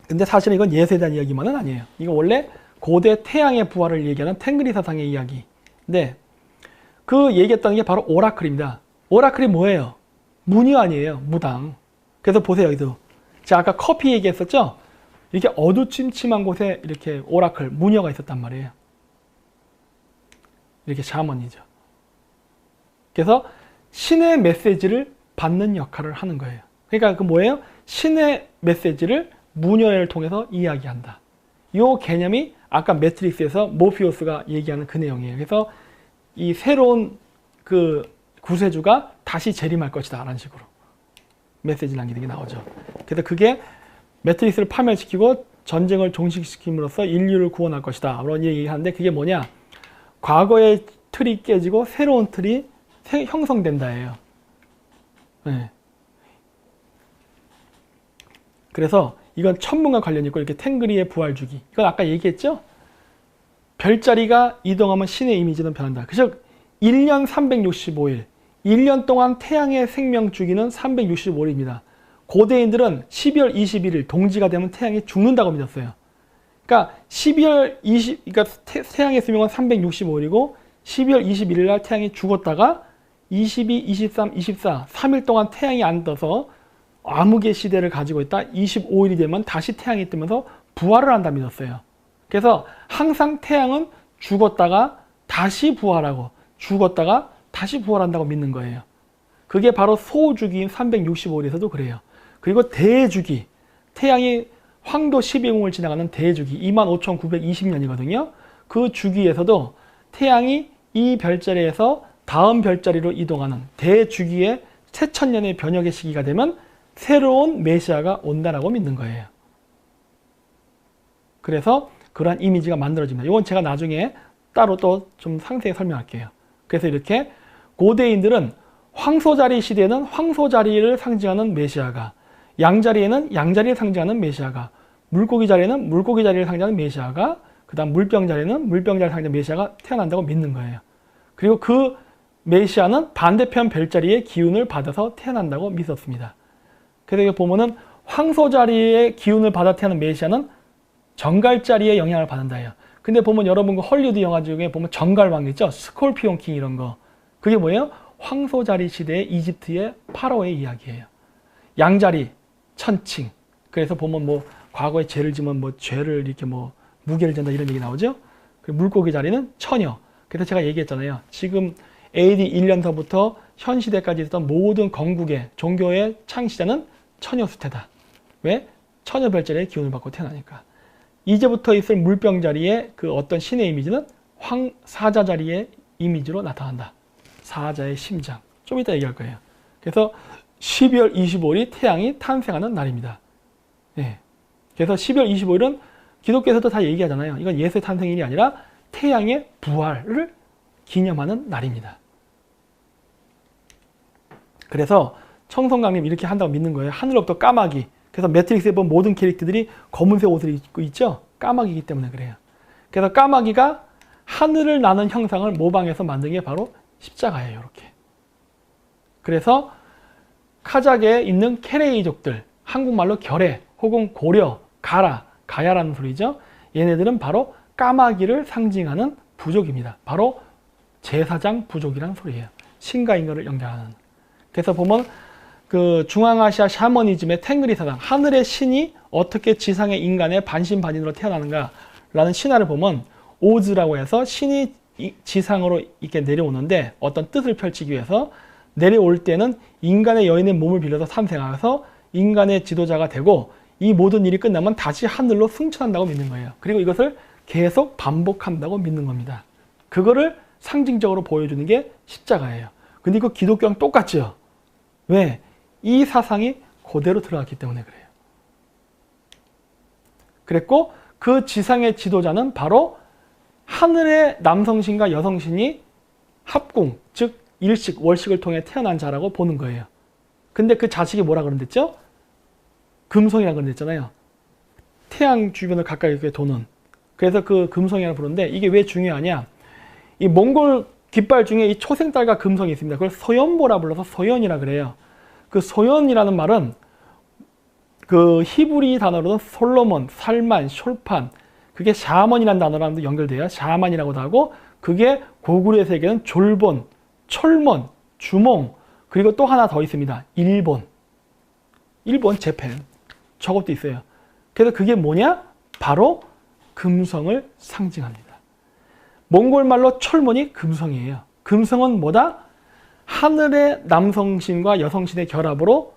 근데 사실은 이건 예수에 대한 이야기만은 아니에요. 이거 원래 고대 태양의 부활을 얘기하는 탱그리 사상의 이야기. 근데 그 얘기했던 게 바로 오라클입니다. 오라클이 뭐예요? 문유 아니에요. 무당. 그래서 보세요. 여기도. 제가 아까 커피 얘기했었죠? 이렇게 어두침침한 곳에 이렇게 오라클, 무녀가 있었단 말이에요. 이렇게 샤먼이죠. 그래서 신의 메시지를 받는 역할을 하는 거예요. 그러니까 그 뭐예요? 신의 메시지를 무녀를 통해서 이야기한다. 이 개념이 아까 매트릭스에서 모피우스가 얘기하는 그 내용이에요. 그래서 이 새로운 그 구세주가 다시 재림할 것이다 라는 식으로 메시지를 남기는 게 나오죠. 그래서 그게 매트릭스를 파멸시키고 전쟁을 종식시킴으로써 인류를 구원할 것이다 그런 얘기하는데, 그게 뭐냐, 과거의 틀이 깨지고 새로운 틀이 형성된다예요. 네. 그래서 이건 천문과 관련이 있고, 이렇게 탱그리의 부활주기, 이건 아까 얘기했죠. 별자리가 이동하면 신의 이미지는 변한다. 그래서 1년 365일, 1년 동안 태양의 생명 주기는 365일입니다. 고대인들은 12월 21일 동지가 되면 태양이 죽는다고 믿었어요. 그러니까 12월 20, 그러니까 태양의 수명은 365일이고 12월 21일 날 태양이 죽었다가 22, 23, 24, 3일 동안 태양이 안 떠서 암흑의 시대를 가지고 있다. 25일이 되면 다시 태양이 뜨면서 부활을 한다 믿었어요. 그래서 항상 태양은 죽었다가 다시 부활하고 죽었다가 다시 부활한다고 믿는 거예요. 그게 바로 소주기인 365일에서도 그래요. 그리고 대주기, 태양이 황도 12공을 지나가는 대주기 25,920년이거든요. 그 주기에서도 태양이 이 별자리에서 다음 별자리로 이동하는 대주기의 새천년의 변혁의 시기가 되면 새로운 메시아가 온다라고 믿는 거예요. 그래서 그러한 이미지가 만들어집니다. 이건 제가 나중에 따로 또 좀 상세히 설명할게요. 그래서 이렇게 고대인들은 황소자리 시대에는 황소자리를 상징하는 메시아가, 양자리에는 양자리를 상징하는 메시아가, 물고기 자리에는 물고기 자리를 상징하는 메시아가, 그 다음 물병 자리에는 물병 자리를 상징하는 메시아가 태어난다고 믿는 거예요. 그리고 그 메시아는 반대편 별자리의 기운을 받아서 태어난다고 믿었습니다. 그래서 여기 보면은 황소자리의 기운을 받아 태어난 메시아는 정갈자리의 영향을 받는다 해요. 근데 보면 여러분 그 헐리우드 영화 중에 보면 정갈왕 있죠? 스콜피온 킹 이런 거. 그게 뭐예요? 황소자리 시대의 이집트의 파라오의 이야기예요. 양자리, 천칭. 그래서 보면 뭐 과거에 죄를 지면 뭐 죄를 이렇게 뭐 무게를 전다 이런 얘기 나오죠? 그리고 물고기 자리는 처녀. 그래서 제가 얘기했잖아요. 지금 AD 1년서부터 현 시대까지 있었던 모든 건국의 종교의 창시자는 처녀 수태다. 왜? 처녀 별자리의 기운을 받고 태어나니까. 이제부터 있을 물병 자리의 그 어떤 신의 이미지는 사자 자리의 이미지로 나타난다. 사자의 심장. 좀 이따 얘기할 거예요. 그래서 12월 25일이 태양이 탄생하는 날입니다. 네. 그래서 12월 25일은 기독교에서도 다 얘기하잖아요. 이건 예수의 탄생일이 아니라 태양의 부활을 기념하는 날입니다. 그래서 청성강림 이렇게 한다고 믿는 거예요. 하늘로부터 까마귀. 그래서 매트릭스에 보면 모든 캐릭터들이 검은색 옷을 입고 있죠. 까마귀이기 때문에 그래요. 그래서 까마귀가 하늘을 나는 형상을 모방해서 만든 게 바로 십자가예요. 이렇게. 그래서 카자흐에 있는 케레이족들, 한국말로 결해 혹은 고려, 가라, 가야라는 소리죠. 얘네들은 바로 까마귀를 상징하는 부족입니다. 바로 제사장 부족이라는 소리예요. 신과 인간을 연결하는. 그래서 보면 그 중앙아시아 샤머니즘의 탱그리 사상, 하늘의 신이 어떻게 지상의 인간의 반신반인으로 태어나는가라는 신화를 보면 오즈라고 해서 신이 지상으로 이렇게 내려오는데 어떤 뜻을 펼치기 위해서 내려올 때는 인간의 여인의 몸을 빌려서 탄생해서 인간의 지도자가 되고 이 모든 일이 끝나면 다시 하늘로 승천한다고 믿는 거예요. 그리고 이것을 계속 반복한다고 믿는 겁니다. 그거를 상징적으로 보여주는 게 십자가예요. 근데 이거 기독교랑 똑같죠? 왜? 이 사상이 그대로 들어갔기 때문에 그래요. 그랬고 그 지상의 지도자는 바로 하늘의 남성신과 여성신이 합궁, 즉 일식, 월식을 통해 태어난 자라고 보는 거예요. 근데 그 자식이 뭐라 그런댔죠? 금성이라고 그랬잖아요. 태양 주변을 가까이 이렇게 도는. 그래서 그 금성이라고 부르는데 이게 왜 중요하냐? 이 몽골 깃발 중에 이 초생달과 금성이 있습니다. 그걸 소연보라 불러서 소연이라 그래요. 그 소연이라는 말은 그 히브리 단어로는 솔로몬, 살만, 숄판, 그게 샤먼이라는 단어랑도 연결돼요. 샤만이라고도 하고 그게 고구려의 세계는 졸본, 철몬, 주몽, 그리고 또 하나 더 있습니다. 일본, 재팬. 저것도 있어요. 그래서 그게 뭐냐? 바로 금성을 상징합니다. 몽골 말로 철문이 금성이에요. 금성은 뭐다? 하늘의 남성신과 여성신의 결합으로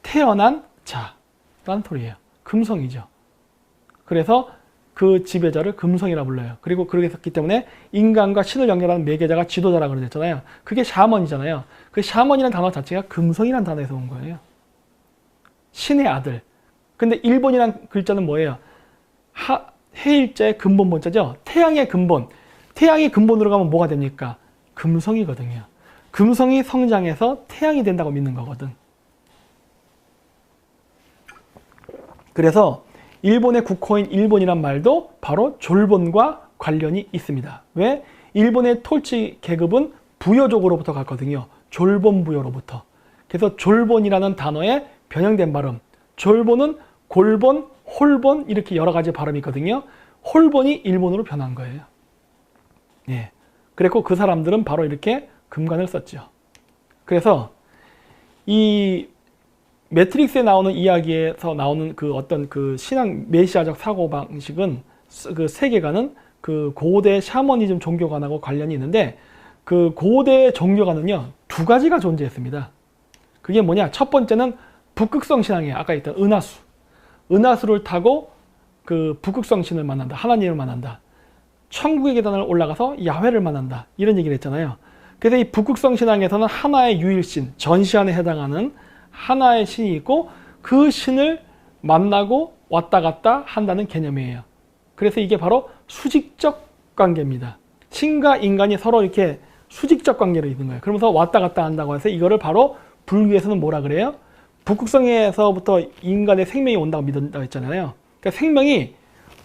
태어난 자라는 소리예요. 금성이죠. 그래서 그 지배자를 금성이라 불러요. 그리고 그렇게 했기 때문에 인간과 신을 연결하는 매개자가 지도자라고 그랬잖아요. 그게 샤먼이잖아요. 그 샤먼이라는 단어 자체가 금성이라는 단어에서 온 거예요. 신의 아들. 근데 일본이라는 글자는 뭐예요? 해일자의 근본 본자죠. 태양의 근본. 태양이 근본으로 가면 뭐가 됩니까? 금성이거든요. 금성이 성장해서 태양이 된다고 믿는 거거든. 그래서 일본의 국호인 일본이란 말도 바로 졸본과 관련이 있습니다. 왜? 일본의 토치 계급은 부여족으로부터 갔거든요. 졸본 부여로부터. 그래서 졸본이라는 단어의 변형된 발음. 졸본은 골본, 홀본 이렇게 여러 가지 발음이 있거든요. 홀본이 일본어로 변한 거예요. 예. 그랬고 그 사람들은 바로 이렇게 금관을 썼죠. 그래서 이 매트릭스에 나오는 이야기에서 나오는 그 어떤 그 신앙 메시아적 사고 방식은 그 세계관은 그 고대 샤머니즘 종교관하고 관련이 있는데 그 고대 종교관은요 두 가지가 존재했습니다. 그게 뭐냐? 첫 번째는 북극성 신앙이에요. 아까 있던 은하수. 은하수를 타고 그 북극성 신을 만난다. 하나님을 만난다. 천국의 계단을 올라가서 야훼를 만난다. 이런 얘기를 했잖아요. 그래서 이 북극성 신앙에서는 하나의 유일신, 전시안에 해당하는 하나의 신이 있고 그 신을 만나고 왔다 갔다 한다는 개념이에요. 그래서 이게 바로 수직적 관계입니다. 신과 인간이 서로 이렇게 수직적 관계로 있는 거예요. 그러면서 왔다 갔다 한다고 해서 이거를 바로 불교에서는 뭐라 그래요? 북극성에서부터 인간의 생명이 온다고 믿는다고 했잖아요. 그러니까 생명이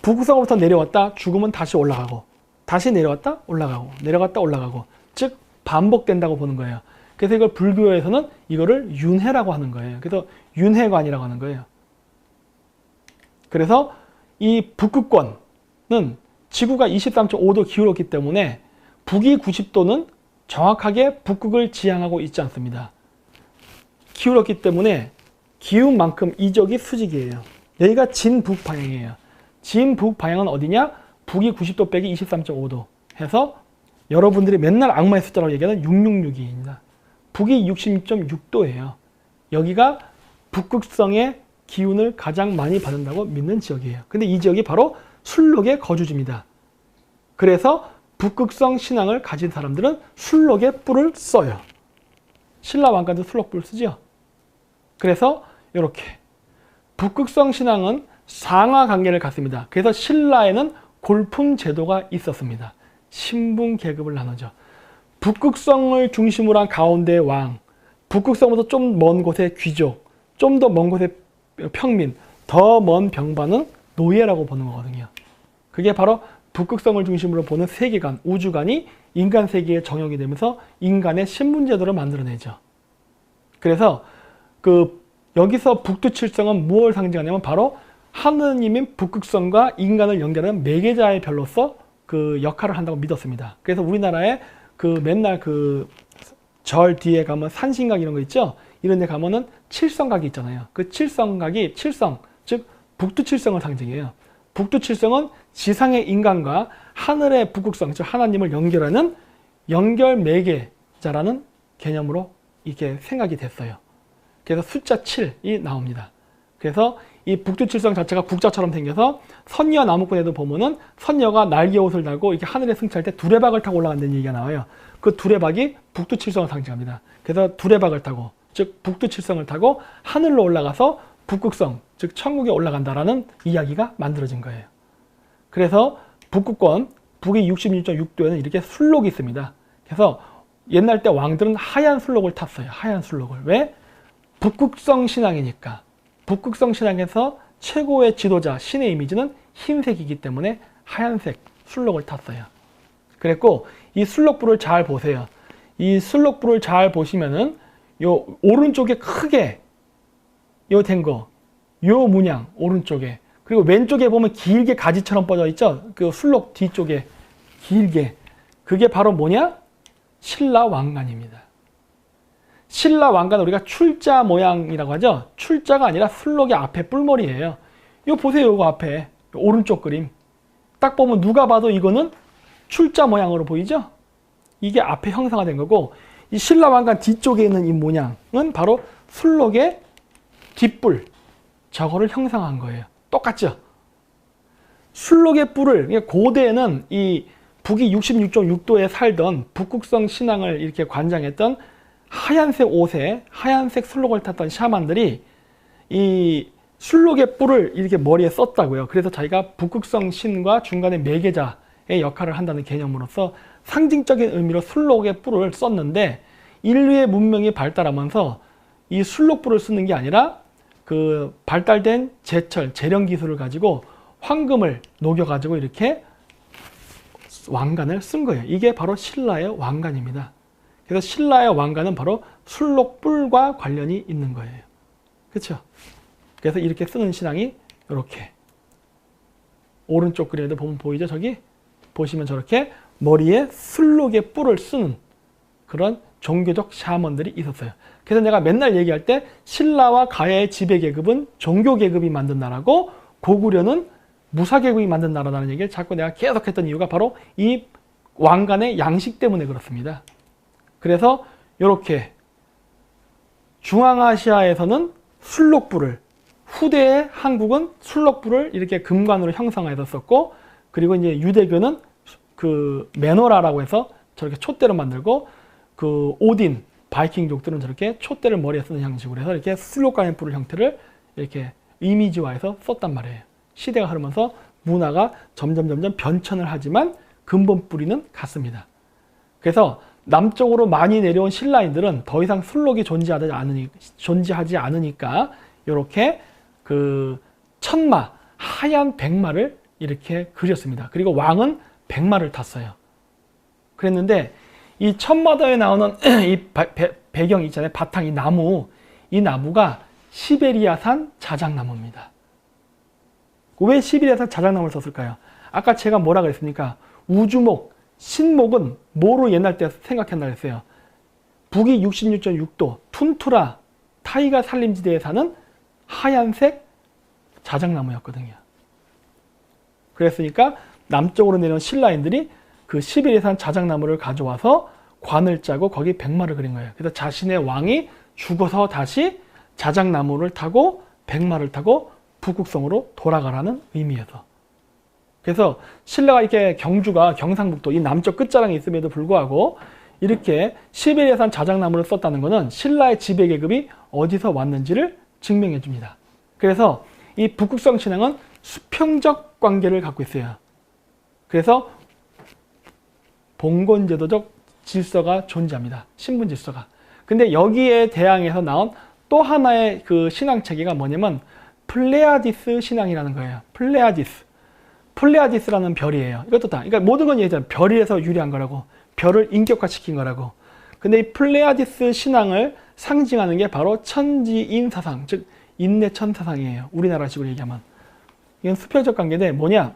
북극성으로부터 내려왔다 죽으면 다시 올라가고 다시 내려왔다 올라가고 내려갔다 올라가고 즉 반복된다고 보는 거예요. 그래서 이걸 불교에서는 이거를 윤회라고 하는 거예요. 그래서 윤회관이라고 하는 거예요. 그래서 이 북극권은 지구가 23.5도 기울었기 때문에 북위 90도는 정확하게 북극을 지향하고 있지 않습니다. 기울었기 때문에 기운만큼 이적이 수직이에요. 여기가 진북 방향이에요. 진북 방향은 어디냐? 북위 90도 빼기 23.5도 해서 여러분들이 맨날 악마의 숫자라고 얘기하는 6662입니다. 북위 66.6도예요. 여기가 북극성의 기운을 가장 많이 받는다고 믿는 지역이에요. 근데 이 지역이 바로 술록의 거주지입니다. 그래서 북극성 신앙을 가진 사람들은 술록의 뿔을 써요. 신라 왕관도 술록뿔 쓰죠. 그래서 이렇게 북극성 신앙은 상하 관계를 갖습니다. 그래서 신라에는 골품 제도가 있었습니다. 신분 계급을 나누죠. 북극성을 중심으로 한 가운데 왕, 북극성부터 좀 먼 곳의 귀족, 좀 더 먼 곳의 평민, 더 먼 병반은 노예라고 보는 거거든요. 그게 바로 북극성을 중심으로 보는 세계관, 우주관이 인간 세계의 정역이 되면서 인간의 신분제도를 만들어내죠. 그래서 여기서 북두칠성은 무엇을 상징하냐면 바로 하느님인 북극성과 인간을 연결하는 매개자의 별로서 그 역할을 한다고 믿었습니다. 그래서 우리나라에 맨날 절 뒤에 가면 산신각 이런 거 있죠? 이런 데 가면은 칠성각이 있잖아요. 그 칠성각이 칠성, 즉 북두칠성을 상징해요. 북두칠성은 지상의 인간과 하늘의 북극성, 즉 하나님을 연결하는 연결 매개자라는 개념으로 이렇게 생각이 됐어요. 그래서 숫자 7이 나옵니다. 그래서 이 북두칠성 자체가 국자처럼 생겨서 선녀 나무꾼에도 보면은 선녀가 날개 옷을 달고 이렇게 하늘에 승차할 때 두레박을 타고 올라간다는 얘기가 나와요. 그 두레박이 북두칠성을 상징합니다. 그래서 두레박을 타고, 즉 북두칠성을 타고 하늘로 올라가서 북극성, 즉 천국에 올라간다라는 이야기가 만들어진 거예요. 그래서 북극권, 북위 66.6도에는 이렇게 술록이 있습니다. 그래서 옛날 때 왕들은 하얀 술록을 탔어요. 하얀 술록을. 왜? 북극성 신앙이니까. 북극성 신앙에서 최고의 지도자, 신의 이미지는 흰색이기 때문에 하얀색 술록을 탔어요. 그랬고 이 술록불을 잘 보세요. 이 술록불을 잘 보시면은 요 오른쪽에 크게 요 된 거, 요 문양 오른쪽에, 그리고 왼쪽에 보면 길게 가지처럼 뻗어 있죠. 그 술록 뒤쪽에 길게, 그게 바로 뭐냐? 신라 왕관입니다. 신라 왕관은 우리가 출자 모양이라고 하죠. 출자가 아니라 술록의 앞에 뿔머리예요. 이거 보세요. 이거 앞에 오른쪽 그림. 딱 보면 누가 봐도 이거는 출자 모양으로 보이죠? 이게 앞에 형상화 된 거고, 이 신라 왕관 뒤쪽에 있는 이 모양은 바로 술록의 뒷뿔. 저거를 형상화한 거예요. 똑같죠? 술록의 뿔을, 고대에는 이 북위 66.6도에 살던 북극성 신앙을 이렇게 관장했던 하얀색 옷에 하얀색 술록을 탔던 샤만들이 이 술록의 뿔을 이렇게 머리에 썼다고요. 그래서 자기가 북극성 신과 중간에 매개자의 역할을 한다는 개념으로서 상징적인 의미로 술록의 뿔을 썼는데, 인류의 문명이 발달하면서 이 술록뿔을 쓰는 게 아니라 그 발달된 제철, 재련 기술을 가지고 황금을 녹여가지고 이렇게 왕관을 쓴 거예요. 이게 바로 신라의 왕관입니다. 그래서 신라의 왕관은 바로 술록뿔과 관련이 있는 거예요. 그렇죠? 그래서 이렇게 쓰는 신앙이 이렇게 오른쪽 그림에도 보면 보이죠? 저기 보시면 저렇게 머리에 술록의 뿔을 쓰는 그런 종교적 샤먼들이 있었어요. 그래서 내가 맨날 얘기할 때 신라와 가야의 지배계급은 종교계급이 만든 나라고 고구려는 무사계급이 만든 나라라는 얘기를 자꾸 내가 계속 했던 이유가 바로 이 왕관의 양식 때문에 그렇습니다. 그래서 이렇게 중앙아시아에서는 술록뿔을, 후대의 한국은 술록뿔을 이렇게 금관으로 형상화해서 썼고, 그리고 이제 유대교는 그 메노라라고 해서 저렇게 촛대로 만들고, 그 오딘, 바이킹족들은 저렇게 촛대를 머리에 쓰는 형식으로 해서 이렇게 술록관의 뿔 형태를 이렇게 이미지화해서 썼단 말이에요. 시대가 흐르면서 문화가 점점 변천을 하지만 근본 뿌리는 같습니다. 그래서 남쪽으로 많이 내려온 신라인들은 더 이상 술록이 존재하지 않으니까 이렇게 그 천마, 하얀 백마를 이렇게 그렸습니다. 그리고 왕은 백마를 탔어요. 그랬는데 이 천마다에 나오는 이 배경 있잖아요. 바탕, 이 나무. 이 나무가 시베리아산 자작나무입니다. 왜 시베리아산 자작나무를 썼을까요? 아까 제가 뭐라 그랬습니까? 우주목, 신목은 뭐로 옛날 때 생각한다 그랬어요? 북위 66.6도 툰투라 타이가 산림지대에 사는 하얀색 자작나무였거든요. 그랬으니까 남쪽으로 내려온 신라인들이 그 시베리아산 자작나무를 가져와서 관을 짜고 거기 백마를 그린 거예요. 그래서 자신의 왕이 죽어서 다시 자작나무를 타고 백마를 타고 북극성으로 돌아가라는 의미에서. 그래서 신라가 이렇게 경주가 경상북도 이 남쪽 끝자락에 있음에도 불구하고 이렇게 시베리아산 자작나무를 썼다는 것은 신라의 지배계급이 어디서 왔는지를 증명해 줍니다. 그래서 이 북극성 신앙은 수평적 관계를 갖고 있어요. 그래서 봉건제도적 질서가 존재합니다. 신분 질서가. 근데 여기에 대항해서 나온 또 하나의 그 신앙 체계가 뭐냐면 플레아디스 신앙이라는 거예요. 플레아디스라는 별이에요. 이것도 다. 그러니까 모든 건 얘기하잖아요. 별에서 유래한 거라고. 별을 인격화시킨 거라고. 근데 이 플레아디스 신앙을 상징하는 게 바로 천지인 사상, 즉 인내천 사상이에요. 우리나라식으로 얘기하면. 이건 수평적 관계인데 뭐냐?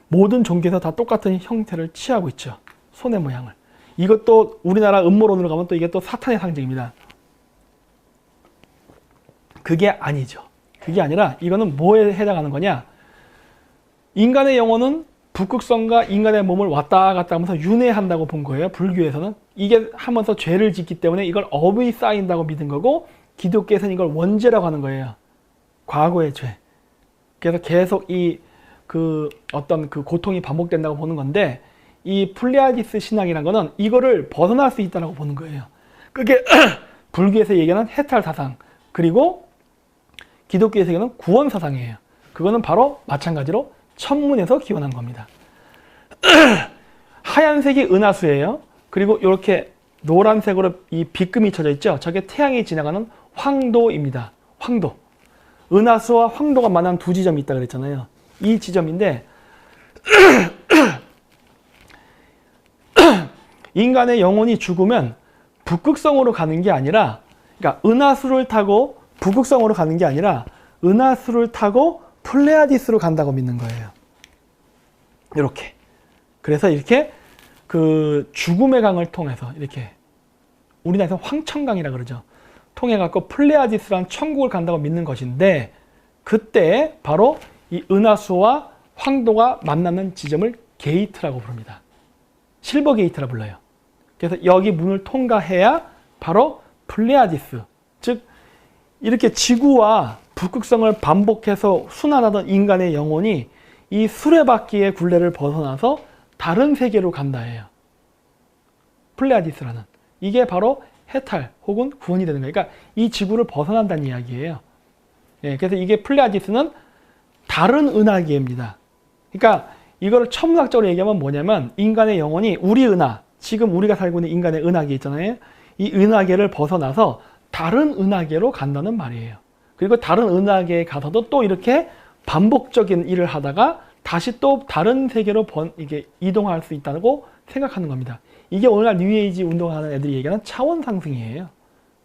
모든 종교에서 다 똑같은 형태를 취하고 있죠. 손의 모양을. 이것도 우리나라 음모론으로 가면 또 이게 또 사탄의 상징입니다. 그게 아니죠. 그게 아니라 이거는 뭐에 해당하는 거냐? 인간의 영혼은 북극성과 인간의 몸을 왔다 갔다 하면서 윤회한다고 본 거예요. 불교에서는. 이게 하면서 죄를 짓기 때문에 이걸 업이 쌓인다고 믿은 거고, 기독교에서는 이걸 원죄라고 하는 거예요. 과거의 죄. 그래서 계속 어떤 고통이 반복된다고 보는 건데, 이 플레아디스 신앙이라는 거는 이거를 벗어날 수 있다고 보는 거예요. 그게 불교에서 얘기하는 해탈 사상, 그리고 기독교에서 얘기하는 구원 사상이에요. 그거는 바로 마찬가지로 천문에서 기원한 겁니다. 하얀색이 은하수예요. 그리고 이렇게 노란색으로 이 빗금이 쳐져 있죠. 저게 태양이 지나가는 황도입니다. 황도. 은하수와 황도가 만난 두 지점이 있다고 그랬잖아요. 이 지점인데 인간의 영혼이 죽으면 북극성으로 가는 게 아니라, 그러니까 은하수를 타고 북극성으로 가는 게 아니라 은하수를 타고 플레아디스로 간다고 믿는 거예요. 이렇게. 그래서 이렇게 그 죽음의 강을 통해서 이렇게, 우리나라에서 황천강이라 그러죠. 통해 갖고 플레아디스라는 천국을 간다고 믿는 것인데, 그때 바로 이 은하수와 황도가 만나는 지점을 게이트라고 부릅니다. 실버 게이트라 불러요. 그래서 여기 문을 통과해야 바로 플레아디스, 즉 이렇게 지구와 북극성을 반복해서 순환하던 인간의 영혼이 이 수레바퀴의 굴레를 벗어나서 다른 세계로 간다예요. 플레아디스라는. 이게 바로 해탈 혹은 구원이 되는 거예요. 그러니까 이 지구를 벗어난다는 이야기예요. 예, 그래서 이게 플레아디스는 다른 은하계입니다. 그러니까 이거를 천문학적으로 얘기하면 뭐냐면 인간의 영혼이 우리 은하, 지금 우리가 살고 있는 인간의 은하계 있잖아요. 이 은하계를 벗어나서 다른 은하계로 간다는 말이에요. 그리고 다른 은하계에 가서도 또 이렇게 반복적인 일을 하다가 다시 또 다른 세계로 이게 이동할 수 있다고 생각하는 겁니다. 이게 오늘날 뉴에이지 운동하는 애들이 얘기하는 차원 상승이에요.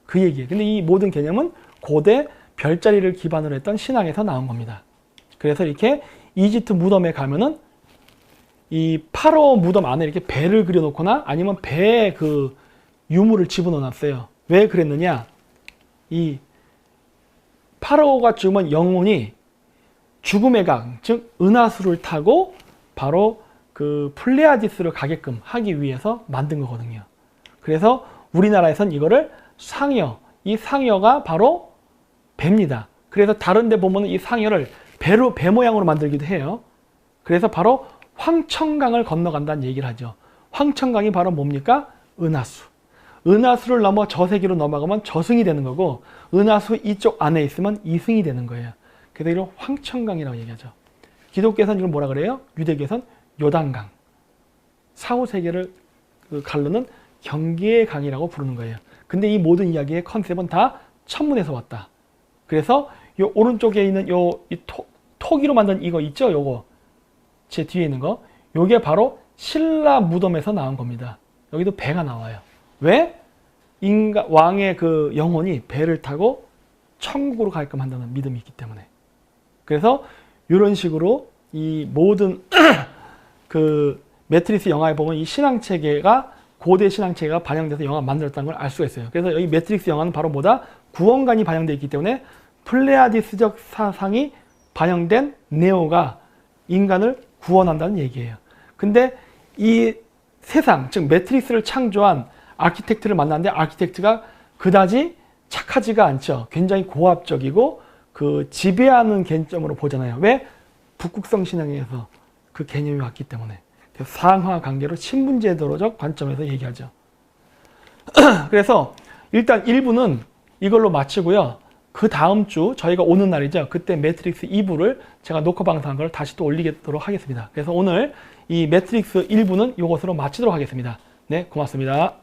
그 얘기예요. 근데 이 모든 개념은 고대 별자리를 기반으로 했던 신앙에서 나온 겁니다. 그래서 이렇게 이집트 무덤에 가면은 이 파라오 무덤 안에 이렇게 배를 그려놓거나 아니면 배에 그 유물을 집어넣어 놨어요. 왜 그랬느냐? 이 파라오가 죽으면 영혼이 죽음의 강, 즉 은하수를 타고 바로 그 플레아디스로 가게끔 하기 위해서 만든 거거든요. 그래서 우리나라에선 이거를 상여, 이 상여가 바로 배입니다. 그래서 다른 데 보면 이 상여를 배 모양으로 만들기도 해요. 그래서 바로 황천강을 건너간다는 얘기를 하죠. 황천강이 바로 뭡니까? 은하수. 은하수를 넘어 저세계로 넘어가면 저승이 되는 거고 은하수 이쪽 안에 있으면 이승이 되는 거예요. 그래서 이걸 황천강이라고 얘기하죠. 기독교에서는 이걸 뭐라 그래요? 유대교에서는 요단강. 사후세계를 가르는 경계의 강이라고 부르는 거예요. 근데 이 모든 이야기의 컨셉은 다 천문에서 왔다. 그래서 요 오른쪽에 있는 이 토기로 만든 이거 있죠? 요거 제 뒤에 있는 거. 요게 바로 신라 무덤에서 나온 겁니다. 여기도 배가 나와요. 왜? 왕의 그 영혼이 배를 타고 천국으로 가게끔 한다는 믿음이 있기 때문에. 그래서 이런 식으로 이 모든 그 매트릭스 영화에 보면 이 신앙체계가 고대 신앙체계가 반영돼서 영화 만들었다는 걸 알 수가 있어요. 그래서 여기 매트릭스 영화는 바로 뭐다? 구원관이 반영되어 있기 때문에 플레아디스적 사상이 반영된 네오가 인간을 구원한다는 얘기예요. 근데 이 세상, 즉 매트릭스를 창조한 아키텍트를 만났는데 아키텍트가 그다지 착하지가 않죠. 굉장히 고압적이고 그 지배하는 개념으로 보잖아요. 왜? 북극성 신앙에서 그 개념이 왔기 때문에. 상하 관계로 신분제도적 관점에서 얘기하죠. 그래서 일단 1부는 이걸로 마치고요. 그 다음 주 저희가 오는 날이죠. 그때 매트릭스 2부를 제가 녹화 방송한 걸 다시 또 올리도록 하겠습니다. 그래서 오늘 이 매트릭스 1부는 이것으로 마치도록 하겠습니다. 네, 고맙습니다.